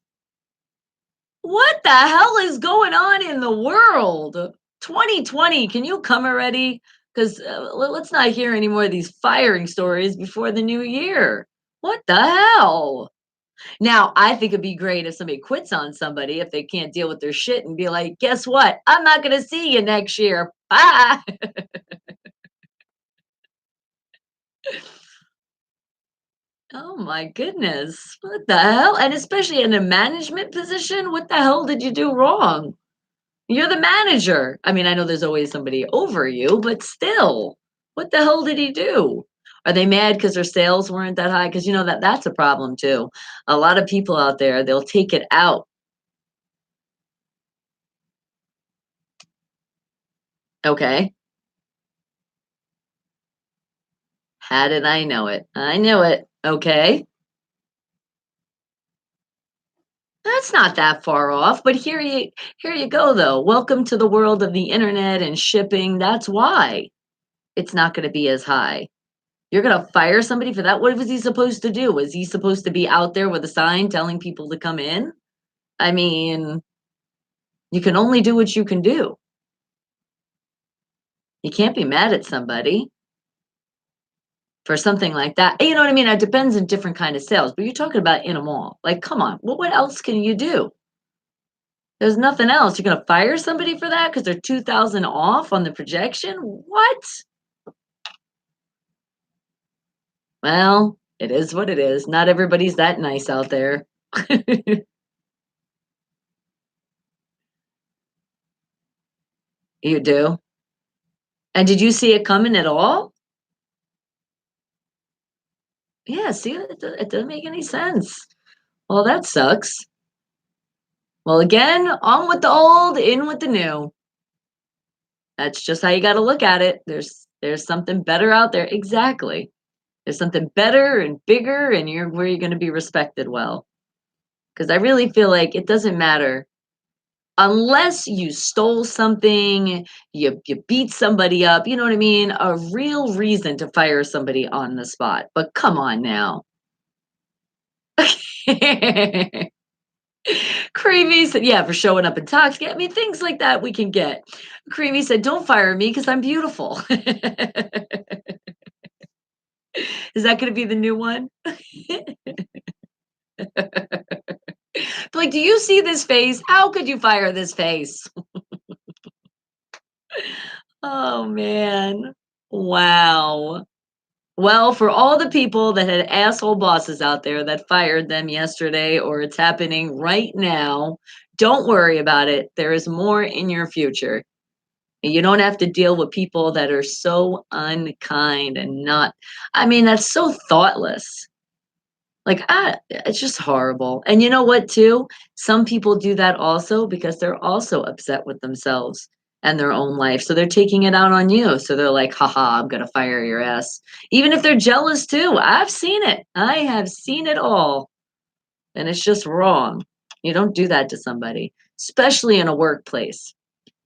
What the hell is going on in the world? 2020, can you come already? Because let's not hear any more of these firing stories before the new year. What the hell? Now, I think it'd be great if somebody quits on somebody if they can't deal with their shit and be like, guess what? I'm not going to see you next year. Bye. Oh my goodness. What the hell? And especially in a management position, what the hell did you do wrong? You're the manager. I mean, I know there's always somebody over you, but still, what the hell did he do? Are they mad because their sales weren't that high? Because you know that's a problem too. A lot of people out there, they'll take it out. Okay. How did I know it? I knew it. Okay. That's not that far off, but here you go though. Welcome to the world of the internet and shipping. That's why it's not going to be as high. You're gonna fire somebody for that? What was he supposed to do? Was he supposed to be out there with a sign telling people to come in? I mean, you can only do what you can do. You can't be mad at somebody for something like that. You know what I mean? It depends on different kind of sales, but you're talking about in a mall. Like, come on, what else can you do? There's nothing else. You're gonna fire somebody for that because they're 2,000 off on the projection? What? Well, it is what it is. Not everybody's that nice out there. You do? And did you see it coming at all? Yeah, see, it doesn't make any sense. Well, that sucks. Well, again, on with the old, in with the new. That's just how you got to look at it. There's something better out there. Exactly. There's something better and bigger, and you're where you're going to be respected well. Because I really feel like it doesn't matter unless you stole something, you beat somebody up. You know what I mean? A real reason to fire somebody on the spot. But come on now. Creamy said, "Yeah, for showing up intoxicated." I mean, things like that we can get. Creamy said, "Don't fire me because I'm beautiful." Is that going to be the new one? Like, do you see this face? How could you fire this face? Oh man. Wow. Well, for all the people that had asshole bosses out there that fired them yesterday or it's happening right now, don't worry about it. There is more in your future. And you don't have to deal with people that are so unkind and not, I mean, that's so thoughtless. Like, it's just horrible. And you know what, too? Some people do that also because they're also upset with themselves and their own life. So they're taking it out on you. So they're like, haha, I'm going to fire your ass. Even if they're jealous, too. I've seen it. I have seen it all. And it's just wrong. You don't do that to somebody, especially in a workplace.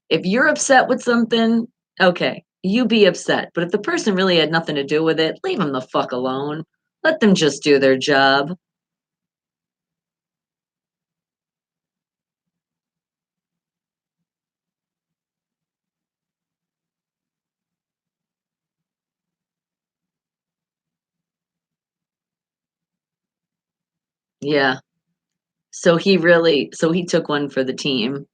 If you're upset with something, okay, you be upset. But if the person really had nothing to do with it, leave them the fuck alone. Let them just do their job. Yeah. So he took one for the team.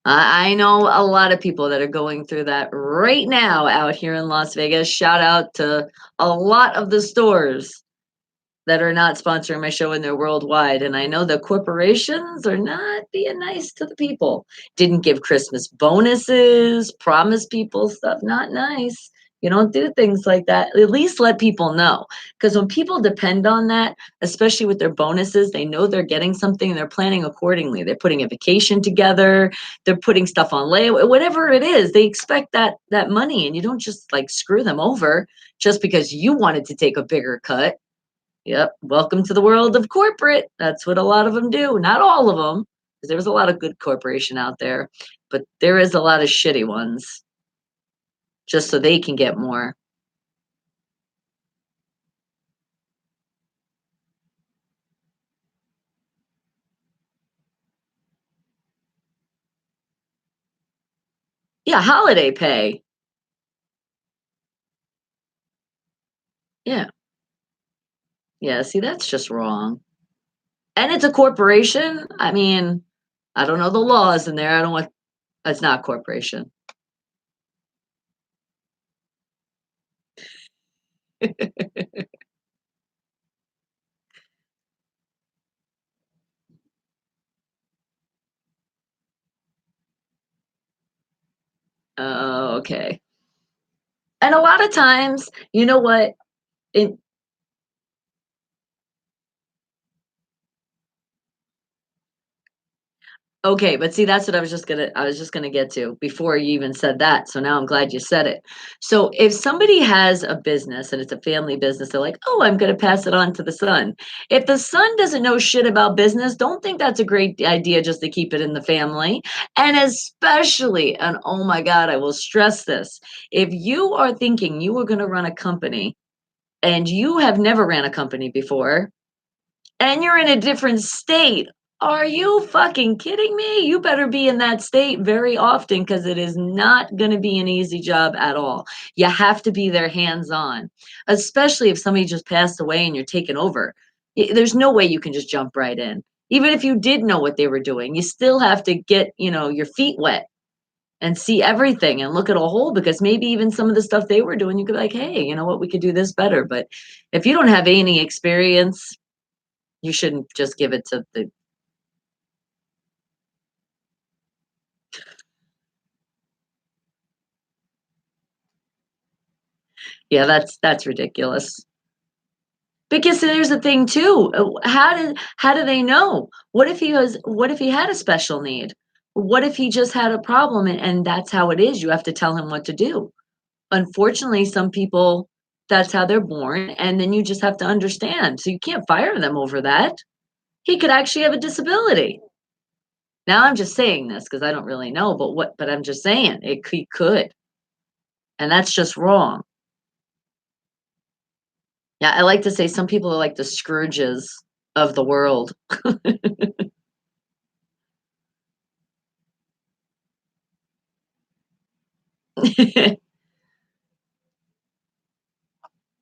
I know a lot of people that are going through that right now out here in Las Vegas. Shout out to a lot of the stores that are not sponsoring my show and they're worldwide. And I know the corporations are not being nice to the people. Didn't give Christmas bonuses, promise people stuff, not nice. You don't do things like that. At least let people know. Because when people depend on that, especially with their bonuses, they know they're getting something and they're planning accordingly. They're putting a vacation together, they're putting stuff on layaway, whatever it is, they expect that money. And you don't just like screw them over just because you wanted to take a bigger cut. Yep. Welcome to the world of corporate. That's what a lot of them do. Not all of them, because there was a lot of good corporation out there, but there is a lot of shitty ones just so they can get more. Yeah, holiday pay. Yeah. Yeah, see, that's just wrong. And it's a corporation. I mean, I don't know the laws in there. I don't want it's not corporation. Oh, okay. And a lot of times, you know what? It Okay, but see, that's what I was just gonna get to before you even said that. So now I'm glad you said it. So if somebody has a business and it's a family business, they're like, "Oh, I'm gonna pass it on to the son." If the son doesn't know shit about business, don't think that's a great idea just to keep it in the family. And especially, and oh my God, I will stress this, if you are thinking you are gonna run a company and you have never ran a company before, and you're in a different state. Are you fucking kidding me? You better be in that state very often because it is not going to be an easy job at all. You have to be there hands on, especially if somebody just passed away and you're taking over. There's no way you can just jump right in. Even if you did know what they were doing, you still have to get, your feet wet and see everything and look at a whole because maybe even some of the stuff they were doing, you could be like, hey, you know what, we could do this better. But if you don't have any experience, you shouldn't just give it to the yeah, that's ridiculous. Because there's the thing too, how do they know? What if he had a special need? What if he just had a problem and that's how it is? You have to tell him what to do. Unfortunately, some people that's how they're born, and then you just have to understand. So you can't fire them over that. He could actually have a disability. Now I'm just saying this because I don't really know, but I'm just saying he could, and that's just wrong. Yeah, I like to say some people are like the Scrooges of the world.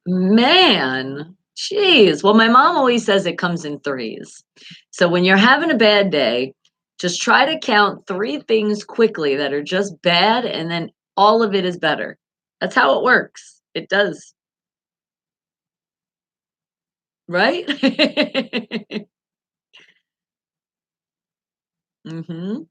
Man, jeez. Well, my mom always says it comes in threes. So when you're having a bad day, just try to count three things quickly that are just bad, and then all of it is better. That's how it works. It does, right? Mhm.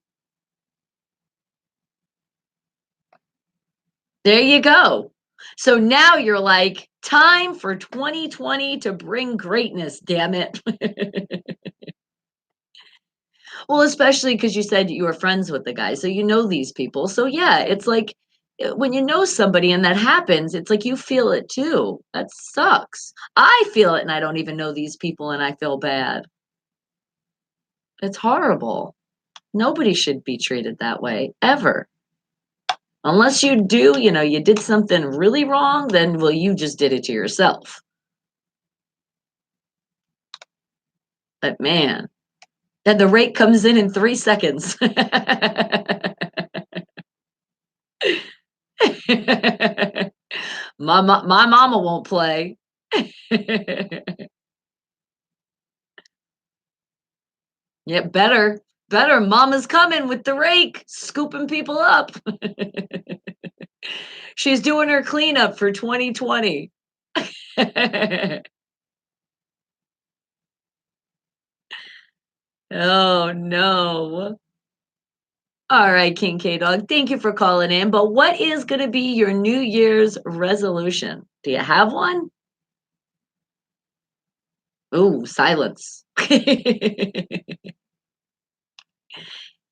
There you go. So now you're like, time for 2020 to bring greatness, damn it. Well, especially because you said you were friends with the guy, so you know these people. So yeah, it's like when you know somebody and that happens, it's like you feel it too. That sucks. I feel it and I don't even know these people and I feel bad. It's horrible. Nobody should be treated that way ever. Unless you do, you did something really wrong, then well, you just did it to yourself. But man, and the rate comes in 3 seconds. My mama won't play. Yeah, better. Better. Mama's coming with the rake, scooping people up. She's doing her cleanup for 2020. Oh, no. All right, King K Dog, thank you for calling in. But what is going to be your New Year's resolution? Do you have one? Ooh, silence.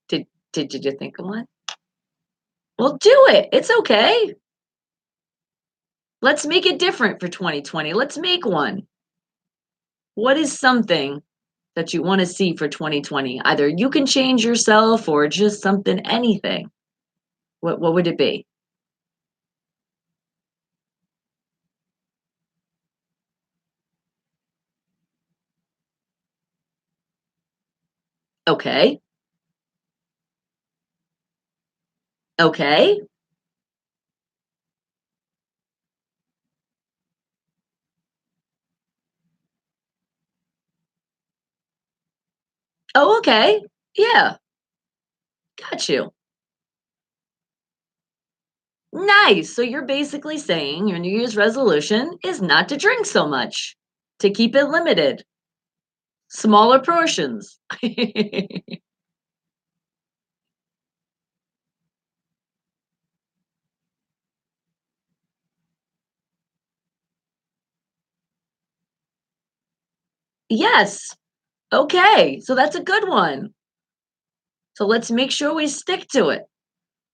Did did you think of one? Well, do it. It's okay. Let's make it different for 2020. Let's make one. What is something that you want to see for 2020? Either you can change yourself or just something, anything. What would it be? Okay. Okay. Oh, okay. Yeah, got you. Nice. So you're basically saying your New Year's resolution is not to drink so much, to keep it limited, smaller portions. Yes. Okay. So that's a good one. So let's make sure we stick to it.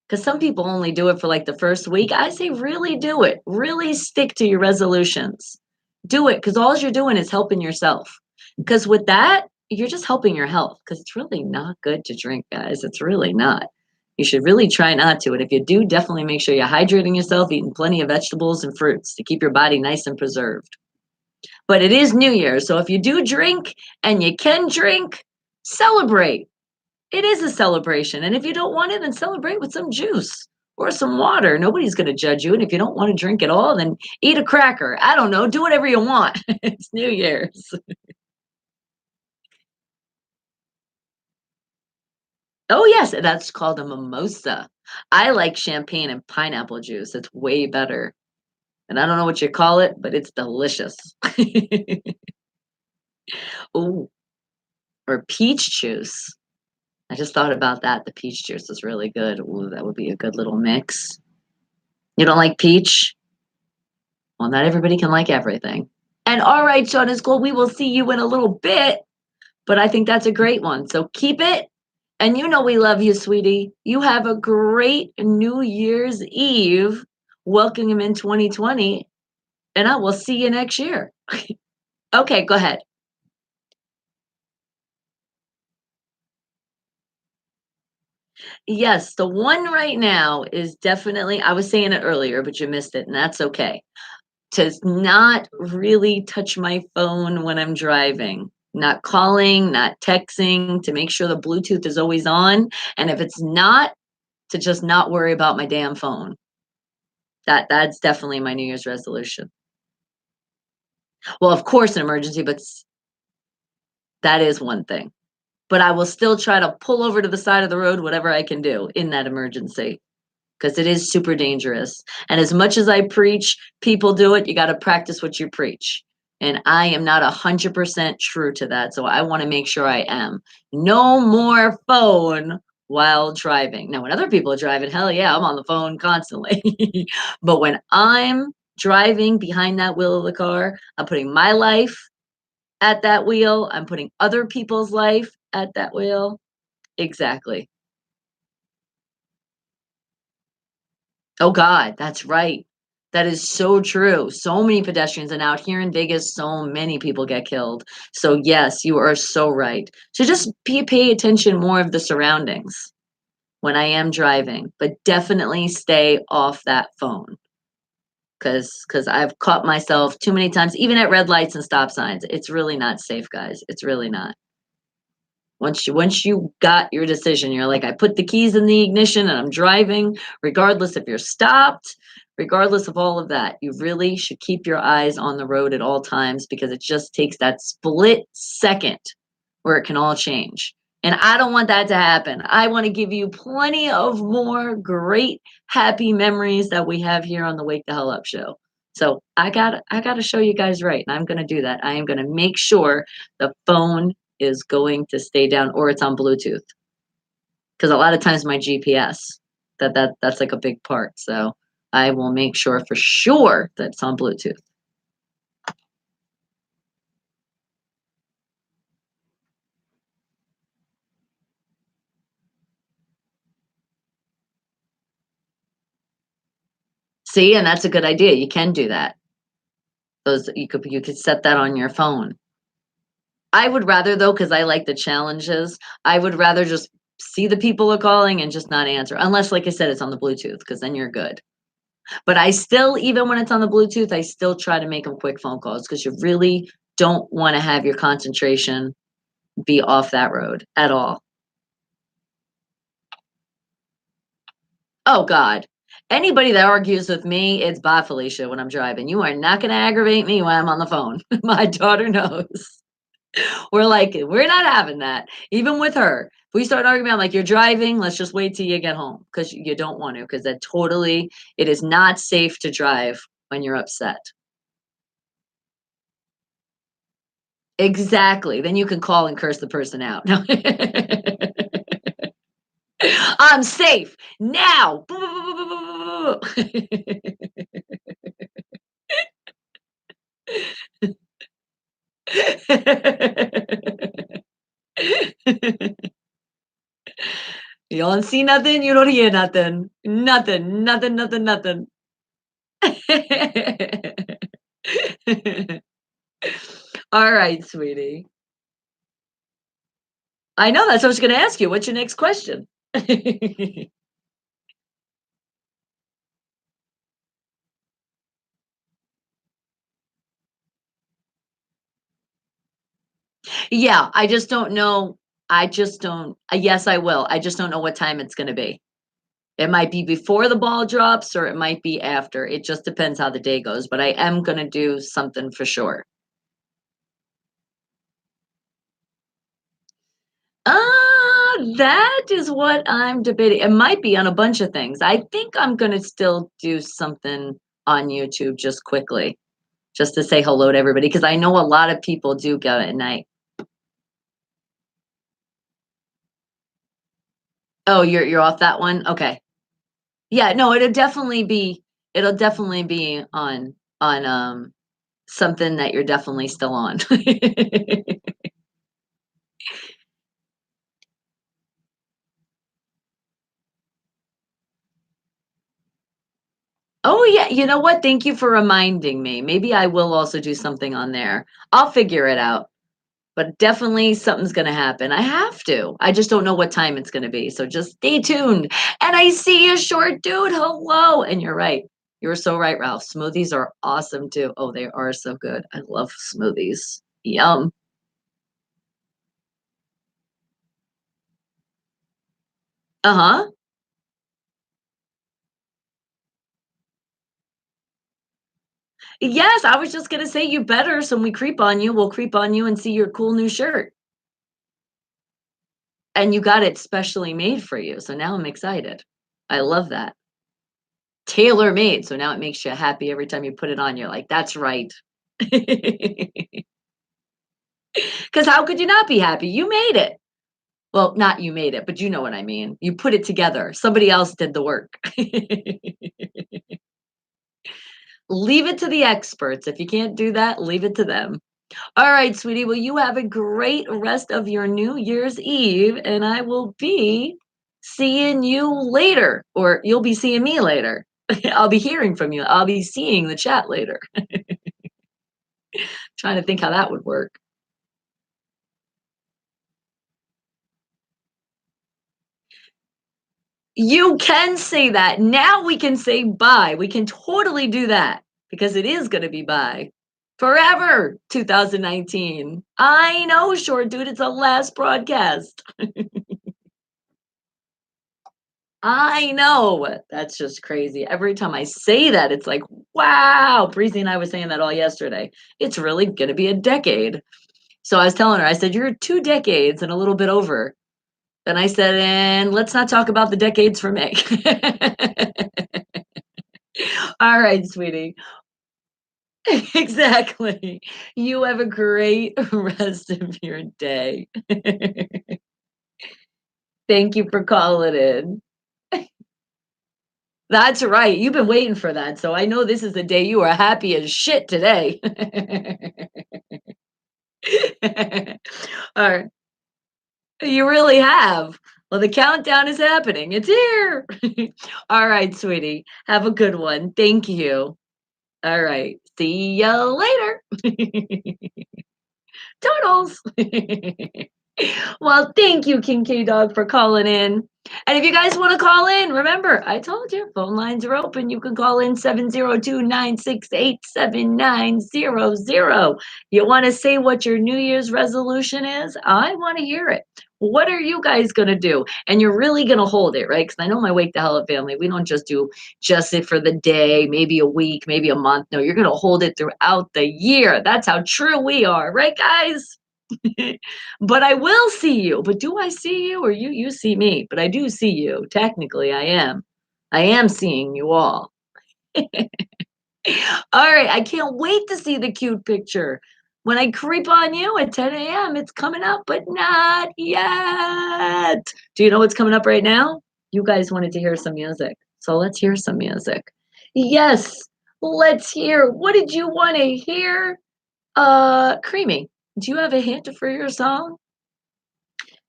Because some people only do it for like the first week. I say really do it. Really stick to your resolutions. Do it because all you're doing is helping yourself. Because with that, you're just helping your health because it's really not good to drink, guys. It's really not. You should really try not to. And if you do, definitely make sure you're hydrating yourself, eating plenty of vegetables and fruits to keep your body nice and preserved. But it is New Year. So if you do drink and you can drink, celebrate. It is a celebration, and if you don't want it, then celebrate with some juice or some water. Nobody's gonna judge you, and if you don't wanna drink at all, then eat a cracker. I don't know, do whatever you want. It's New Year's. Oh, yes, that's called a mimosa. I like champagne and pineapple juice, it's way better, and I don't know what you call it, but it's delicious. Ooh, or peach juice. I just thought about that, the peach juice is really good. Ooh, that would be a good little mix. You don't like peach? Well, not everybody can like everything. And all right, Sean is cool. We will see you in a little bit, but I think that's a great one. So keep it. And you know we love you, sweetie. You have a great New Year's Eve. Welcome him in 2020. And I will see you next year. Okay, go ahead. Yes, the one right now is definitely, I was saying it earlier, but you missed it, and that's okay. To not really touch my phone when I'm driving, not calling, not texting, to make sure the Bluetooth is always on, and if it's not, to just not worry about my damn phone. That's definitely my New Year's resolution. Well, of course, an emergency, but that is one thing. But I will still try to pull over to the side of the road, whatever I can do in that emergency, because it is super dangerous. And as much as I preach, people do it. You got to practice what you preach. And I am not 100% true to that. So I want to make sure I am. No more phone while driving. Now, when other people are driving, hell yeah, I'm on the phone constantly. But when I'm driving behind that wheel of the car, I'm putting my life at that wheel. I'm putting other people's life at that wheel. Exactly. Oh God, that's right. That is so true. So many pedestrians, and out here in Vegas, so many people get killed. So yes, you are so right. So just pay attention more of the surroundings when I am driving, but definitely stay off that phone because I've caught myself too many times, even at red lights and stop signs. It's really not safe, guys. It's really not. Once you got your decision, you're like, I put the keys in the ignition and I'm driving, regardless if you're stopped, regardless of all of that. You really should keep your eyes on the road at all times because it just takes that split second where it can all change. And I don't want that to happen. I want to give you plenty of more great, happy memories that we have here on the Wake the Hell Up show. So I gotta show you guys right, and I'm gonna do that. I am gonna make sure the phone is going to stay down or it's on Bluetooth. Because a lot of times my GPS, that's like a big part. So I will make sure for sure that it's on Bluetooth. See, and that's a good idea. You can do that. Those you could set that on your phone. I would rather though, because I like the challenges, I would rather just see the people are calling and just not answer. Unless, like I said, it's on the Bluetooth, because then you're good. But I still, even when it's on the Bluetooth, I still try to make them quick phone calls because you really don't want to have your concentration be off that road at all. Oh God. Anybody that argues with me, it's bye, Felicia, when I'm driving. You are not going to aggravate me when I'm on the phone. My daughter knows. We're not having that. Even with her. If we start arguing, I'm like, you're driving, let's just wait till you get home. Because you don't want to, because that totally, it is not safe to drive when you're upset. Exactly. Then you can call and curse the person out. I'm safe now. You don't see nothing, you don't hear nothing. Nothing, nothing, nothing, nothing. All right, sweetie. I know that's what I was gonna ask you. What's your next question? Yeah, I just don't know. I just don't yes, I will. I just don't know what time it's gonna be. It might be before the ball drops or it might be after. It just depends how the day goes, but I am gonna do something for sure. That is what I'm debating. It might be on a bunch of things. I think I'm gonna still do something on YouTube just quickly, just to say hello to everybody, because I know a lot of people do go at night. Oh, you're off that one? Okay. Yeah, no, it'll definitely be on something that you're definitely still on. Oh, yeah, you know what? Thank you for reminding me. Maybe I will also do something on there. I'll figure it out, but definitely something's gonna happen. I have to. I just don't know what time it's gonna be, so just stay tuned. And I see you, short dude. Hello. And you're right. You're so right, Ralph. Smoothies are awesome too. Oh, they are so good. I love smoothies. Yum. Uh-huh. Yes, I was just gonna say you better, so when we creep on you, we'll creep on you and see your cool new shirt. And you got it specially made for you, so now I'm excited. I love that. Tailor made, so now it makes you happy every time you put it on, you're like, "That's right." Because how could you not be happy? You made it. Well, not you made it, but you know what I mean. You put it together. Somebody else did the work. Leave it to the experts. If you can't do that, leave it to them. All right, sweetie. Well, you have a great rest of your New Year's Eve, and I will be seeing you later, or you'll be seeing me later. I'll be hearing from you. I'll be seeing the chat later. Trying to think how that would work. You can say that. Now we can say bye. We can totally do that because it is going to be bye forever 2019. I know, short dude. It's the last broadcast. I know. That's just crazy. Every time I say that, it's like, wow. Breezy and I was saying that all yesterday. It's really going to be a decade. So I was telling her, I said, you're 2 decades and a little bit over. And I said, and let's not talk about the decades for me. All right, sweetie. Exactly. You have a great rest of your day. Thank you for calling in. That's right. You've been waiting for that. So I know this is the day you are happy as shit today. All right. You really have. Well, the countdown is happening. It's here. All right, sweetie. Have a good one. Thank you. All right. See ya later. Toodles. Well, thank you, King K Dog, for calling in. And if you guys want to call in, remember, I told you, phone lines are open. You can call in 702-968-7900. You want to say what your New Year's resolution is? I want to hear it. What are you guys going to do? And you're really going to hold it, right? Because I know my Wake the Hell Up family, we don't just do just it for the day, maybe a week, maybe a month. No, you're going to hold it throughout the year. That's how true we are, right, guys? But I will see you. But do I see you or you see me? But I do see you. Technically, I am. I am seeing you all. All right. I can't wait to see the cute picture. When I creep on you at 10 a.m., it's coming up, but not yet. Do you know what's coming up right now? You guys wanted to hear some music. So let's hear some music. Yes, let's hear. What did you want to hear? Creamy. Do you have a hint for your song?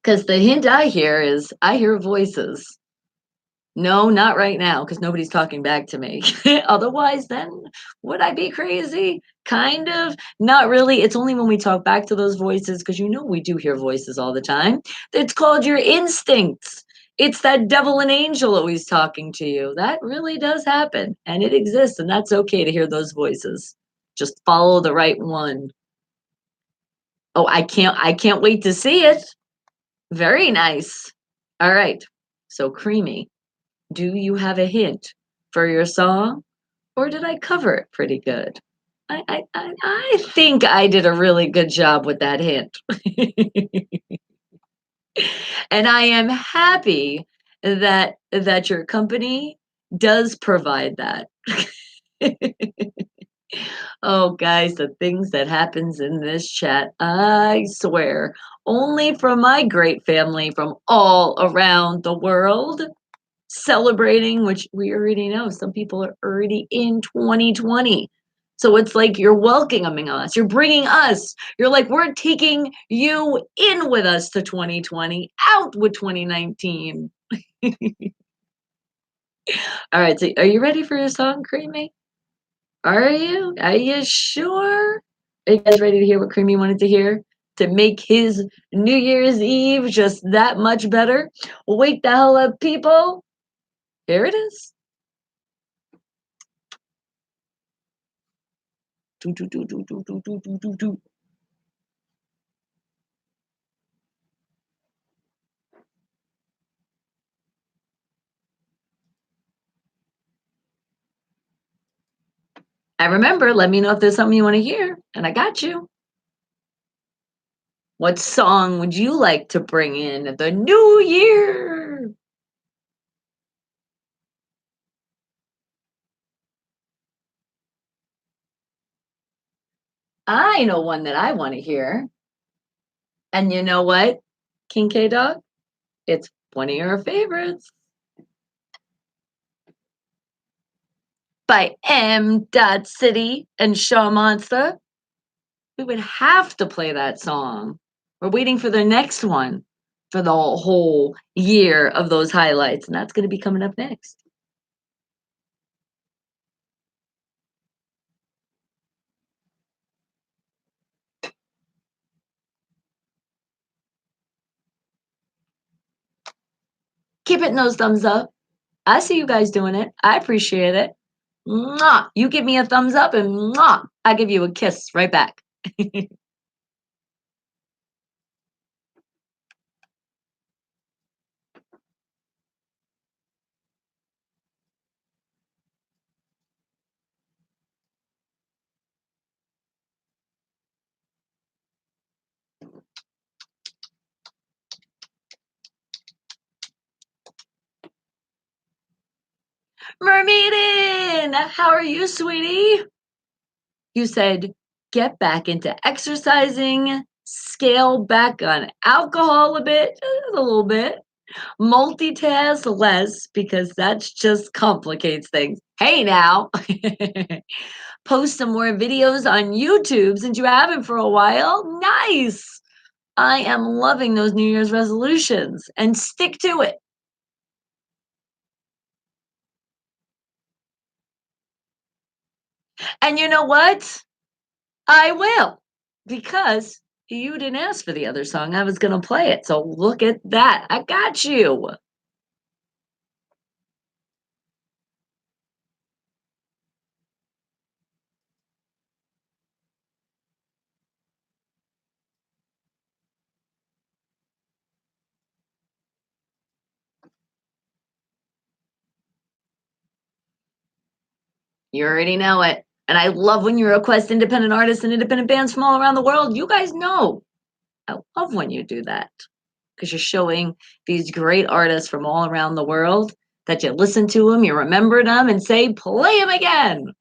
Because the hint I hear is I hear voices. No, not right now, because nobody's talking back to me. Otherwise, then would I be crazy? Kind of. Not really. It's only when we talk back to those voices, because you know we do hear voices all the time. It's called your instincts. It's that devil and angel always talking to you. That really does happen, and it exists, and that's okay to hear those voices. Just follow the right one. Oh, I can't wait to see it. Very nice. All right. So, Creamy, do you have a hint for your song, or did I cover it pretty good? I think I did a really good job with that hint. And I am happy that your company does provide that. Oh, guys, the things that happens in this chat, I swear, only from my great family from all around the world celebrating, which we already know some people are already in 2020. So it's like you're welcoming us. You're bringing us. You're like, we're taking you in with us to 2020, out with 2019. All right. So are you ready for your song, Creamy? Are you? Are you sure? Are you guys ready to hear what Creamy wanted to hear? To make his New Year's Eve just that much better? Wake the hell up, people. Here it is. Do, do, do, do, do, do, do, do, do, do. And remember, let me know if there's something you want to hear, and I got you. What song would you like to bring in the new year? I know one that I want to hear. And you know what, King K Dog? It's one of your favorites by M. Dot City and Shaw Monster. We would have to play that song. We're waiting for the next one for the whole year of those highlights, and that's going to be coming up next. Keep hitting those thumbs up. I see you guys doing it. I appreciate it. Mwah! You give me a thumbs up and mwah! I give you a kiss right back. Mermaiden, how are you, sweetie? You said, get back into exercising, scale back on alcohol a bit, just a little bit, multitask less because that's just complicates things. Hey now, post some more videos on YouTube since you haven't for a while. Nice. I am loving those New Year's resolutions and stick to it. And you know what? I will, because you didn't ask for the other song. I was going to play it. So look at that. I got you. You already know it. And I love when you request independent artists and independent bands from all around the world. You guys know I love when you do that because you're showing these great artists from all around the world that you listen to them, you remember them, and say, play them again.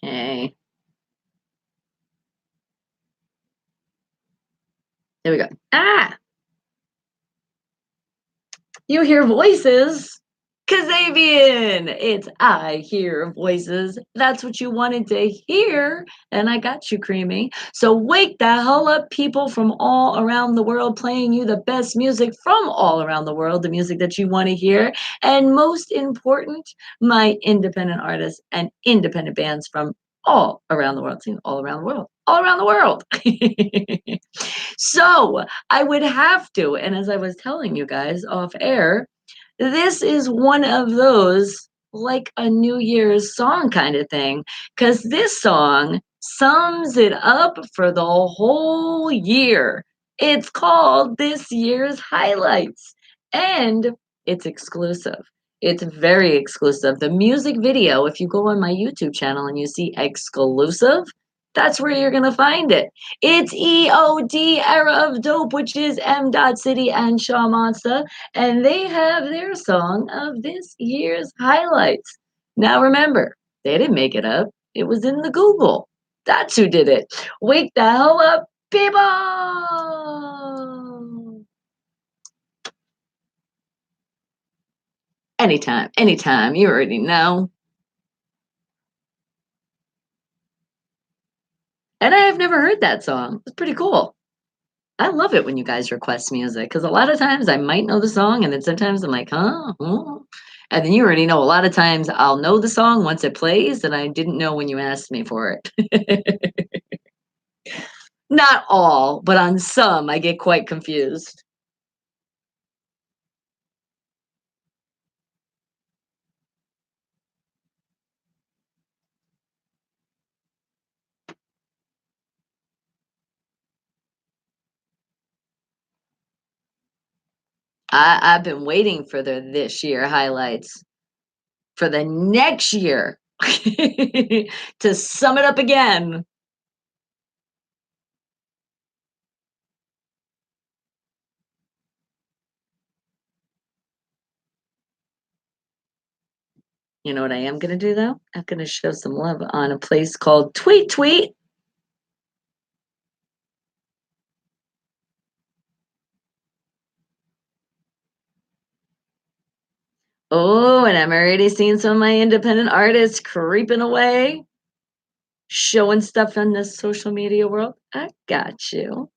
Okay, there we go. Ah, you hear voices. Kazabian, it's I hear voices. That's what you wanted to hear. And I got you, Creamy. So wake the hell up, people from all around the world, playing you the best music from all around the world, the music that you want to hear. And most important, my independent artists and independent bands from all around the world. See, all around the world. All around the world. So I would have to, and as I was telling you guys off air, this is one of those like a New Year's song kind of thing, because this song sums it up for the whole year. It's called This Year's Highlights, and it's exclusive. It's very exclusive. The music video, if you go on my YouTube channel and you see exclusive, that's where you're going to find it. It's EOD Era of Dope, which is M. Dot City and Shaw Monster, and they have their song of this year's highlights. Now remember, they didn't make it up. It was in the Google. That's who did it. Wake the hell up, people! Anytime, anytime. You already know. And I have never heard that song. It's pretty cool. I love it when you guys request music because a lot of times I might know the song and then sometimes I'm like, huh? Huh? And then you already know a lot of times I'll know the song once it plays and I didn't know when you asked me for it. Not all, but on some I get quite confused. I've been waiting for the this year highlights for the next year to sum it up again. You know what I am going to do though? I'm going to show some love on a place called Tweet Tweet. Oh, and I'm already seeing some of my independent artists creeping away, showing stuff on the social media world. I got you.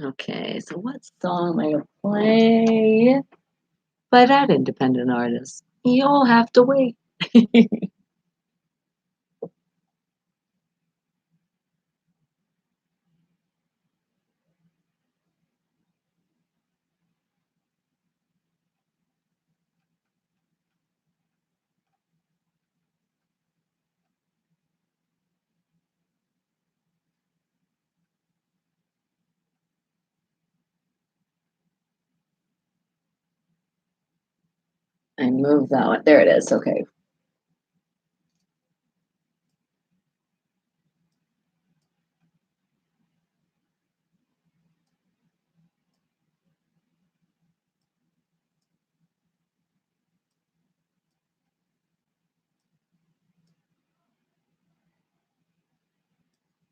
Okay, so what song am I gonna play by that independent artist? You'll have to wait. I moved that one. There it is. Okay.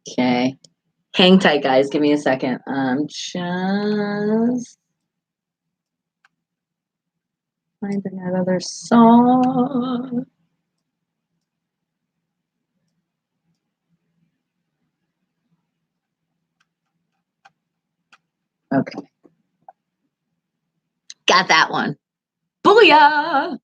Okay. Hang tight, guys. Give me a second. I'm just finding that other song. Okay. Got that one. Booyah!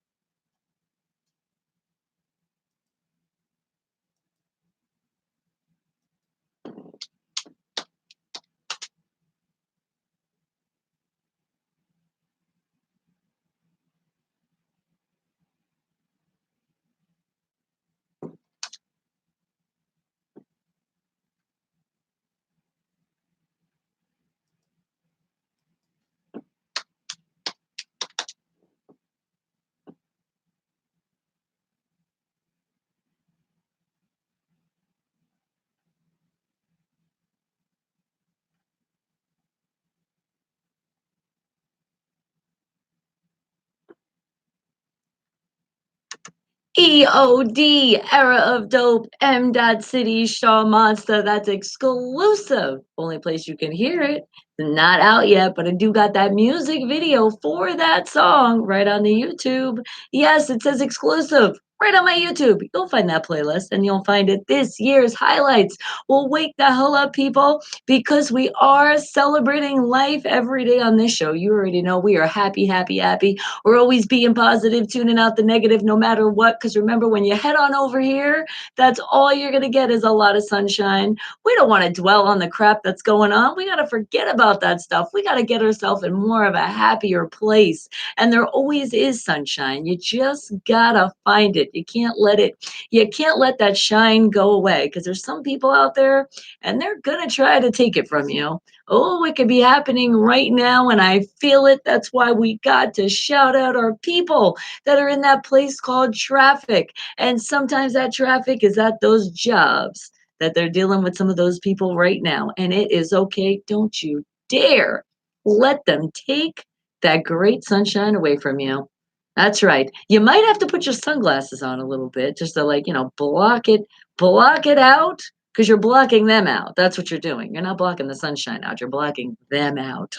EOD, Era of Dope, M. Dot City, Shaw Monster. That's exclusive. Only place you can hear it. Not out yet, but I do got that music video for that song right on the YouTube. Yes, it says exclusive right on my YouTube. You'll find that playlist and you'll find it this year's highlights. Well, wake the hell up, people, because we are celebrating life every day on this show. You already know we are happy, happy, happy. We're always being positive, tuning out the negative no matter what. Because remember, when you head on over here, that's all you're going to get is a lot of sunshine. We don't want to dwell on the crap that's going on. We got to forget about that stuff. We got to get ourselves in more of a happier place. And there always is sunshine. You just got to find it. You can't let that shine go away because there's some people out there and they're going to try to take it from you. Oh, it could be happening right now, and I feel it. That's why we got to shout out our people that are in that place called traffic. And sometimes that traffic is at those jobs that they're dealing with some of those people right now. And it is okay. Don't you dare let them take that great sunshine away from you. That's right. You might have to put your sunglasses on a little bit just to block it out because you're blocking them out. That's what you're doing. You're not blocking the sunshine out. You're blocking them out.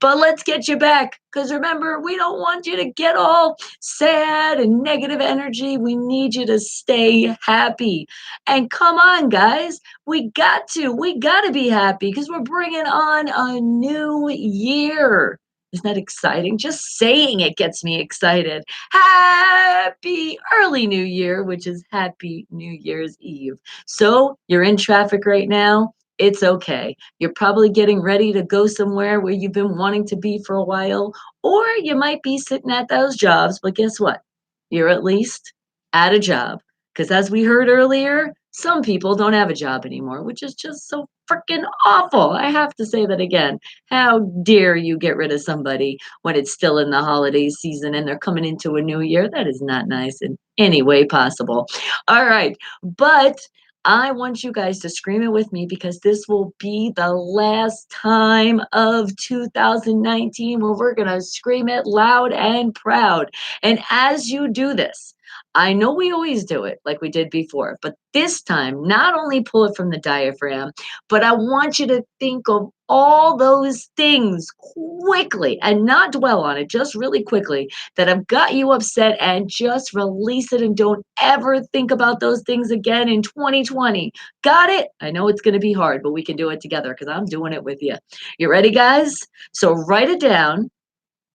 But let's get you back because remember, we don't want you to get all sad and negative energy. We need you to stay happy. And come on, guys. We got to be happy because we're bringing on a new year. Isn't that exciting? Just saying it gets me excited. Happy early New Year, which is Happy New Year's Eve. So you're in traffic right now. It's okay. You're probably getting ready to go somewhere where you've been wanting to be for a while, or you might be sitting at those jobs. But guess what? You're at least at a job. Because as we heard earlier, some people don't have a job anymore, which is just so freaking awful. I have to say that again. How dare you get rid of somebody when it's still in the holiday season and they're coming into a new year? That is not nice in any way possible. All right. But I want you guys to scream it with me because this will be the last time of 2019 where we're going to scream it loud and proud. And as you do this, I know we always do it like we did before, but this time, not only pull it from the diaphragm, but I want you to think of all those things quickly and not dwell on it, just really quickly that have got you upset and just release it and don't ever think about those things again in 2020. Got it? I know it's going to be hard, but we can do it together because I'm doing it with you. You ready, guys? So write it down.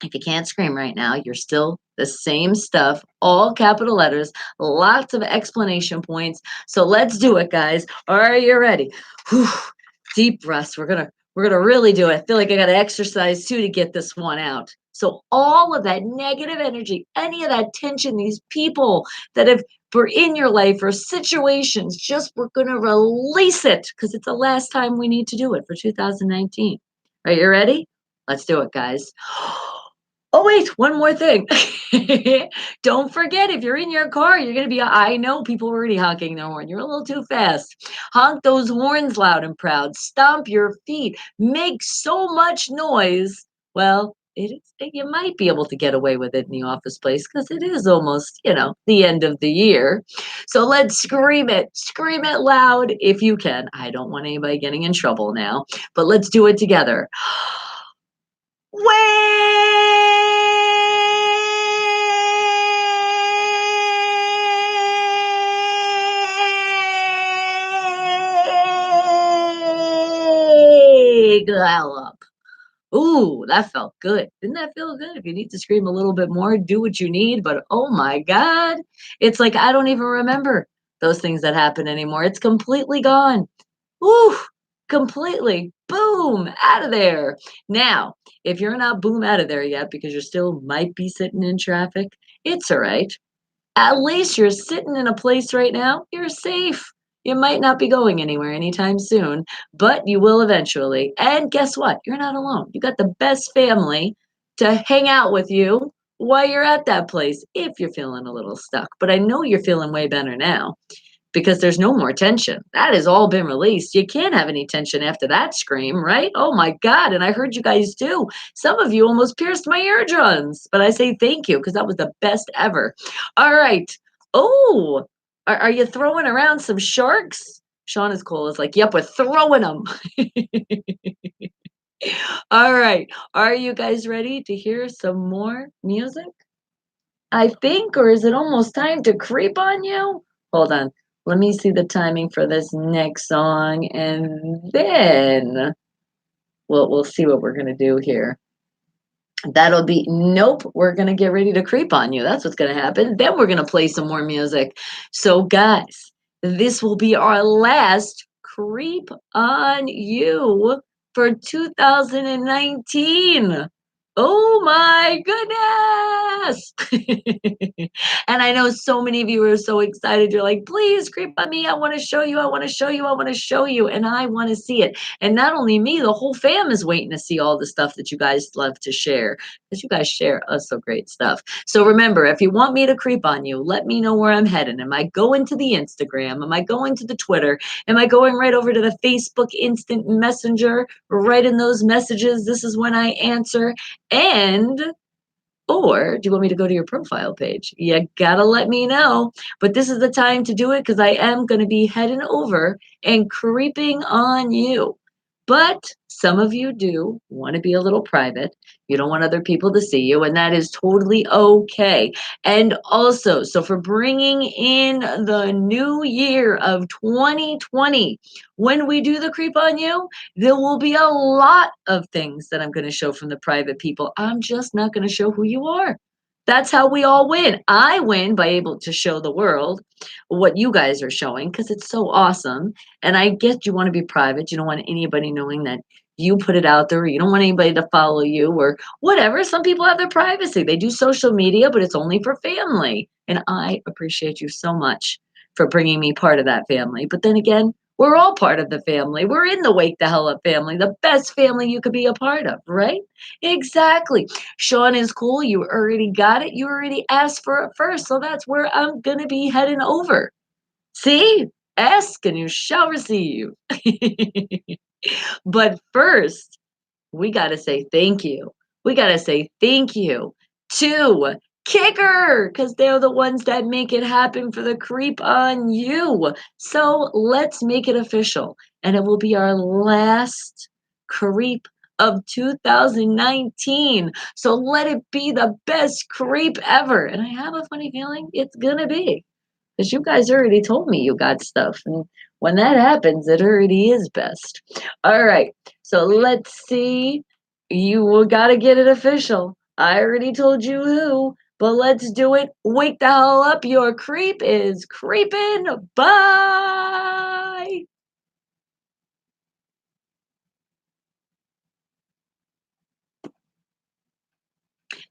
If you can't scream right now, you're still the same stuff, all capital letters, lots of explanation points. So let's do it, guys. Are you ready? Whew. Deep breaths. We're gonna really do it. I feel like I gotta exercise too to get this one out. So all of that negative energy, any of that tension, these people that have were in your life or situations, just we're gonna release it because it's the last time we need to do it for 2019. Are you ready? Let's do it, guys. Oh, wait, one more thing. Don't forget, if you're in your car, you're going to be, I know people are already honking their horn. You're a little too fast. Honk those horns loud and proud. Stomp your feet. Make so much noise. Well, you might be able to get away with it in the office place because it is almost, the end of the year. So let's scream it. Scream it loud if you can. I don't want anybody getting in trouble now, but let's do it together. Wake up. Ooh, that felt good. Didn't that feel good? If you need to scream a little bit more, do what you need. But oh my God, it's like I don't even remember those things that happen anymore. It's completely gone. Woo! Completely. Boom! Out of there. Now, if you're not boom out of there yet because you still might be sitting in traffic, it's all right. At least you're sitting in a place right now, you're safe. You might not be going anywhere anytime soon, but you will eventually. And guess what? You're not alone. You got the best family to hang out with you while you're at that place if you're feeling a little stuck. But I know you're feeling way better now because there's no more tension. That has all been released. You can't have any tension after that scream, right? Oh my God. And I heard you guys too. Some of you almost pierced my eardrums, but I say thank you because that was the best ever. All right. Oh, are you throwing around some sharks? Sean is cool. It's like, yep, we're throwing them. All right. Are you guys ready to hear some more music? I think, or is it almost time to creep on you? Hold on. Let me see the timing for this next song, and then we'll see what we're gonna do here. That'll be nope. We're gonna get ready to creep on you. That's what's gonna happen. Then we're gonna play some more music. So, guys, this will be our last creep on you for 2019. Oh my goodness! And I know so many of you are so excited. You're like, please creep on me. I want to show you. I want to show you. I want to show you. And I want to see it. And not only me, the whole fam is waiting to see all the stuff that you guys love to share because you guys share us so great stuff. So remember, if you want me to creep on you, let me know where I'm heading. Am I going to the Instagram? Am I going to the Twitter? Am I going right over to the Facebook Instant Messenger? Right in those messages. This is when I answer. And or do you want me to go to your profile page? You gotta let me know. But this is the time to do it because I am going to be heading over and creeping on you. But some of you do want to be a little private. You don't want other people to see you, and that is totally okay. And also, so for bringing in the new year of 2020, when we do the creep on you, there will be a lot of things that I'm going to show from the private people. I'm just not going to show who you are. That's how we all win. I win by able to show the world what you guys are showing because it's so awesome. And I get you want to be private. You don't want anybody knowing that you put it out there. Or you don't want anybody to follow you or whatever. Some people have their privacy. They do social media, but it's only for family. And I appreciate you so much for bringing me part of that family. But then again, we're all part of the family. We're in the Wake the Hell Up family, the best family you could be a part of, right? Exactly. Sean is cool. You already got it. You already asked for it first. So that's where I'm going to be heading over. See? Ask and you shall receive. But first, we got to say thank you. We got to say thank you to Kicker, because they're the ones that make it happen for the creep on you. So let's make it official, and it will be our last creep of 2019. So let it be the best creep ever. And I have a funny feeling it's gonna be, because you guys already told me you got stuff. And when that happens, it already is best. All right. So let's see. You got to get it official. I already told you who, but let's do it. Wake the hell up. Your creep is creeping. Bye.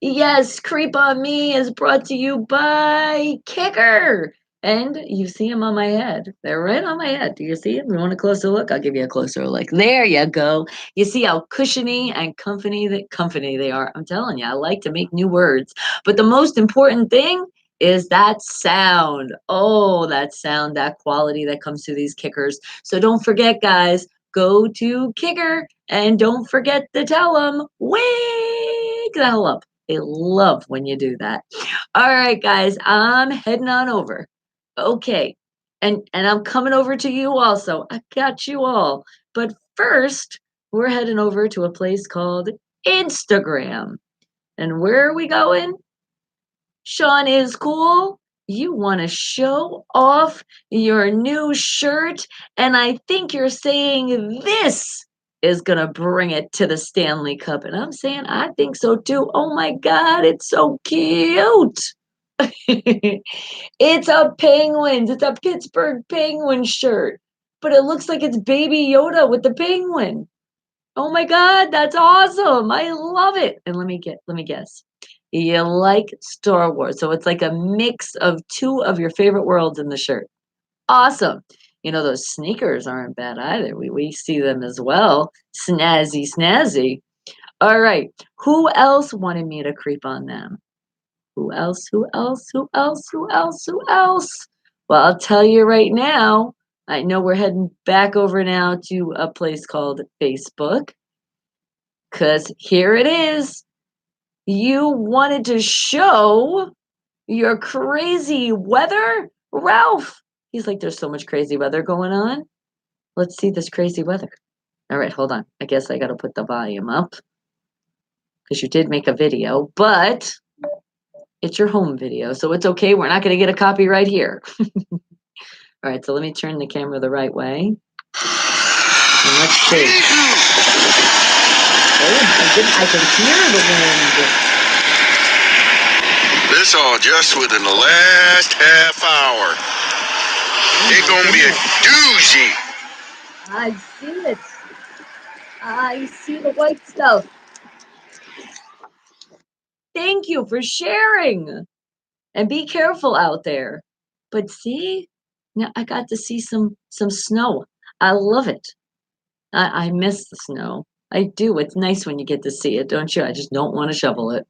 Yes, Creep on Me is brought to you by Kicker. And you see them on my head. They're right on my head. Do you see them? You want a closer look? I'll give you a closer look. There you go. You see how cushiony and comfy they are. I'm telling you, I like to make new words. But the most important thing is that sound. Oh, that sound, that quality that comes through these kickers. So don't forget, guys, go to Kicker and don't forget to tell them, wake the hell up. They love when you do that. All right, guys, I'm heading on over. Okay. And I'm coming over to you also. I got you all. But first, we're heading over to a place called Instagram. And where are we going? Sean is cool. You want to show off your new shirt, and I think you're saying this is going to bring it to the Stanley Cup. And I'm saying, I think so too. Oh my God, it's so cute. It's a Penguins. It's a Pittsburgh Penguins shirt, but it looks like it's Baby Yoda with the penguin. Oh my God, that's awesome. I love it. And let me guess. You like Star Wars. So it's like a mix of two of your favorite worlds in the shirt. Awesome. You know, those sneakers aren't bad either. We see them as well. Snazzy, snazzy. All right. Who else wanted me to creep on them? Who else? Who else? Who else? Who else? Who else? Well, I'll tell you right now. I know we're heading back over now to a place called Facebook. Because here it is. You wanted to show your crazy weather, Ralph. He's like, there's so much crazy weather going on. Let's see this crazy weather. All right, hold on. I guess I got to put the volume up because you did make a video, but it's your home video, so it's okay. We're not going to get a copyright here. All right, so let me turn the camera the right way. And let's see. Oh, I can hear the wind. This all just within the last half hour. It's gonna be a doozy. I see it. I see the white stuff. Thank you for sharing. And be careful out there. But see, now I got to see some snow. I love it. I miss the snow. I do. It's nice when you get to see it, don't you? I just don't want to shovel it.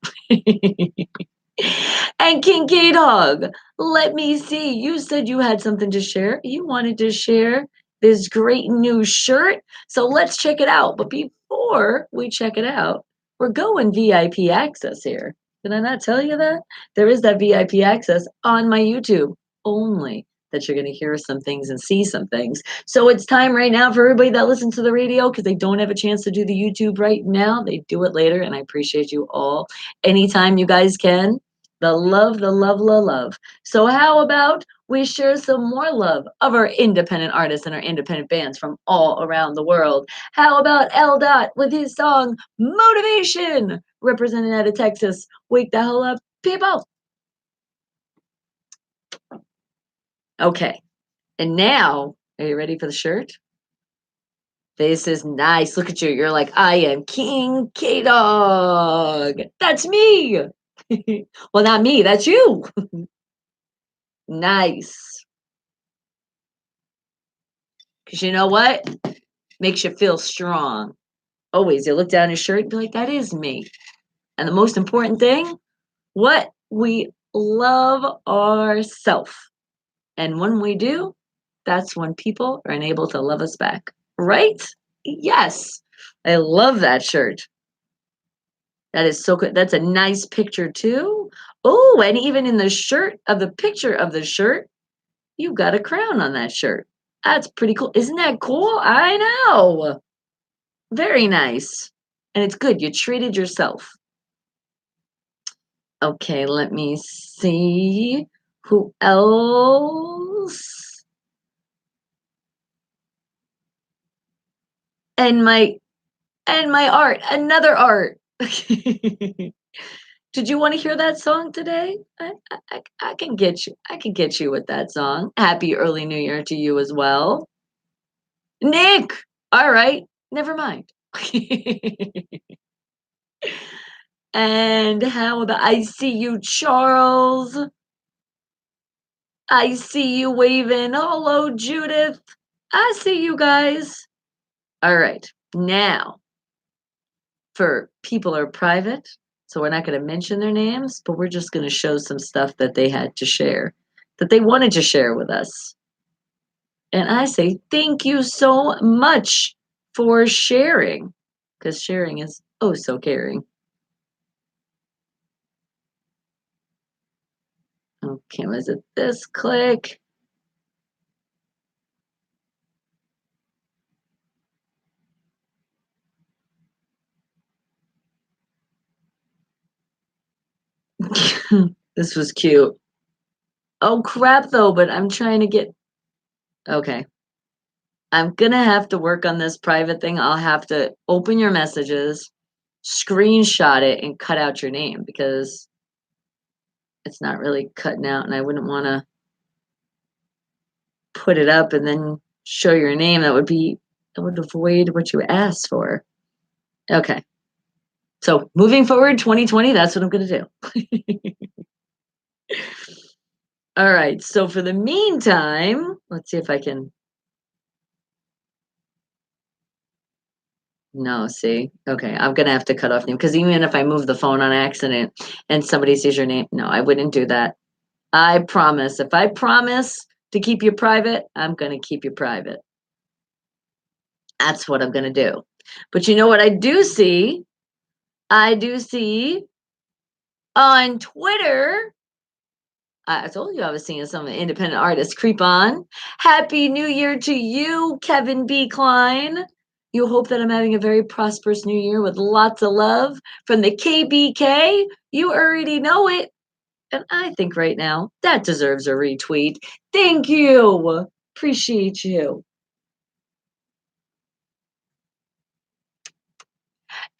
And Kinky Dog, let me see. You said you had something to share. You wanted to share this great new shirt. So let's check it out. But before we check it out, we're going VIP access here. Did I not tell you that? There is that VIP access on my YouTube only, that you're going to hear some things and see some things. So it's time right now for everybody that listens to the radio, because they don't have a chance to do the YouTube right now. They do it later, and I appreciate you all. Anytime you guys can. The love, the love, the love. So how about we share some more love of our independent artists and our independent bands from all around the world? How about L. Dot with his song Motivation, representing out of Texas. Wake the hell up, people. Okay. And now, are you ready for the shirt? This is nice. Look at you. You're like, I am King K-Dog. That's me. Well, not me. That's you. Nice. Because you know what? Makes you feel strong. Always. You look down his shirt and be like, that is me. And the most important thing, what? We love ourselves. And when we do, that's when people are unable to love us back. Right? Yes. I love that shirt. That is so good. That's a nice picture too. Oh, and even in the shirt of the picture of the shirt, you've got a crown on that shirt. That's pretty cool. Isn't that cool? I know. Very nice. And it's good. You treated yourself. Okay, let me see. Who else? And my art, another art. Did you want to hear that song today? I can get you. I can get you with that song. Happy early New Year to you as well, Nick. All right, never mind. And how about I see you, Charles? I see you waving. Hello, Judith. I see you guys. All right, now for people are private, so we're not going to mention their names, but we're just going to show some stuff that they had to share, that they wanted to share with us. And I say thank you so much for sharing, because sharing is oh so caring. Okay, was it this click? This was cute. Oh crap though, but I'm trying to get okay. I'm gonna have to work on this private thing. I'll have to open your messages, screenshot it, and cut out your name because it's not really cutting out, and I wouldn't want to put it up and then show your name. That would avoid what you asked for. Okay. So moving forward, 2020, that's what I'm gonna do. All right. So for the meantime, let's see if I can. No, see. Okay, I'm gonna have to cut off name because even if I move the phone on accident and somebody sees your name, no, I wouldn't do that. I promise. If I promise to keep you private, I'm gonna keep you private. That's what I'm gonna do. But you know what I do see? I do see on Twitter. I told you I was seeing some independent artists creep on. Happy New Year to you, Kevin B. Klein. You hope that I'm having a very prosperous new year with lots of love from the KBK. You already know it. And I think right now that deserves a retweet. Thank you. Appreciate you.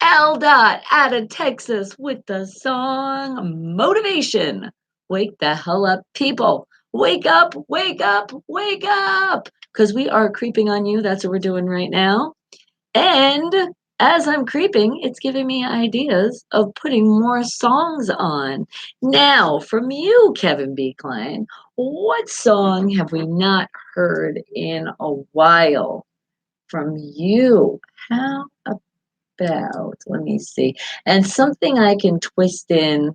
L. Dot out of Texas with the song Motivation. Wake the hell up, people. Wake up, wake up, wake up. Because we are creeping on you. That's what we're doing right now. And as I'm creeping, it's giving me ideas of putting more songs on. Now, from you, Kevin B. Klein, what song have we not heard in a while from you? How about, let me see, and something I can twist in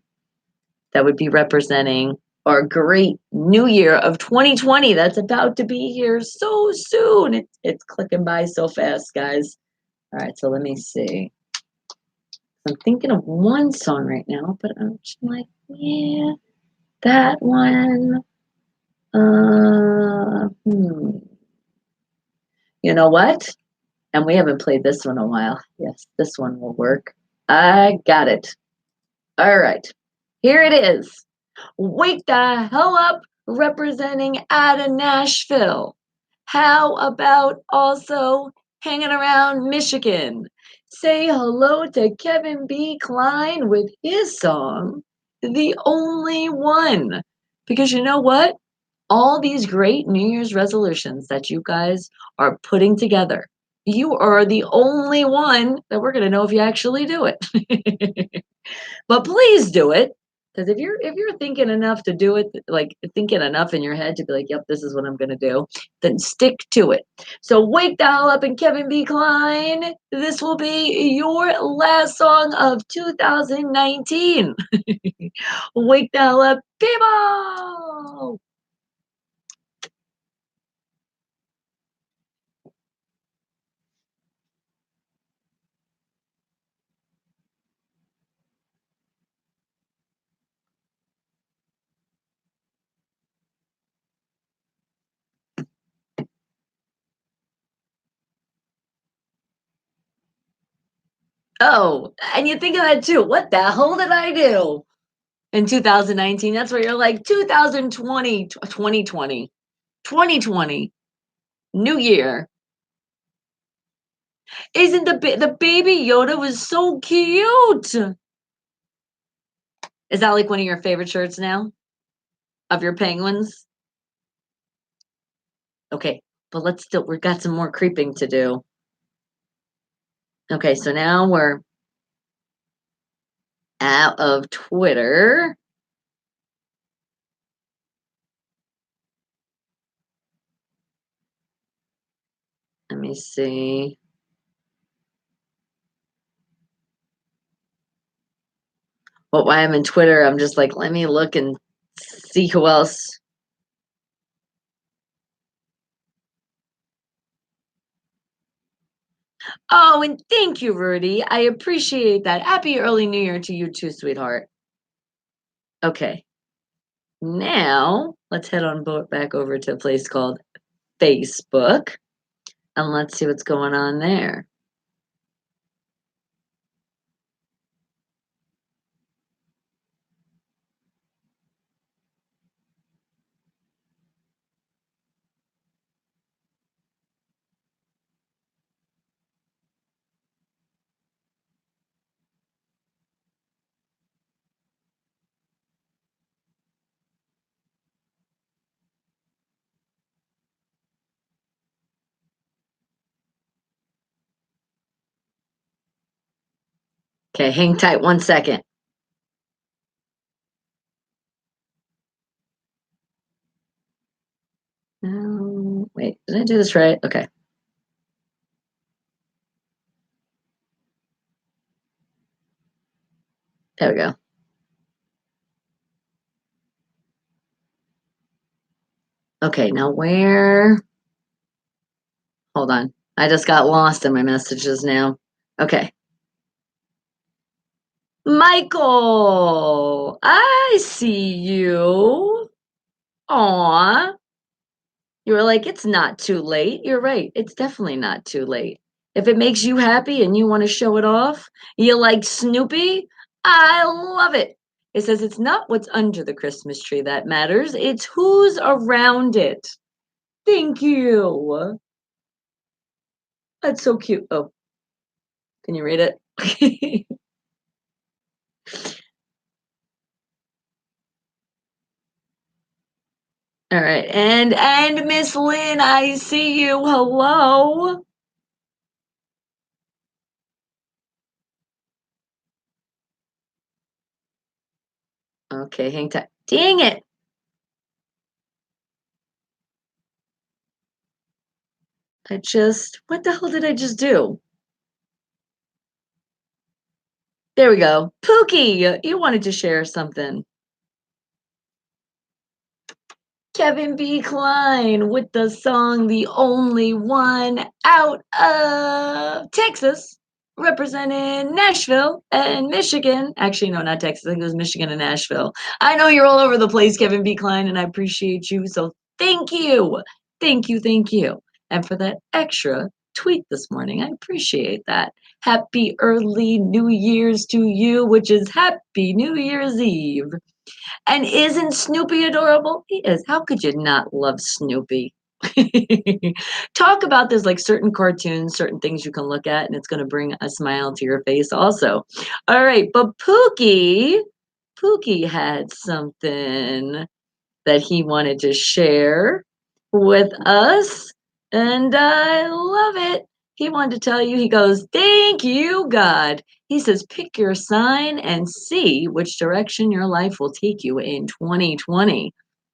that would be representing our great new year of 2020 that's about to be here so soon. It's clicking by so fast, guys. All right, so let me see. I'm thinking of one song right now, but I'm just like, yeah, that one. You know what? And we haven't played this one in a while. Yes, this one will work. I got it. All right. Here it is. Wake the hell up representing out of Nashville. How about also hanging around Michigan? Say hello to Kevin B. Klein with his song, The Only One. Because you know what? All these great New Year's resolutions that you guys are putting together, you are the only one that we're going to know if you actually do it. But please do it. Because if you're thinking enough to do it, like thinking enough in your head to be like, yep, this is what I'm gonna do, then stick to it. So wake the hell up and Kevin B. Klein. This will be your last song of 2019. Wake the hell up, people! Oh, and you think of that too. What the hell did I do in 2019? That's where you're like 2020, 2020, 2020, new year. Isn't the baby Yoda was so cute? Is that like one of your favorite shirts now of your penguins? Okay, but we've got some more creeping to do. Okay, so now we're out of Twitter. Let me see. Well, why I'm in Twitter, I'm just like, let me look and see who else. Oh, and thank you, Rudy. I appreciate that. Happy early New Year to you too, sweetheart. Okay. Now, let's head on back over to a place called Facebook and let's see what's going on there. Okay, hang tight 1 second. Wait, did I do this right? Okay. There we go. Okay, now where? Hold on. I just got lost in my messages now. Okay. Michael, I see you. Aw. You were like, it's not too late. You're right. It's definitely not too late. If it makes you happy and you want to show it off, you like Snoopy, I love it. It says it's not what's under the Christmas tree that matters, it's who's around it. Thank you. That's so cute. Oh, can you read it? All right. And Miss Lynn, I see you. Hello. Okay, hang tight. Dang it. What the hell did I just do? There we go. Pookie, you wanted to share something. Kevin B. Klein with the song The Only One out of Texas, representing Nashville and Michigan. Actually, no, not Texas. I think it was Michigan and Nashville. I know you're all over the place, Kevin B. Klein, and I appreciate you. So thank you. Thank you. Thank you. And for that extra tweet this morning, I appreciate that. Happy early New Year's to you, which is Happy New Year's Eve. And isn't Snoopy adorable? He is. How could you not love Snoopy? Talk about there's like certain cartoons, certain things you can look at, and it's going to bring a smile to your face also. All right, but Pookie had something that he wanted to share with us, and I love it. He wanted to tell you, he goes, thank you, God. He says, pick your sign and see which direction your life will take you in 2020.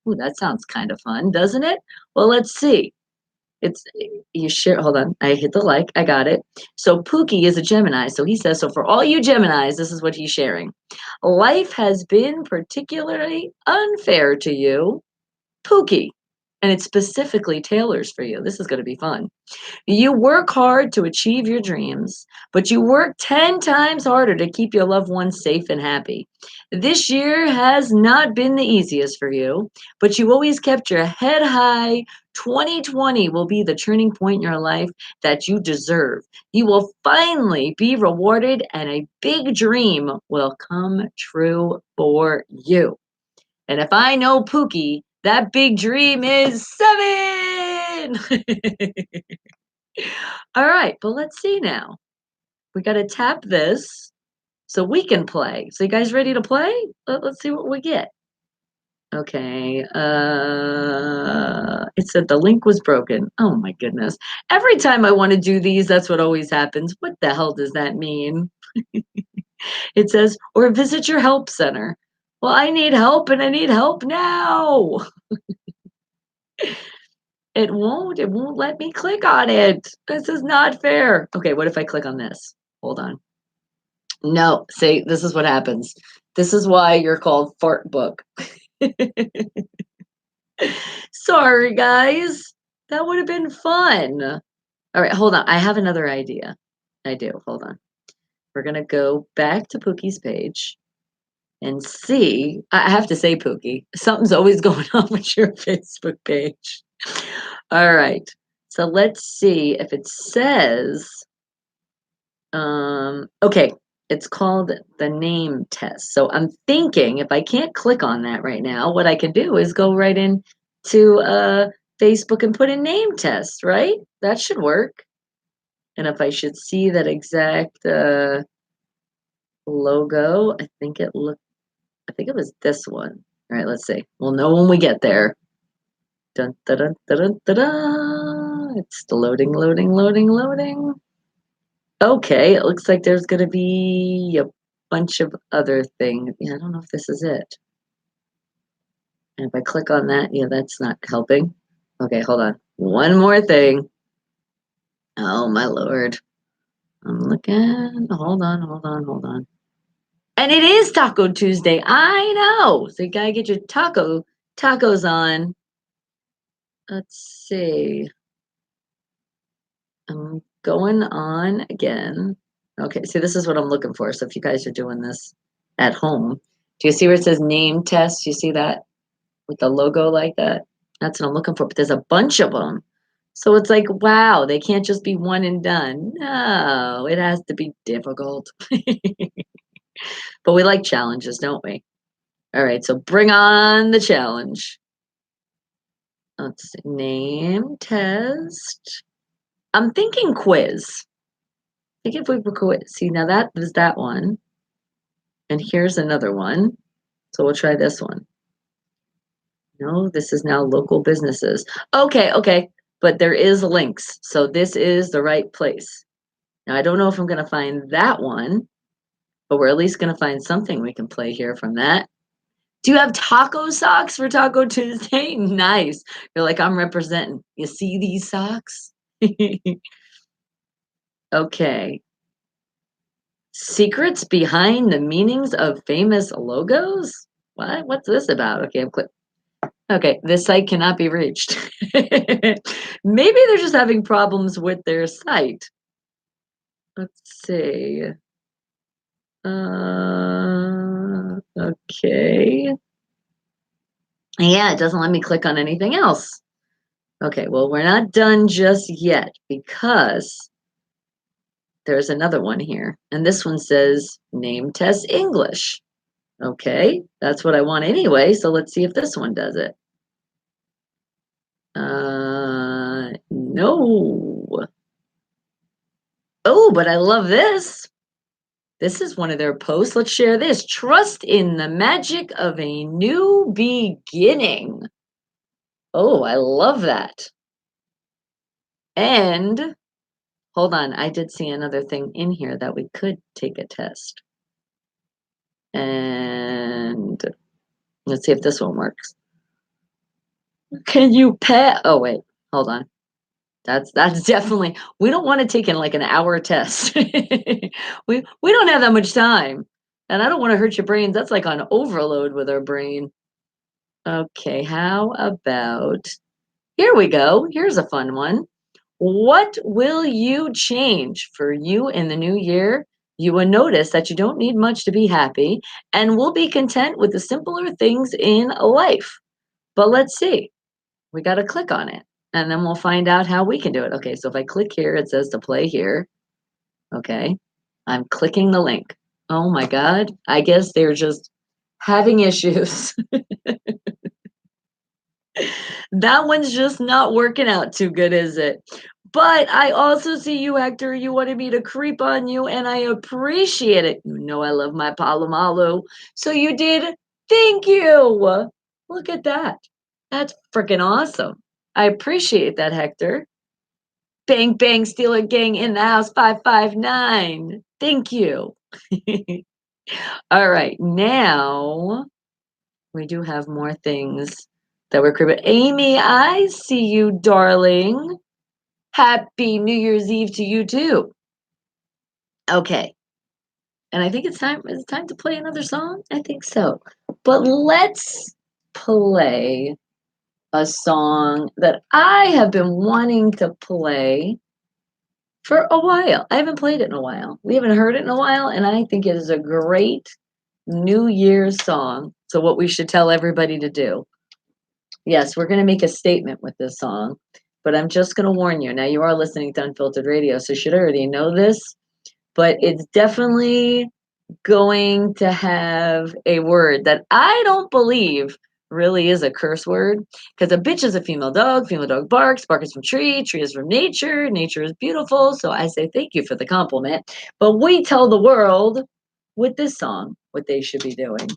Ooh, that sounds kind of fun, doesn't it? Well, let's see. It's you share. Hold on, I hit the like. I got it. So Pookie is a Gemini. So he says, so for all you Geminis, this is what he's sharing. Life has been particularly unfair to you, Pookie. and it specifically tailors for you. This is going to be fun. You work hard to achieve your dreams, but you work 10 times harder to keep your loved ones safe and happy. This year has not been the easiest for you, but you always kept your head high. 2020 will be the turning point in your life that you deserve. You will finally be rewarded, and a big dream will come true for you. And if I know Pookie, that big dream is 7. All right, but let's see now. We got to tap this so we can play. So you guys ready to play? Let's see what we get. Okay. It said the link was broken. Oh my goodness. Every time I want to do these, that's what always happens. What the hell does that mean? It says, or visit your help center. Well, I need help and I need help now. It won't let me click on it. This is not fair. Okay, what if I click on this? Hold on. No, see, this is what happens. This is why you're called Fart Book. Sorry, guys. That would have been fun. All right, hold on. I have another idea. I do. Hold on. We're going to go back to Pookie's page and see. I have to say, Pookie, something's always going on with your Facebook page. All right. So let's see if it says, okay, it's called the name test. So I'm thinking if I can't click on that right now, what I can do is go right in to Facebook and put in name test, right? That should work. And if I should see that exact logo, I think it was this one. All right, let's see. We'll know when we get there. Dun, dun, dun, dun, dun, dun, dun. It's loading, loading, loading, loading. Okay, it looks like there's going to be a bunch of other things. Yeah, I don't know if this is it. And if I click on that, yeah, that's not helping. Okay, hold on. One more thing. Oh, my Lord. I'm looking. Hold on, hold on, hold on. And it is Taco Tuesday. I know. So you got to get your tacos on. Let's see. I'm going on again. Okay, see, this is what I'm looking for. So if you guys are doing this at home, do you see where it says name test? You see that with the logo like that? That's what I'm looking for. But there's a bunch of them. So it's like, wow, they can't just be one and done. No, it has to be difficult. But we like challenges, don't we? All right, so bring on the challenge. Let's see, name test. I'm thinking quiz. I think if we put quiz, see now that was that one. And here's another one. So we'll try this one. No, this is now local businesses. Okay, okay. But there is links. So this is the right place. Now I don't know if I'm going to find that one, but we're at least going to find something we can play here from that. Do you have taco socks for Taco Tuesday? Nice. You're like, I'm representing. You see these socks? Okay. Secrets behind the meanings of famous logos? What? What's this about? Okay, I'm click. Okay, this site cannot be reached. Maybe they're just having problems with their site. Let's see. Okay. Yeah, it doesn't let me click on anything else. Okay, well, we're not done just yet because there's another one here. And this one says name test English. Okay, that's what I want anyway. So let's see if this one does it. No. Oh, but I love this. This is one of their posts. Let's share this. Trust in the magic of a new beginning. Oh, I love that. And hold on, I did see another thing in here that we could take a test. And let's see if this one works. Can you pet? Oh, wait, hold on. That's definitely, we don't want to take in like an hour test. We don't have that much time. And I don't want to hurt your brains. That's like on overload with our brain. Okay, how about Here we go. Here's a fun one. What will you change for you in the new year? You will notice that you don't need much to be happy and will be content with the simpler things in life. But let's see. We got to click on it and then we'll find out how we can do it. Okay, so if I click here, it says to play here. Okay, I'm clicking the link. Oh my God, I guess they're just having issues. That one's just not working out too good, is it? But I also see you, Hector. You wanted me to creep on you, and I appreciate it. You know I love my Palomalu. So you did. Thank you. Look at that. That's freaking awesome. I appreciate that, Hector. Bang, bang, Steeler Gang in the house 559. Thank you. All right. Now we do have more things that we're creeping. Amy, I see you, darling. Happy New Year's Eve to you too. Okay. And I think it's time to play another song. I think so. But let's play a song that I have been wanting to play for a while. I haven't played it in a while. We haven't heard it in a while, and I think it is a great New Year's song. So what we should tell everybody to do. Yes, we're going to make a statement with this song, but I'm just going to warn you. Now, you are listening to Unfiltered Radio, so you should already know this, but it's definitely going to have a word that I don't believe really is a curse word, because a bitch is a female dog barks, bark is from tree is from nature is beautiful. So I say thank you for the compliment, but we tell the world with this song what they should be doing.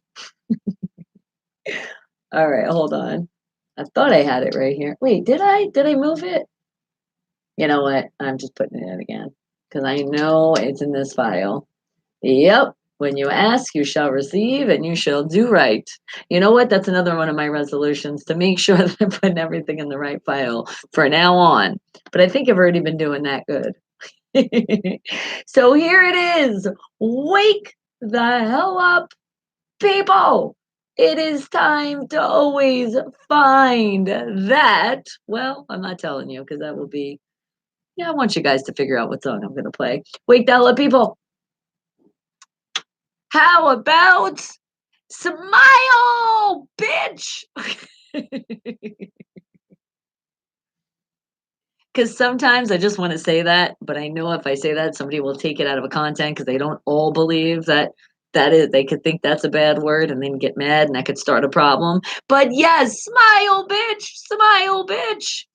All right, hold on. I thought I had it right here. Wait, did I? Did I move it? You know what? I'm just putting it in again because I know it's in this file. Yep. When you ask, you shall receive and you shall do right. You know what? That's another one of my resolutions to make sure that I'm putting everything in the right file for now on. But I think I've already been doing that good. So here it is. Wake the hell up, people. It is time to always find that. Well, I'm not telling you because that will be, yeah, I want you guys to figure out what song I'm going to play. Wake the hell up, people. How about smile, bitch? Because sometimes I just want to say that, but I know if I say that, somebody will take it out of a content because they don't all believe that that is, they could think that's a bad word and then get mad and that could start a problem. But yes, smile, bitch.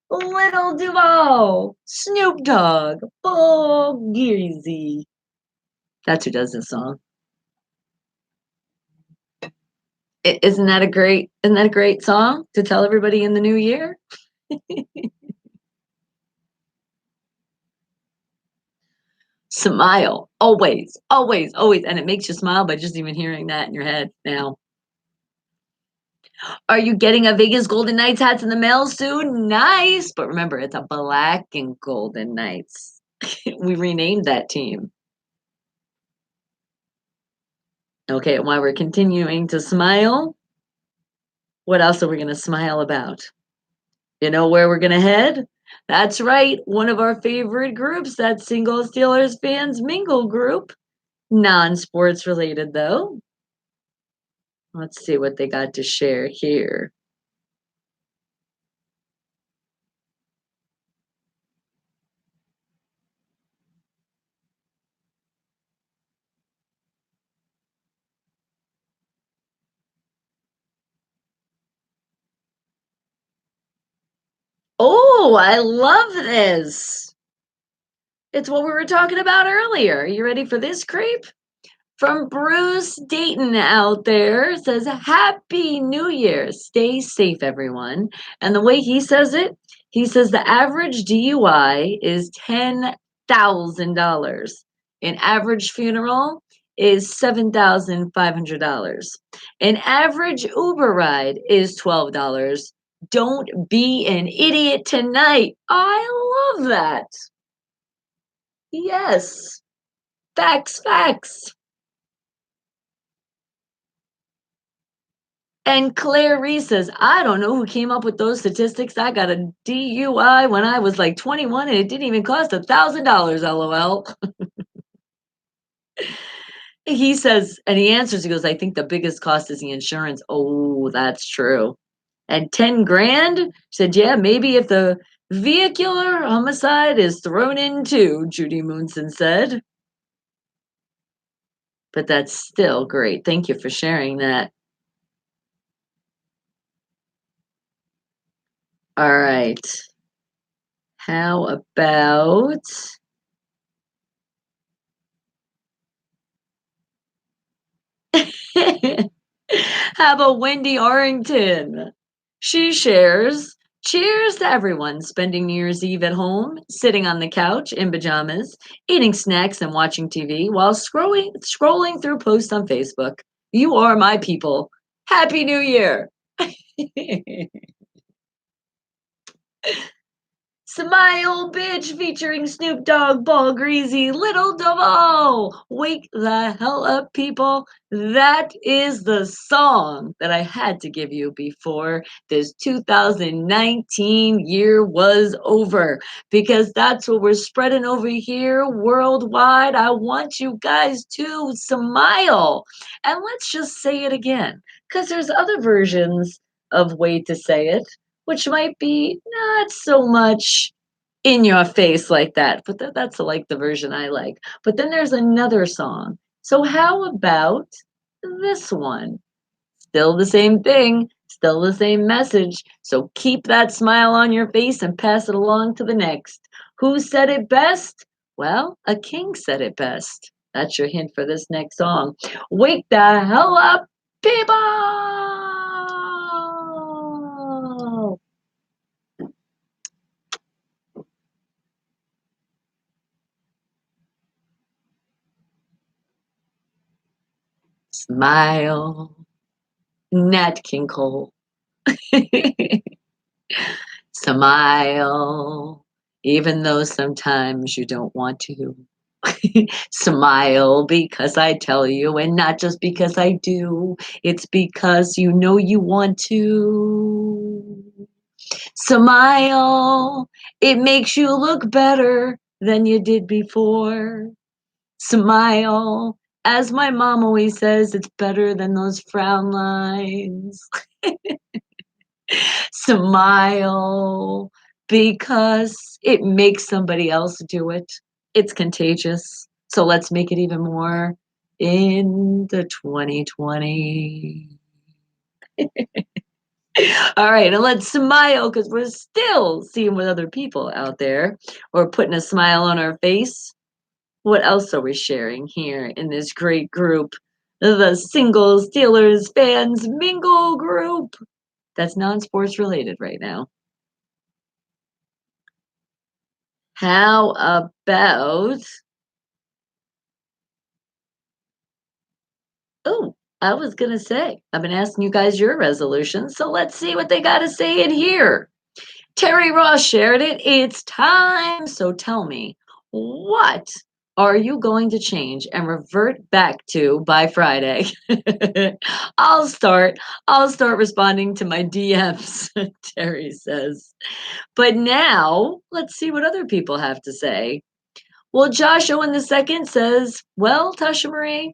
Little Duval, Snoop Dogg, Bull Geezy. That's who does this song. Isn't that a great song to tell everybody in the new year? Smile. Always, always, always. And it makes you smile by just even hearing that in your head now. Are you getting a Vegas Golden Knights hats in the mail soon? Nice. But remember, it's a black and golden Knights. We renamed that team. Okay, while we're continuing to smile, what else are we going to smile about? You know where we're going to head? That's right, one of our favorite groups, that Single Steelers Fans Mingle group. Non-sports related, though. Let's see what they got to share here. Oh, I love this. It's what we were talking about earlier. Are you ready for this creep? From Bruce Dayton out there says, Happy New Year. Stay safe, everyone. And the way he says the average DUI is $10,000. An average funeral is $7,500. An average Uber ride is $12. Don't be an idiot tonight. I love that. Yes. Facts, facts. And Claire Reese says, I don't know who came up with those statistics. I got a DUI when I was like 21 and it didn't even cost $1,000, LOL. He says, and he answers, he goes, I think the biggest cost is the insurance. Oh, that's true. And 10 grand? She said, yeah, maybe if the vehicular homicide is thrown in too, Judy Moonson said. But that's still great. Thank you for sharing that. All right. How about how about Wendy Arrington? She shares, cheers to everyone spending New Year's Eve at home, sitting on the couch in pajamas, eating snacks and watching TV while scrolling through posts on Facebook. You are my people. Happy New Year. Smile Bitch featuring Snoop Dogg, Ball Greasy, Little Domo. Wake the hell up, people. That is the song that I had to give you before this 2019 year was over, because that's what we're spreading over here worldwide. I want you guys to smile. And let's just say it again, because there's other versions of way to say it, which might be not so much in your face like that, but that's like the version I like. But then there's another song. So how about this one? Still the same thing, still the same message. So keep that smile on your face and pass it along to the next. Who said it best? Well, a king said it best. That's your hint for this next song. Wake the hell up, people! Smile. Nat King Cole. Smile, even though sometimes you don't want to. Smile because I tell you, and not just because I do. It's because you know you want to. Smile, it makes you look better than you did before. Smile, as my mom always says, it's better than those frown lines. Smile because it makes somebody else do it. It's contagious. So let's make it even more in the 2020. All right, and let's smile because we're still seeing with other people out there or putting a smile on our face. What else are we sharing here in this great group? The Single Steelers fans mingle group. That's non-sports related right now. How about, oh, I was gonna say, I've been asking you guys your resolutions, so let's see what they got to say in here. Terry Ross shared it. It's time. So tell me, what are you going to change and revert back to by Friday? I'll start. I'll start responding to my DMs, Terry says. But now, let's see what other people have to say. Well, Josh Owen II says, well, Tasha Marie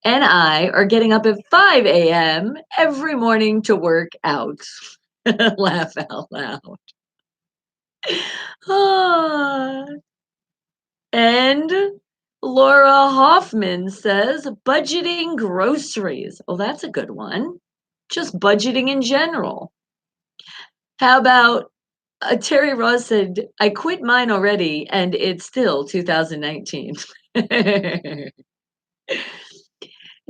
and I are getting up at 5 a.m. every morning to work out. Laugh out loud. Ah. And Laura Hoffman says, budgeting groceries. Oh, that's a good one. Just budgeting in general. How about Terry Ross said, I quit mine already and it's still 2019.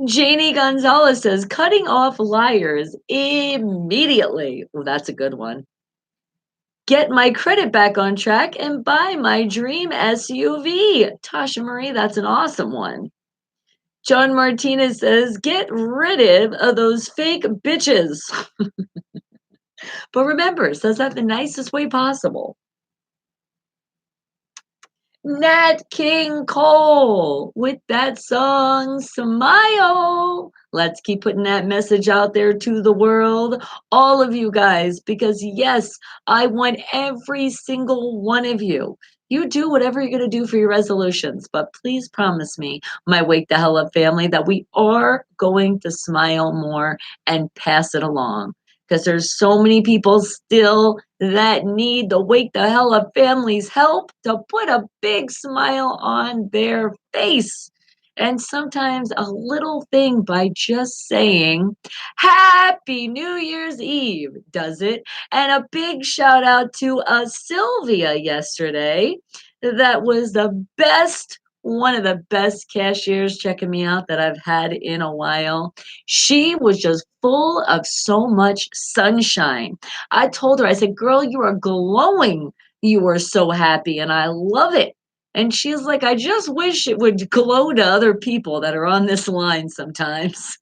Janie Gonzalez says, cutting off liars immediately. Oh, that's a good one. Get my credit back on track and buy my dream SUV. Tasha Marie, that's an awesome one. John Martinez says, get rid of those fake bitches. But remember, says that the nicest way possible. Nat King Cole with that song Smile. Let's keep putting that message out there to the world, all of you guys, because yes, I want every single one of you. You do whatever you're going to do for your resolutions, but please promise me, my Wake the Hell Up family, that we are going to smile more and pass it along because there's so many people still that need the Wake the Hell Up family's help to put a big smile on their face. And sometimes a little thing by just saying Happy New Year's Eve does it. And a big shout out to Sylvia yesterday. That was the best, one of the best cashiers checking me out that I've had in a while. She was just full of so much sunshine. I told her, I said, girl, you are glowing. You are so happy, and I love it. And she's like, I just wish it would glow to other people that are on this line sometimes.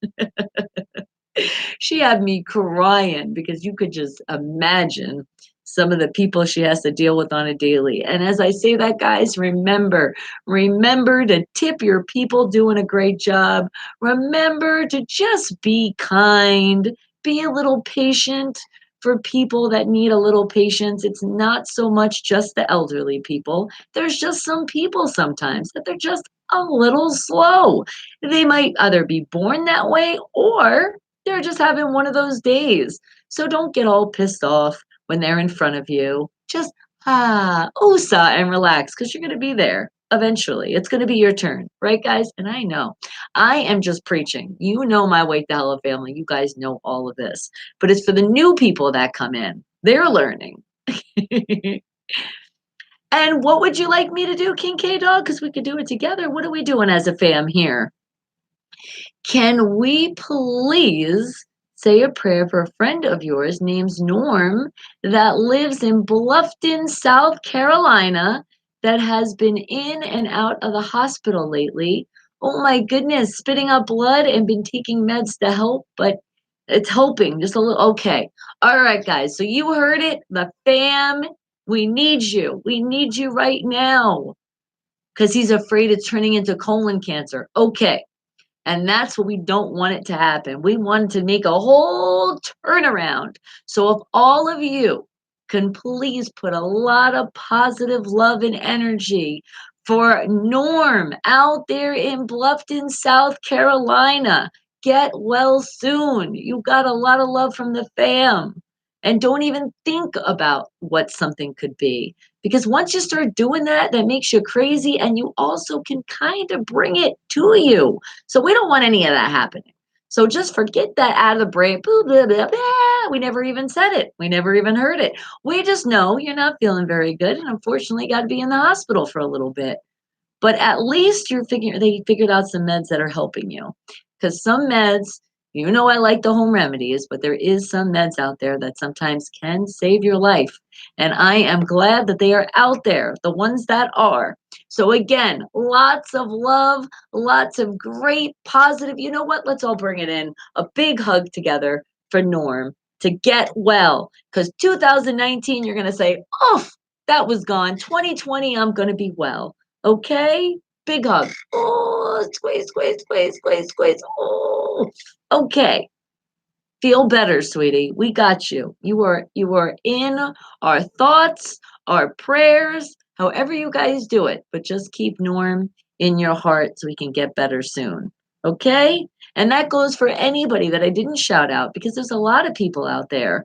She had me crying because you could just imagine some of the people she has to deal with on a daily. And as I say that, guys, remember to tip your people doing a great job. Remember to just be kind, be a little patient for people that need a little patience. It's not so much just the elderly people. There's just some people sometimes that they're just a little slow. They might either be born that way or they're just having one of those days. So don't get all pissed off when they're in front of you. Just USA and relax because you're going to be there eventually. It's going to be your turn, right, guys? And I know I am just preaching. You know my Wake the Hell Up family. You guys know all of this, but it's for the new people that come in. They're learning. And what would you like me to do, King K Dog? Because we could do it together. What are we doing as a fam here? Can we please say a prayer for a friend of yours named Norm that lives in Bluffton, South Carolina, that has been in and out of the hospital lately? Oh my goodness, spitting up blood and been taking meds to help, but it's helping just a little. Okay. All right, guys. So you heard it. The fam, we need you. We need you right now because he's afraid it's turning into colon cancer. Okay. And that's what we don't want it to happen. We want to make a whole turnaround. So if all of you can please put a lot of positive love and energy for Norm out there in Bluffton, South Carolina. Get well soon. You got a lot of love from the fam. And don't even think about what something could be. Because once you start doing that, that makes you crazy. And you also can kind of bring it to you. So we don't want any of that happening. So just forget that out of the brain. Blah, blah, blah, blah. We never even said it. We never even heard it. We just know you're not feeling very good. And unfortunately, got to be in the hospital for a little bit. But at least they figured out some meds that are helping you. Because some meds, you know, I like the home remedies, but there is some meds out there that sometimes can save your life. And I am glad that they are out there, the ones that are. So again, lots of love, lots of great positive. You know what? Let's all bring it in. A big hug together for Norm to get well. Because 2019, you're going to say, oh, that was gone. 2020, I'm going to be well. Okay? Big hug. Oh, squeeze, squeeze, squeeze, squeeze, squeeze. Oh, okay. Feel better, sweetie. We got you. You are in our thoughts, our prayers, however you guys do it. But just keep Norm in your heart so we can get better soon. Okay? And that goes for anybody that I didn't shout out because there's a lot of people out there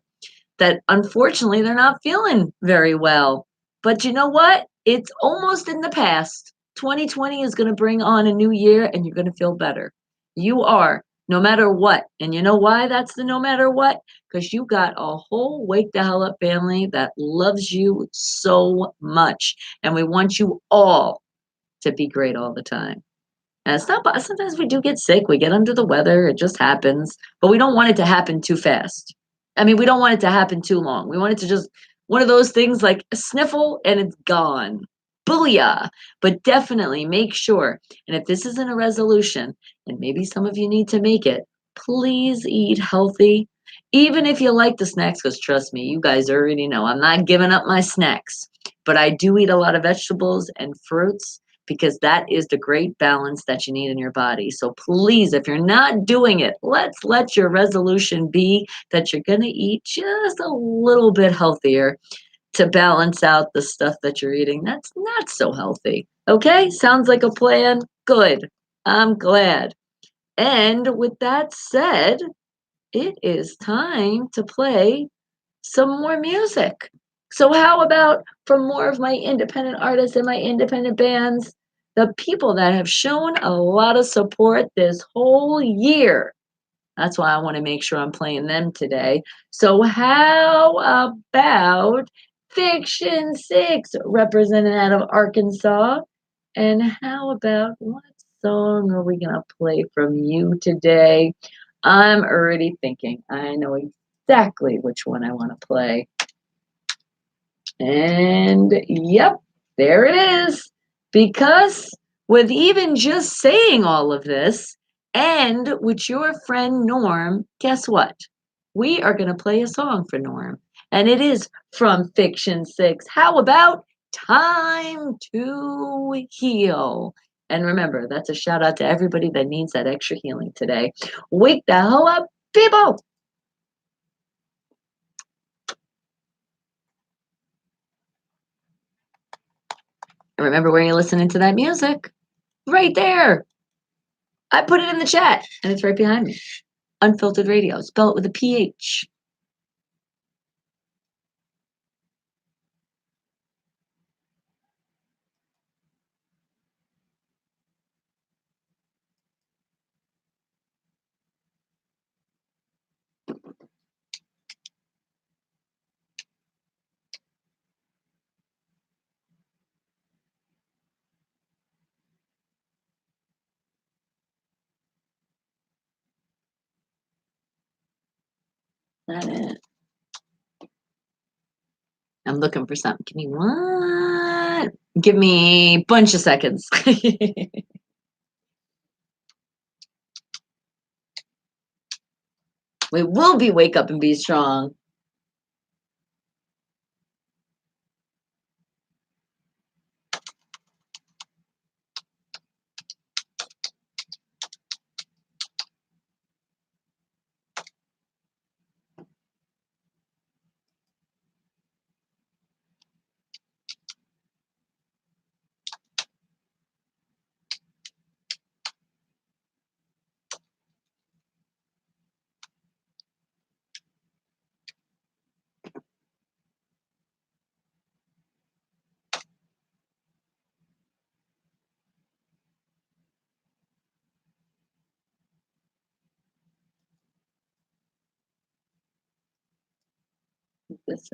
that unfortunately they're not feeling very well. But you know what? It's almost in the past. 2020 is going to bring on a new year and you're going to feel better. You are, no matter what. And you know why that's the no matter what? Because you got a whole Wake the Hell Up family that loves you so much. And we want you all to be great all the time. And it's not, sometimes we do get sick, we get under the weather, it just happens, but we don't want it to happen too fast. I mean, we don't want it to happen too long. We want it to just, one of those things like a sniffle and it's gone. Booyah. But definitely make sure, and if this isn't a resolution, and maybe some of you need to make it, please eat healthy. Even if you like the snacks, because trust me, you guys already know I'm not giving up my snacks. but I do eat a lot of vegetables and fruits because that is the great balance that you need in your body. So please, if you're not doing it, let's let your resolution be that you're going to eat just a little bit healthier to balance out the stuff that you're eating that's not so healthy. Okay? Sounds like a plan? Good. I'm glad. And with that said, it is time to play some more music. So, how about from more of my independent artists and my independent bands, the people that have shown a lot of support this whole year? That's why I want to make sure I'm playing them today. So, how about Fiction Six, representing out of Arkansas? And how about what song are we going to play from you today? I'm already thinking. I know exactly which one I want to play. And yep, there it is. Because with even just saying all of this, and with your friend Norm, guess what? We are going to play a song for Norm. And it is from Fiction Six. How about Time to Heal? And remember, that's a shout out to everybody that needs that extra healing today. Wake the hell up, people! And remember where you're listening to that music? Right there. I put it in the chat and it's right behind me. Unfiltered Radio. Spell it with a PH. That is. I'm looking for something. Give me one. Give me a bunch of seconds. We will be Wake Up and Be Strong. This,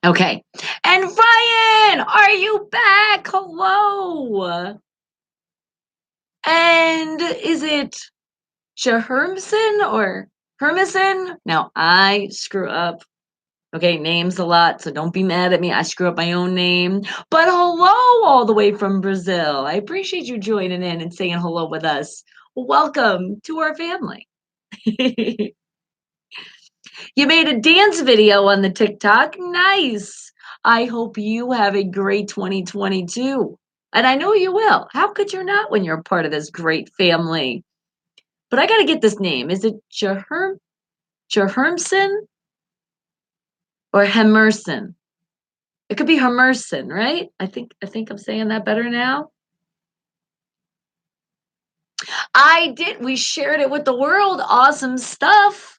okay. And Ryan, are you back? Hello. And is it Jahermson or Hermison? Now I screw up. Okay, names a lot, so don't be mad at me. I screw up my own name. But hello, all the way from Brazil. I appreciate you joining in and saying hello with us. Welcome to our family. You made a dance video on the TikTok. Nice. I hope you have a great 2022. And I know you will. How could you not when you're part of this great family? But I got to get this name. Is it Jahermson or Hemerson? It could be Hermerson, right? I think I'm saying that better now. I did. We shared it with the world. Awesome stuff.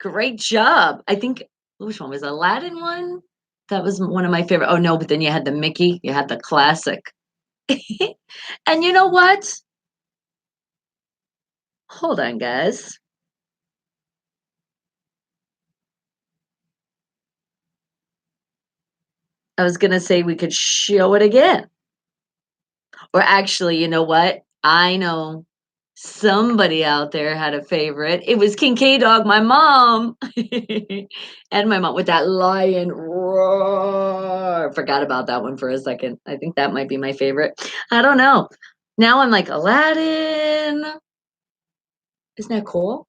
Great job. I think which one was Aladdin one? That was one of my favorite. Oh no, but then you had the Mickey, you had the classic. And you know what? Hold on, guys. I was gonna say we could show it again. Or actually, you know what? I know somebody out there had a favorite. It was King K Dog, my mom. And my mom with that lion roar. Forgot about that one for a second. I think that might be my favorite. I don't know. Now I'm like, Aladdin. Isn't that cool?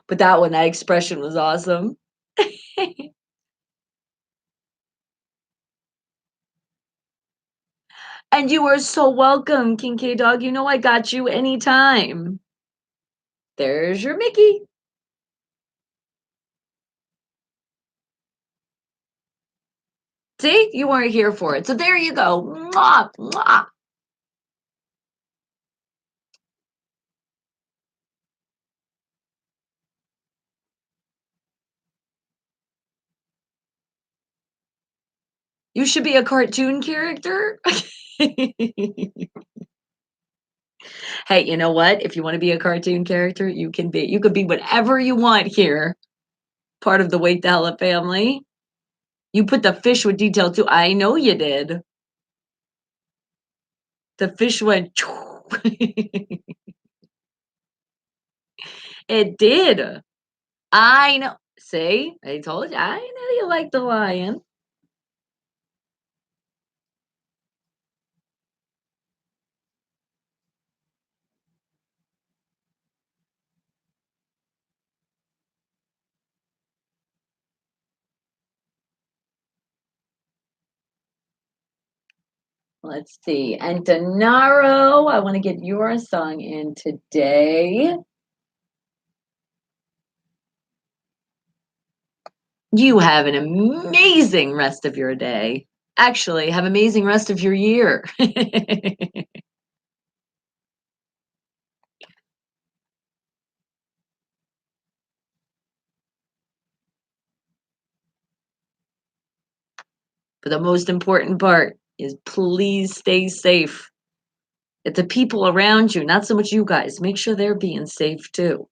But that one, that expression was awesome. And you are so welcome, King K Dog. You know I got you anytime. There's your Mickey. See, you weren't here for it. So there you go. Mwah, mwah. You should be a cartoon character. Hey, you know what? If you want to be a cartoon character, you can be. You could be whatever you want here. Part of the Wake the Hell Up family. You put the fish with detail too. I know you did. The fish went. It did. I know. See, I told you. I know you like the lion. Let's see. And Denaro, I want to get your song in today. You have an amazing rest of your day. Actually, have amazing rest of your year. But the most important part is please stay safe. It's the people around you, not so much you guys. Make sure they're being safe too.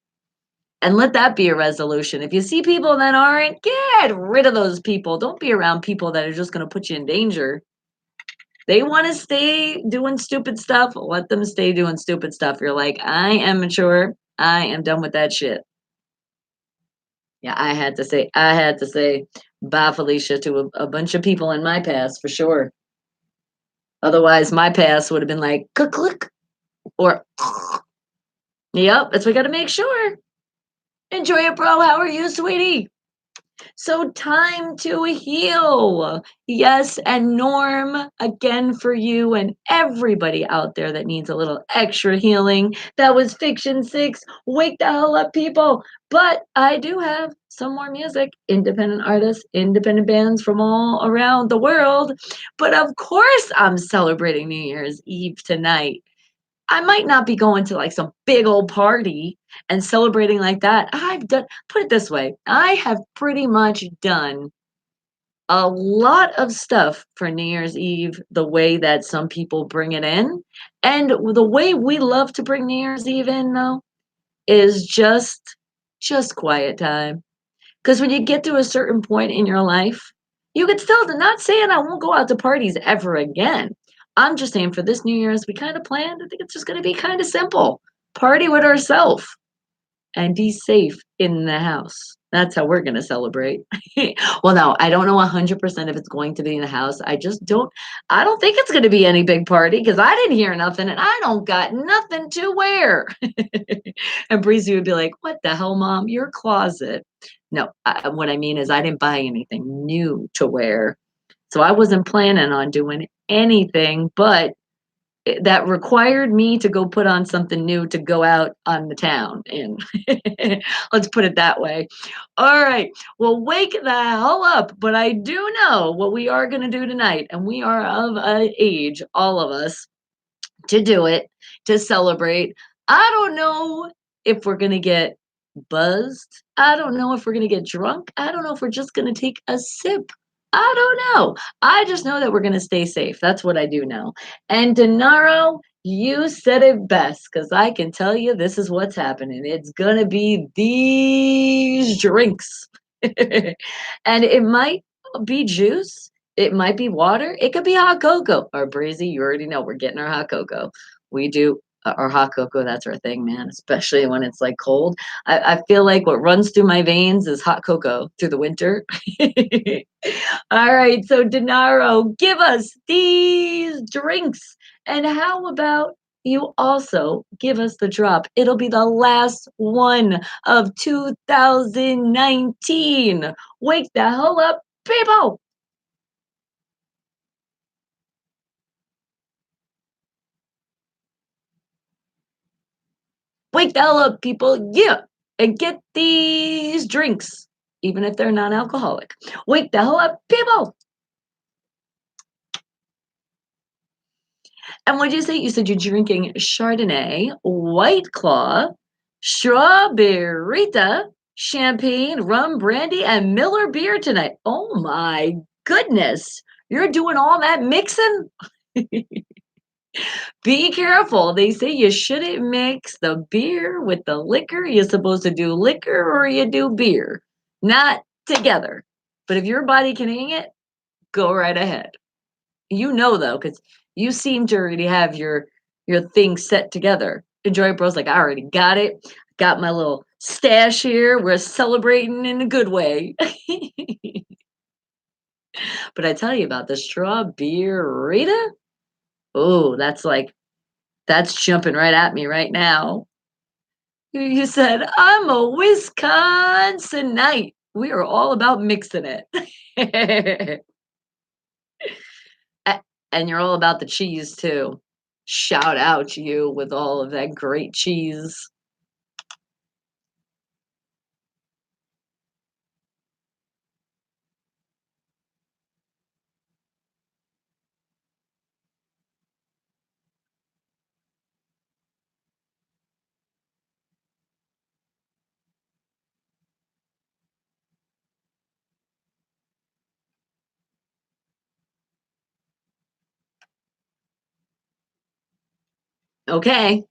And let that be a resolution. If you see people that aren't, get rid of those people. Don't be around people that are just going to put you in danger. They want to stay doing stupid stuff. Let them stay doing stupid stuff. You're like, I am mature. I am done with that shit. Yeah, I had to say bye, Felicia, to a bunch of people in my past for sure. Otherwise, my past would have been like, click, click, or, yep, that's what we got to make sure. Enjoy it, bro. How are you, sweetie? So, time to heal. Yes, and Norm, again for you and everybody out there that needs a little extra healing. That was Fiction 6. Wake the hell up, people. But I do have some more music, independent artists, independent bands from all around the world. But of course, I'm celebrating New Year's Eve tonight. I might not be going to like some big old party and celebrating like that. Put it this way, I have pretty much done a lot of stuff for New Year's Eve the way that some people bring it in. And the way we love to bring New Year's Eve in, though, is just quiet time. Because when you get to a certain point in your life, you could still, not saying I won't go out to parties ever again. I'm just saying for this New Year's, we kind of planned. I think it's just going to be kind of simple. Party with ourselves and be safe in the house. That's how we're going to celebrate. Well, no, I don't know 100% if it's going to be in the house. I don't think it's going to be any big party because I didn't hear nothing and I don't got nothing to wear. And Breezy would be like, what the hell, mom? Your closet. No, what I mean is I didn't buy anything new to wear. So I wasn't planning on doing anything, but that required me to go put on something new to go out on the town. And let's put it that way. All right. Well, wake the hell up. But I do know what we are going to do tonight. And we are of an age, all of us, to do it, to celebrate. I don't know if we're going to get buzzed. I don't know if we're going to get drunk. I don't know if we're just going to take a sip. I don't know. I just know that we're going to stay safe. That's what I do know. And Denaro, You said it best, because I can tell you this is what's happening. It's gonna be these drinks. And it might be juice, it might be water, it could be hot cocoa or breezy. You already know we're getting our hot cocoa. We do our hot cocoa, that's our thing, man, especially when it's like cold. I feel like what runs through my veins is hot cocoa through the winter. All right, so Denaro, give us these drinks. And how about you also give us the drop? It'll be the last one of 2019. Wake the hell up, people! Wake the hell up, people! Yeah! And get these drinks, even if they're non alcoholic. Wake the hell up, people! And what'd you say? You said you're drinking Chardonnay, White Claw, Strawberry, champagne, rum, brandy, and Miller beer tonight. Oh my goodness. You're doing all that mixing? Be careful. They say you shouldn't mix the beer with the liquor. You're supposed to do liquor or you do beer, not together. But if your body can hang it, go right ahead. You know though, because you seem to already have your thing set together. Enjoy Bro's like, I already got it. Got my little stash here. We're celebrating in a good way. But I tell you about the strawberry. Oh, that's jumping right at me right now. You said, I'm a Wisconsinite. We are all about mixing it. A- and you're all about the cheese too. Shout out to you with all of that great cheese. Okay.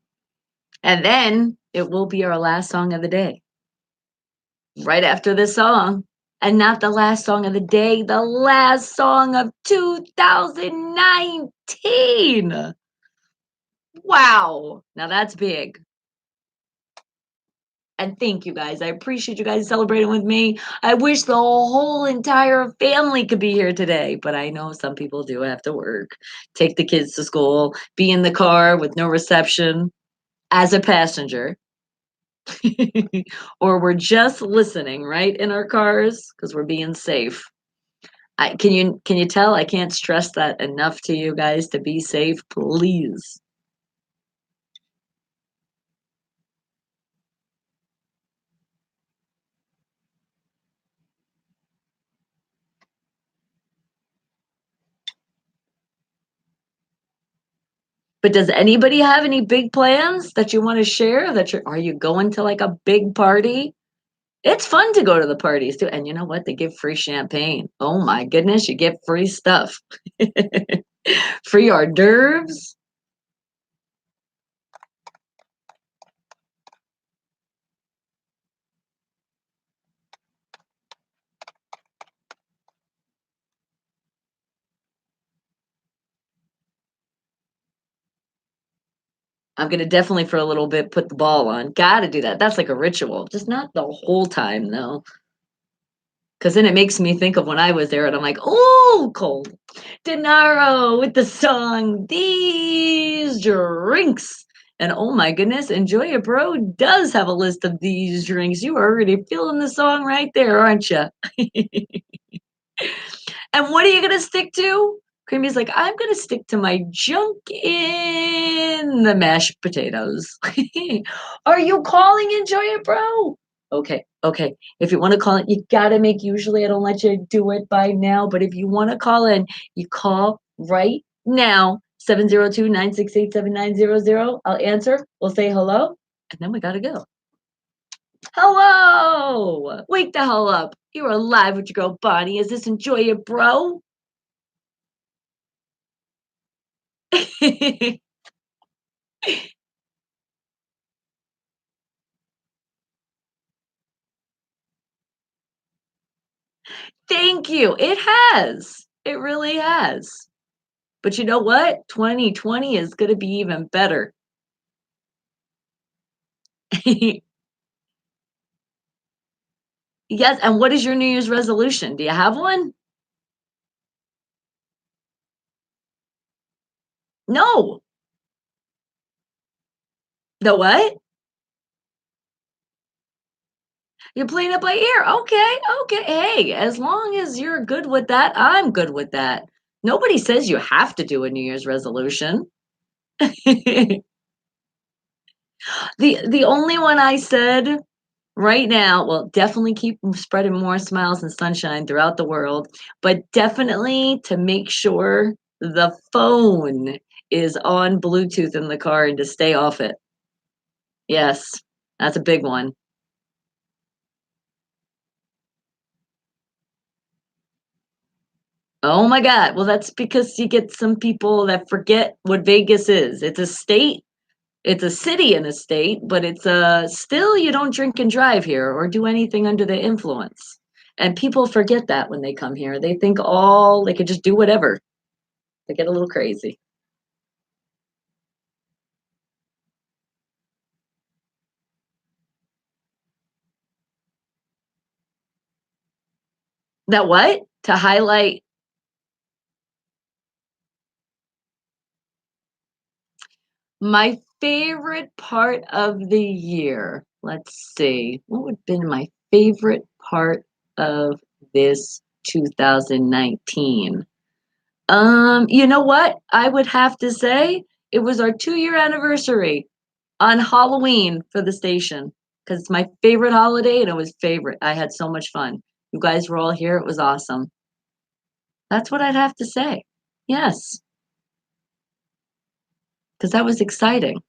And then it will be our last song of the day. Right after this song. And not the last song of the day, the last song of 2019. Wow. Now that's big. And thank you guys. I appreciate you guys celebrating with me. I wish the whole entire family could be here today, but I know some people do have to work, take the kids to school, be in the car with no reception as a passenger. Or we're just listening right in our cars because we're being safe. Can you tell I can't stress that enough to you guys to be safe, please. But does anybody have any big plans that you want to share? Are you going to like a big party? It's fun to go to the parties too. And you know what? They give free champagne. Oh my goodness, you get free stuff. Free hors d'oeuvres. I'm gonna definitely for a little bit put the ball on. Gotta do that. That's like a ritual. Just not the whole time though. Cause then it makes me think of when I was there and I'm like, oh, cold. Denaro with the song These Drinks. And oh my goodness, Enjoy It Bro does have a list of these drinks. You are already feeling the song right there, aren't you? And what are you gonna stick to? Creamy's like, I'm gonna stick to my junk in the mashed potatoes. Are you calling Enjoy It Bro? Okay, okay. If you want to call it, you gotta make usually I don't let you do it by now, but if you want to call in, you call right now. 702-968-7900. I'll answer. We'll say hello, and then we gotta go. Hello! Wake the hell up. You're alive with your girl Bonnie. Is this Enjoy It Bro? Thank you. It has. It really has. But you know what? 2020 is gonna be even better. Yes, and what is your New Year's resolution? Do you have one? No. The what? You're playing it by ear. Okay, okay. Hey, as long as you're good with that, I'm good with that. Nobody says you have to do a New Year's resolution. The only one I said right now, well, definitely keep spreading more smiles and sunshine throughout the world, but definitely to make sure the phone is on Bluetooth in the car and to stay off it. Yes, that's a big one. Oh my God. Well, that's because you get some people that forget what Vegas is. It's a state, it's a city and a state, but it's still you don't drink and drive here or do anything under the influence. And people forget that when they come here. They think all they could just do whatever. They get a little crazy. That what? To highlight my favorite part of the year. Let's see. What would have been my favorite part of this 2019? You know what? I would have to say it was our 2-year anniversary on Halloween for the station because it's my favorite holiday and it was favorite. I had so much fun. You guys were all here. It was awesome. That's what I'd have to say. Yes, because that was exciting.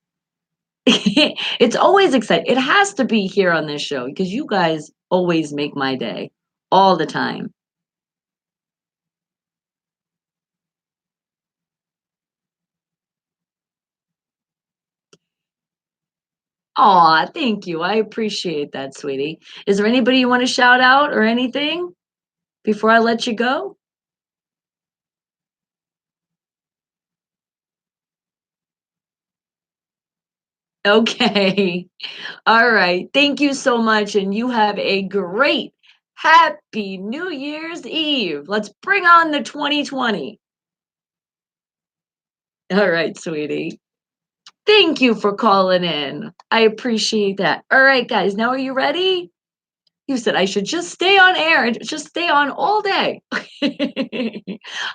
It's always exciting. It has to be here on this show because you guys always make my day all the time. Aw, thank you. I appreciate that, sweetie. Is there anybody you want to shout out or anything before I let you go? Okay. All right. Thank you so much. And you have a great, happy New Year's Eve. Let's bring on the 2020. All right, sweetie. Thank you for calling in. I appreciate that. All right, guys. Now, are you ready? You said I should just stay on air and just stay on all day.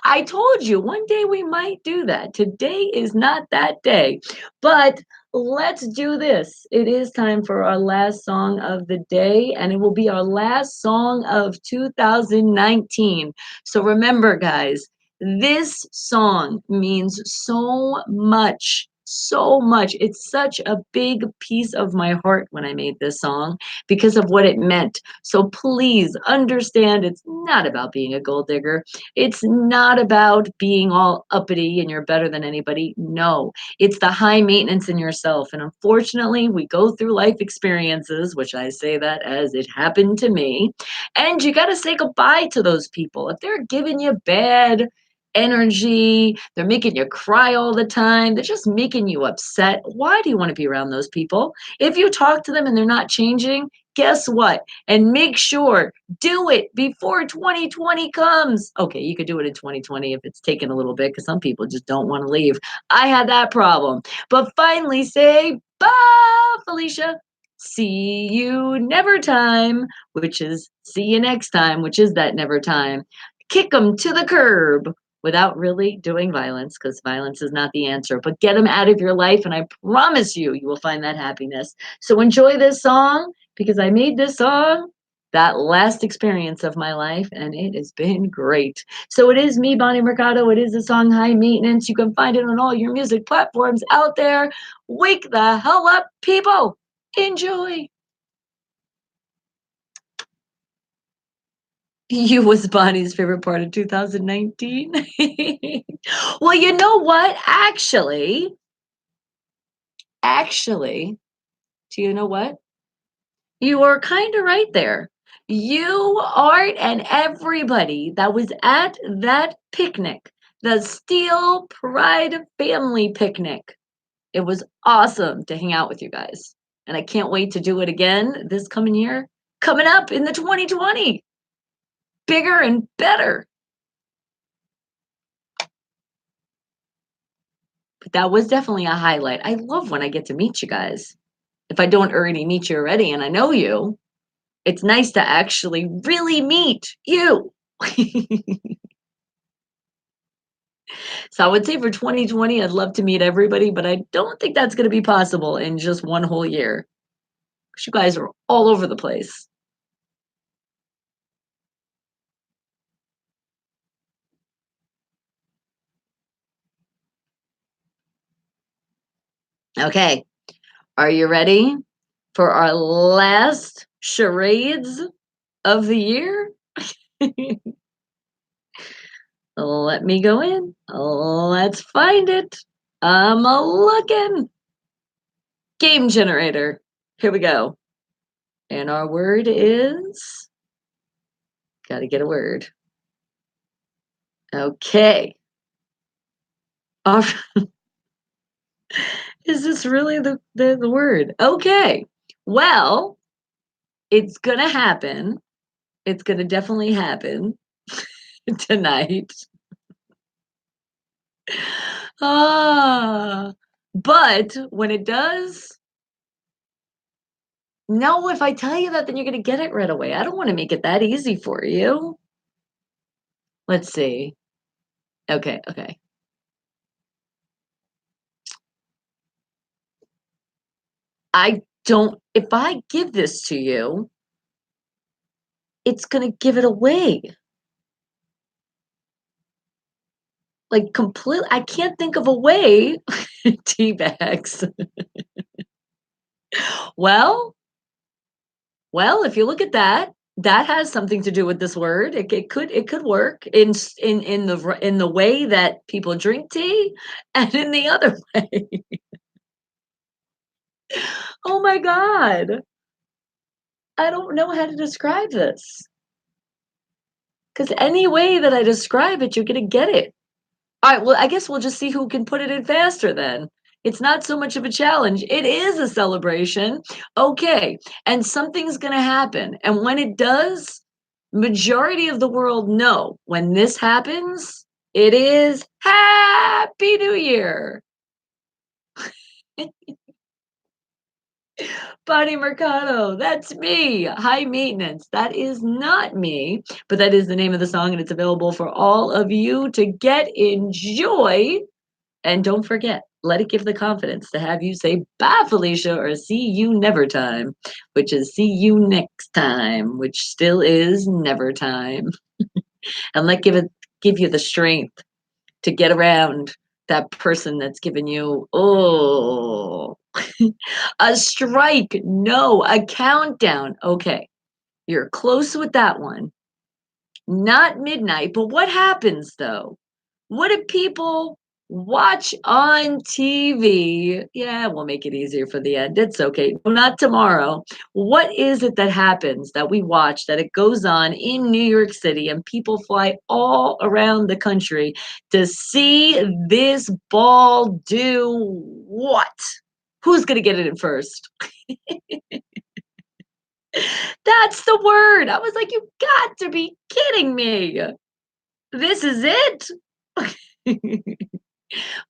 I told you one day we might do that. Today is not that day. But let's do this. It is time for our last song of the day, and it will be our last song of 2019. So remember, guys, this song means so much. So much. It's such a big piece of my heart when I made this song because of what it meant. So please understand it's not about being a gold digger. It's not about being all uppity and you're better than anybody. No, it's the high maintenance in yourself. And unfortunately, we go through life experiences, which I say that as it happened to me. And you got to say goodbye to those people. If they're giving you bad, energy, they're making you cry all the time, they're just making you upset. Why do you want to be around those people? If you talk to them and they're not changing, guess what? And make sure, do it before 2020 comes. Okay, you could do it in 2020 if it's taken a little bit because some people just don't want to leave. I had that problem. But finally say bye, Felicia. See you never time, which is see you next time, which is that never time. Kick them to the curb without really doing violence because violence is not the answer, but get them out of your life. And I promise you, you will find that happiness. So enjoy this song because I made this song that last experience of my life and it has been great. So it is me, Bonnie Mercado. It is the song High Maintenance. You can find it on all your music platforms out there. Wake the hell up, people. Enjoy. You was Bonnie's favorite part of 2019. Well, you know what? Actually, Actually, do you know what? You are kind of right there. You, Art, and everybody that was at that picnic, the Steel Pride family picnic. It was awesome to hang out with you guys. And I can't wait to do it again this coming year, coming up in the 2020. Bigger and better. But that was definitely a highlight. I love when I get to meet you guys. If I don't already meet you already and I know you, it's nice to actually really meet you. So I would say for 2020, I'd love to meet everybody, but I don't think that's going to be possible in just one whole year. Because you guys are all over the place. Okay, are you ready for our last charades of the year? Let me go in. Let's find it. I'm a looking. Game generator. Here we go. And our word is. Gotta get a word. Okay. All Is this really the word? Okay. Well, it's gonna happen. It's gonna definitely happen tonight. Ah, but when it does, no, if I tell you that, then you're gonna get it right away. I don't want to make it that easy for you. Let's see. Okay, okay. I don't, if I give this to you, it's gonna give it away. Like completely, I can't think of a way. Tea bags. Well, well, if you look at that, that has something to do with this word. It could work in the way that people drink tea, and in the other way. Oh my god, I don't know how to describe this. Because any way that I describe it, you're gonna get it. All right, well, I guess we'll just see who can put it in faster then. It's not so much of a challenge. It is a celebration. Okay, and something's going to happen. And when it does, majority of the world know when this happens, it is Happy New Year. Bonnie Mercado, that's me. High maintenance. That is not me, but that is the name of the song, and it's available for all of you to get enjoy. And don't forget, let it give the confidence to have you say bye, Felicia, or see you never time, which is see you next time, which still is never time. And give you the strength to get around that person that's given you a strike. No, a countdown. Okay, you're close with that one. Not midnight, but what happens though? What do people watch on TV? Yeah, we'll make it easier for the end. It's okay. No, not tomorrow. What is it that happens that we watch that it goes on in New York City and people fly all around the country to see this ball do what? Who's going to get it in first? That's the word. I was like, you got to be kidding me. This is it.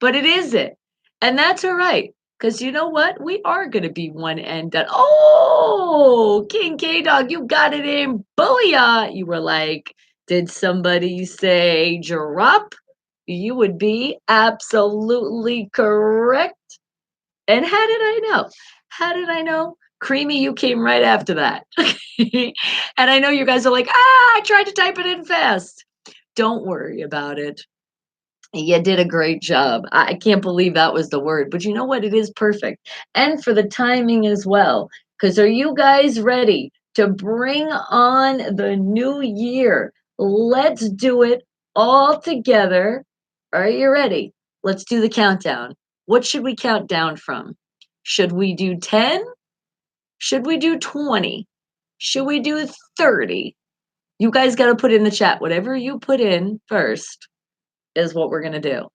But it isn't. And that's all right. Because you know what? We are going to be one and done. Oh, King K Dog, you got it in. Booyah. You were like, did somebody say drop? You would be absolutely correct. And how did I know? How did I know? Creamy, you came right after that. And I know you guys are like, I tried to type it in fast. Don't worry about it. You did a great job. I can't believe that was the word, but you know what? It is perfect. And for the timing as well. Because are you guys ready to bring on the new year? Let's do it all together. Are you ready? Let's do the countdown. What should we count down from? Should we do 10? Should we do 20? Should we do 30? You guys got to put in the chat. Whatever you put in first is what we're going to do.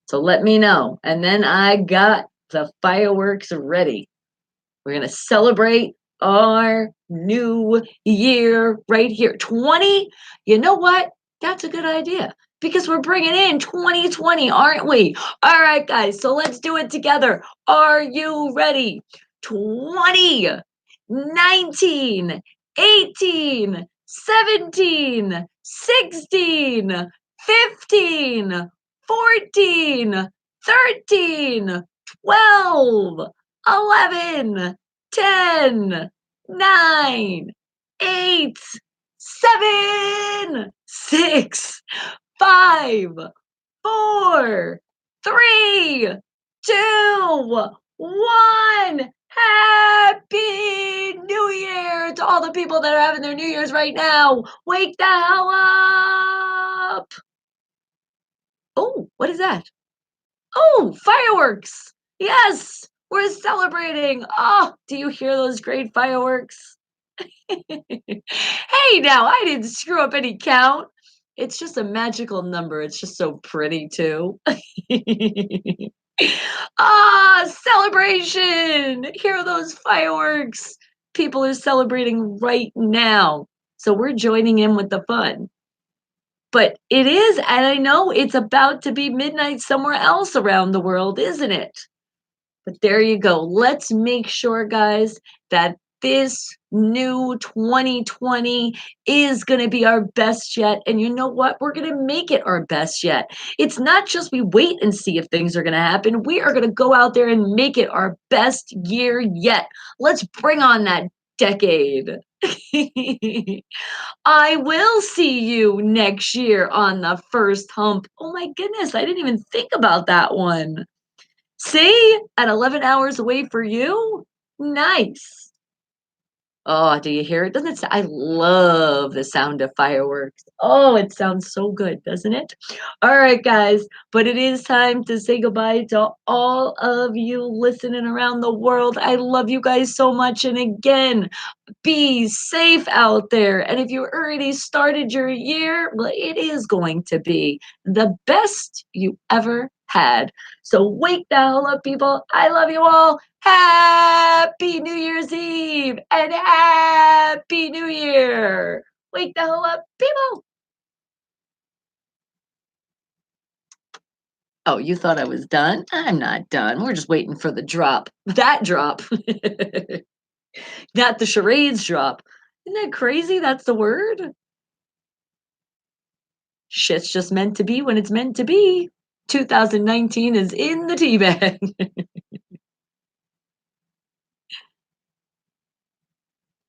So let me know. And then I got the fireworks ready. We're going to celebrate our new year right here. 20? You know what? That's a good idea because we're bringing in 2020, aren't we? All right, guys. So let's do it together. Are you ready? 20, 19, 18, 17, 16, 15, 14, 13, 12, 11, 10, 9, 8, 7, 6, 5, 4, 3, 2, 1. Happy New Year to all the people that are having their New Year's right now. Wake the hell up. Oh, what is that? Oh, fireworks. Yes, we're celebrating. Oh, do you hear those great fireworks? Hey, now, I didn't screw up any count. It's just a magical number. It's just so pretty, too. Celebration! Hear those fireworks. People are celebrating right now. So we're joining in with the fun. But it is, and I know it's about to be midnight somewhere else around the world, isn't it? But there you go. Let's make sure, guys, that this new 2020 is going to be our best yet. And you know what? We're going to make it our best yet. It's not just we wait and see if things are going to happen. We are going to go out there and make it our best year yet. Let's bring on that decade. I will see you next year on the first hump. Oh my goodness, I didn't even think about that one. See? At 11 hours away for you? Nice. Oh, do you hear it? Doesn't it? I love the sound of fireworks. Oh, it sounds so good, doesn't it? All right, guys, but it is time to say goodbye to all of you listening around the world. I love you guys so much. And again, be safe out there. And if you already started your year, well, it is going to be the best you ever had. So wake the hell up, people. I love you all. Happy New Year's Eve and Happy New Year. Wake the hell up, people. Oh, you thought I was done? I'm not done. We're just waiting for the drop. That drop. Not the charades drop. Isn't that crazy? That's the word. Shit's just meant to be when it's meant to be. 2019 is in the tea bag.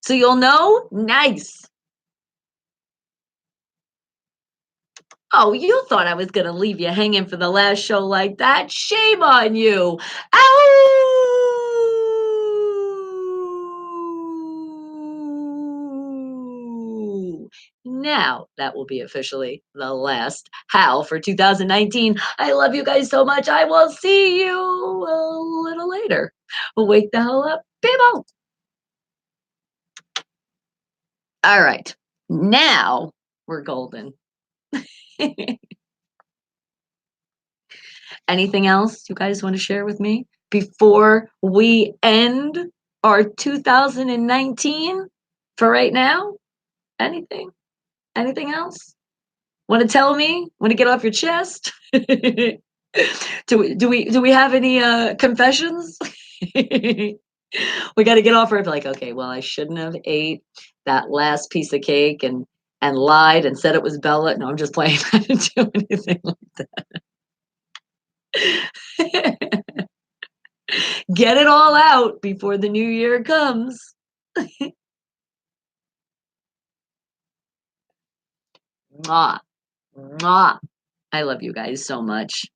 So you'll know? Nice. Oh, you thought I was going to leave you hanging for the last show like that? Shame on you. Ow! Now that will be officially the last howl for 2019. I love you guys so much. I will see you a little later. Wake the hell up, people. All right. Now we're golden. Anything else you guys want to share with me before we end our 2019 for right now? Anything? Anything else? Want to tell me? Want to get off your chest? Do we have any confessions? We got to get off our like, okay, well, I shouldn't have ate that last piece of cake and lied and said it was Bella. No, I'm just playing. I didn't do anything like that. Get it all out before the new year comes. Mwah, mwah. I love you guys so much.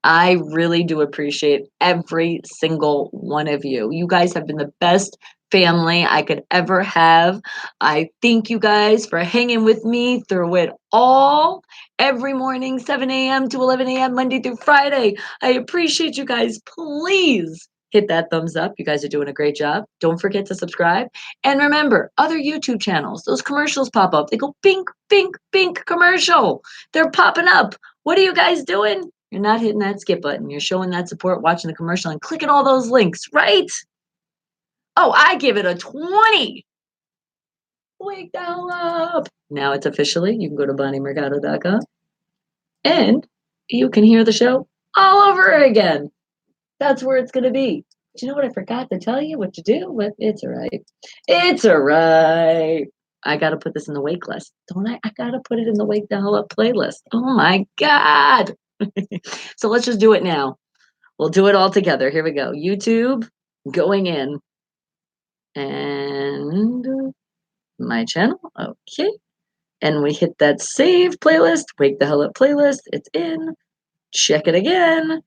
I really do appreciate every single one of you. You guys have been the best family I could ever have. I thank you guys for hanging with me through it all. Every morning, 7 a.m. to 11 a.m., Monday through Friday. I appreciate you guys. Please hit that thumbs up. You guys are doing a great job. Don't forget to subscribe. And remember, other YouTube channels, those commercials pop up. They go bink, bink, bink commercial. They're popping up. What are you guys doing? You're not hitting that skip button. You're showing that support, watching the commercial, and clicking all those links, right? Oh, I give it a 20. Wake the hell up. Now it's officially, you can go to bonniemercado.com and you can hear the show all over again. That's where it's going to be. But you know what? I forgot to tell you what to do, but it's all right. It's all right. I got to put this in the wake list, don't I? I got to put it in the Wake the Hell Up playlist. Oh my God. So let's just do it now. We'll do it all together. Here we go. YouTube, going in. And my channel. Okay. And we hit that save playlist, Wake the Hell Up playlist. It's in. Check it again.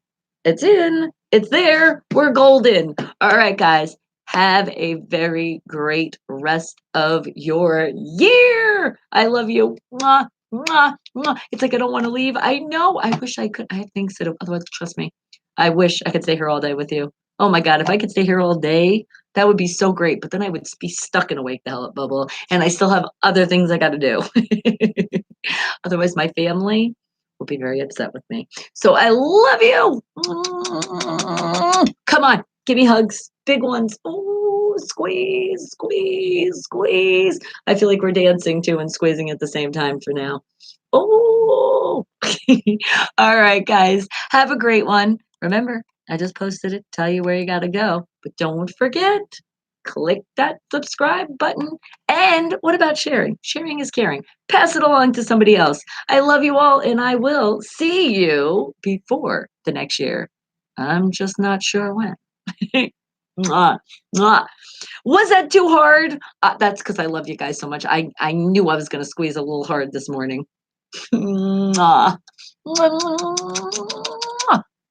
It's in. It's there. We're golden. All right, guys. Have a very great rest of your year. I love you. Mwah, mwah, mwah. It's like I don't want to leave. I know. I wish I could. I have things to do. Otherwise, trust me. I wish I could stay here all day with you. Oh my God. If I could stay here all day, that would be so great. But then I would be stuck in a Wake the Hell Up bubble. And I still have other things I got to do. Otherwise, my family will be very upset with me. So I love you. Come on, give me hugs, big ones. Oh, squeeze, squeeze, squeeze. I feel like we're dancing too and squeezing at the same time for now. Oh, all right, guys. Have a great one. Remember, I just posted it. Tell you where you got to go. But don't forget, click that subscribe button. And what about sharing? Sharing is caring. Pass it along to somebody else. I love you all, and I will see you before the next year. I'm just not sure when. Mwah, mwah. Was that too hard? That's because I love you guys so much. I knew I was going to squeeze a little hard this morning. Mwah. Mwah.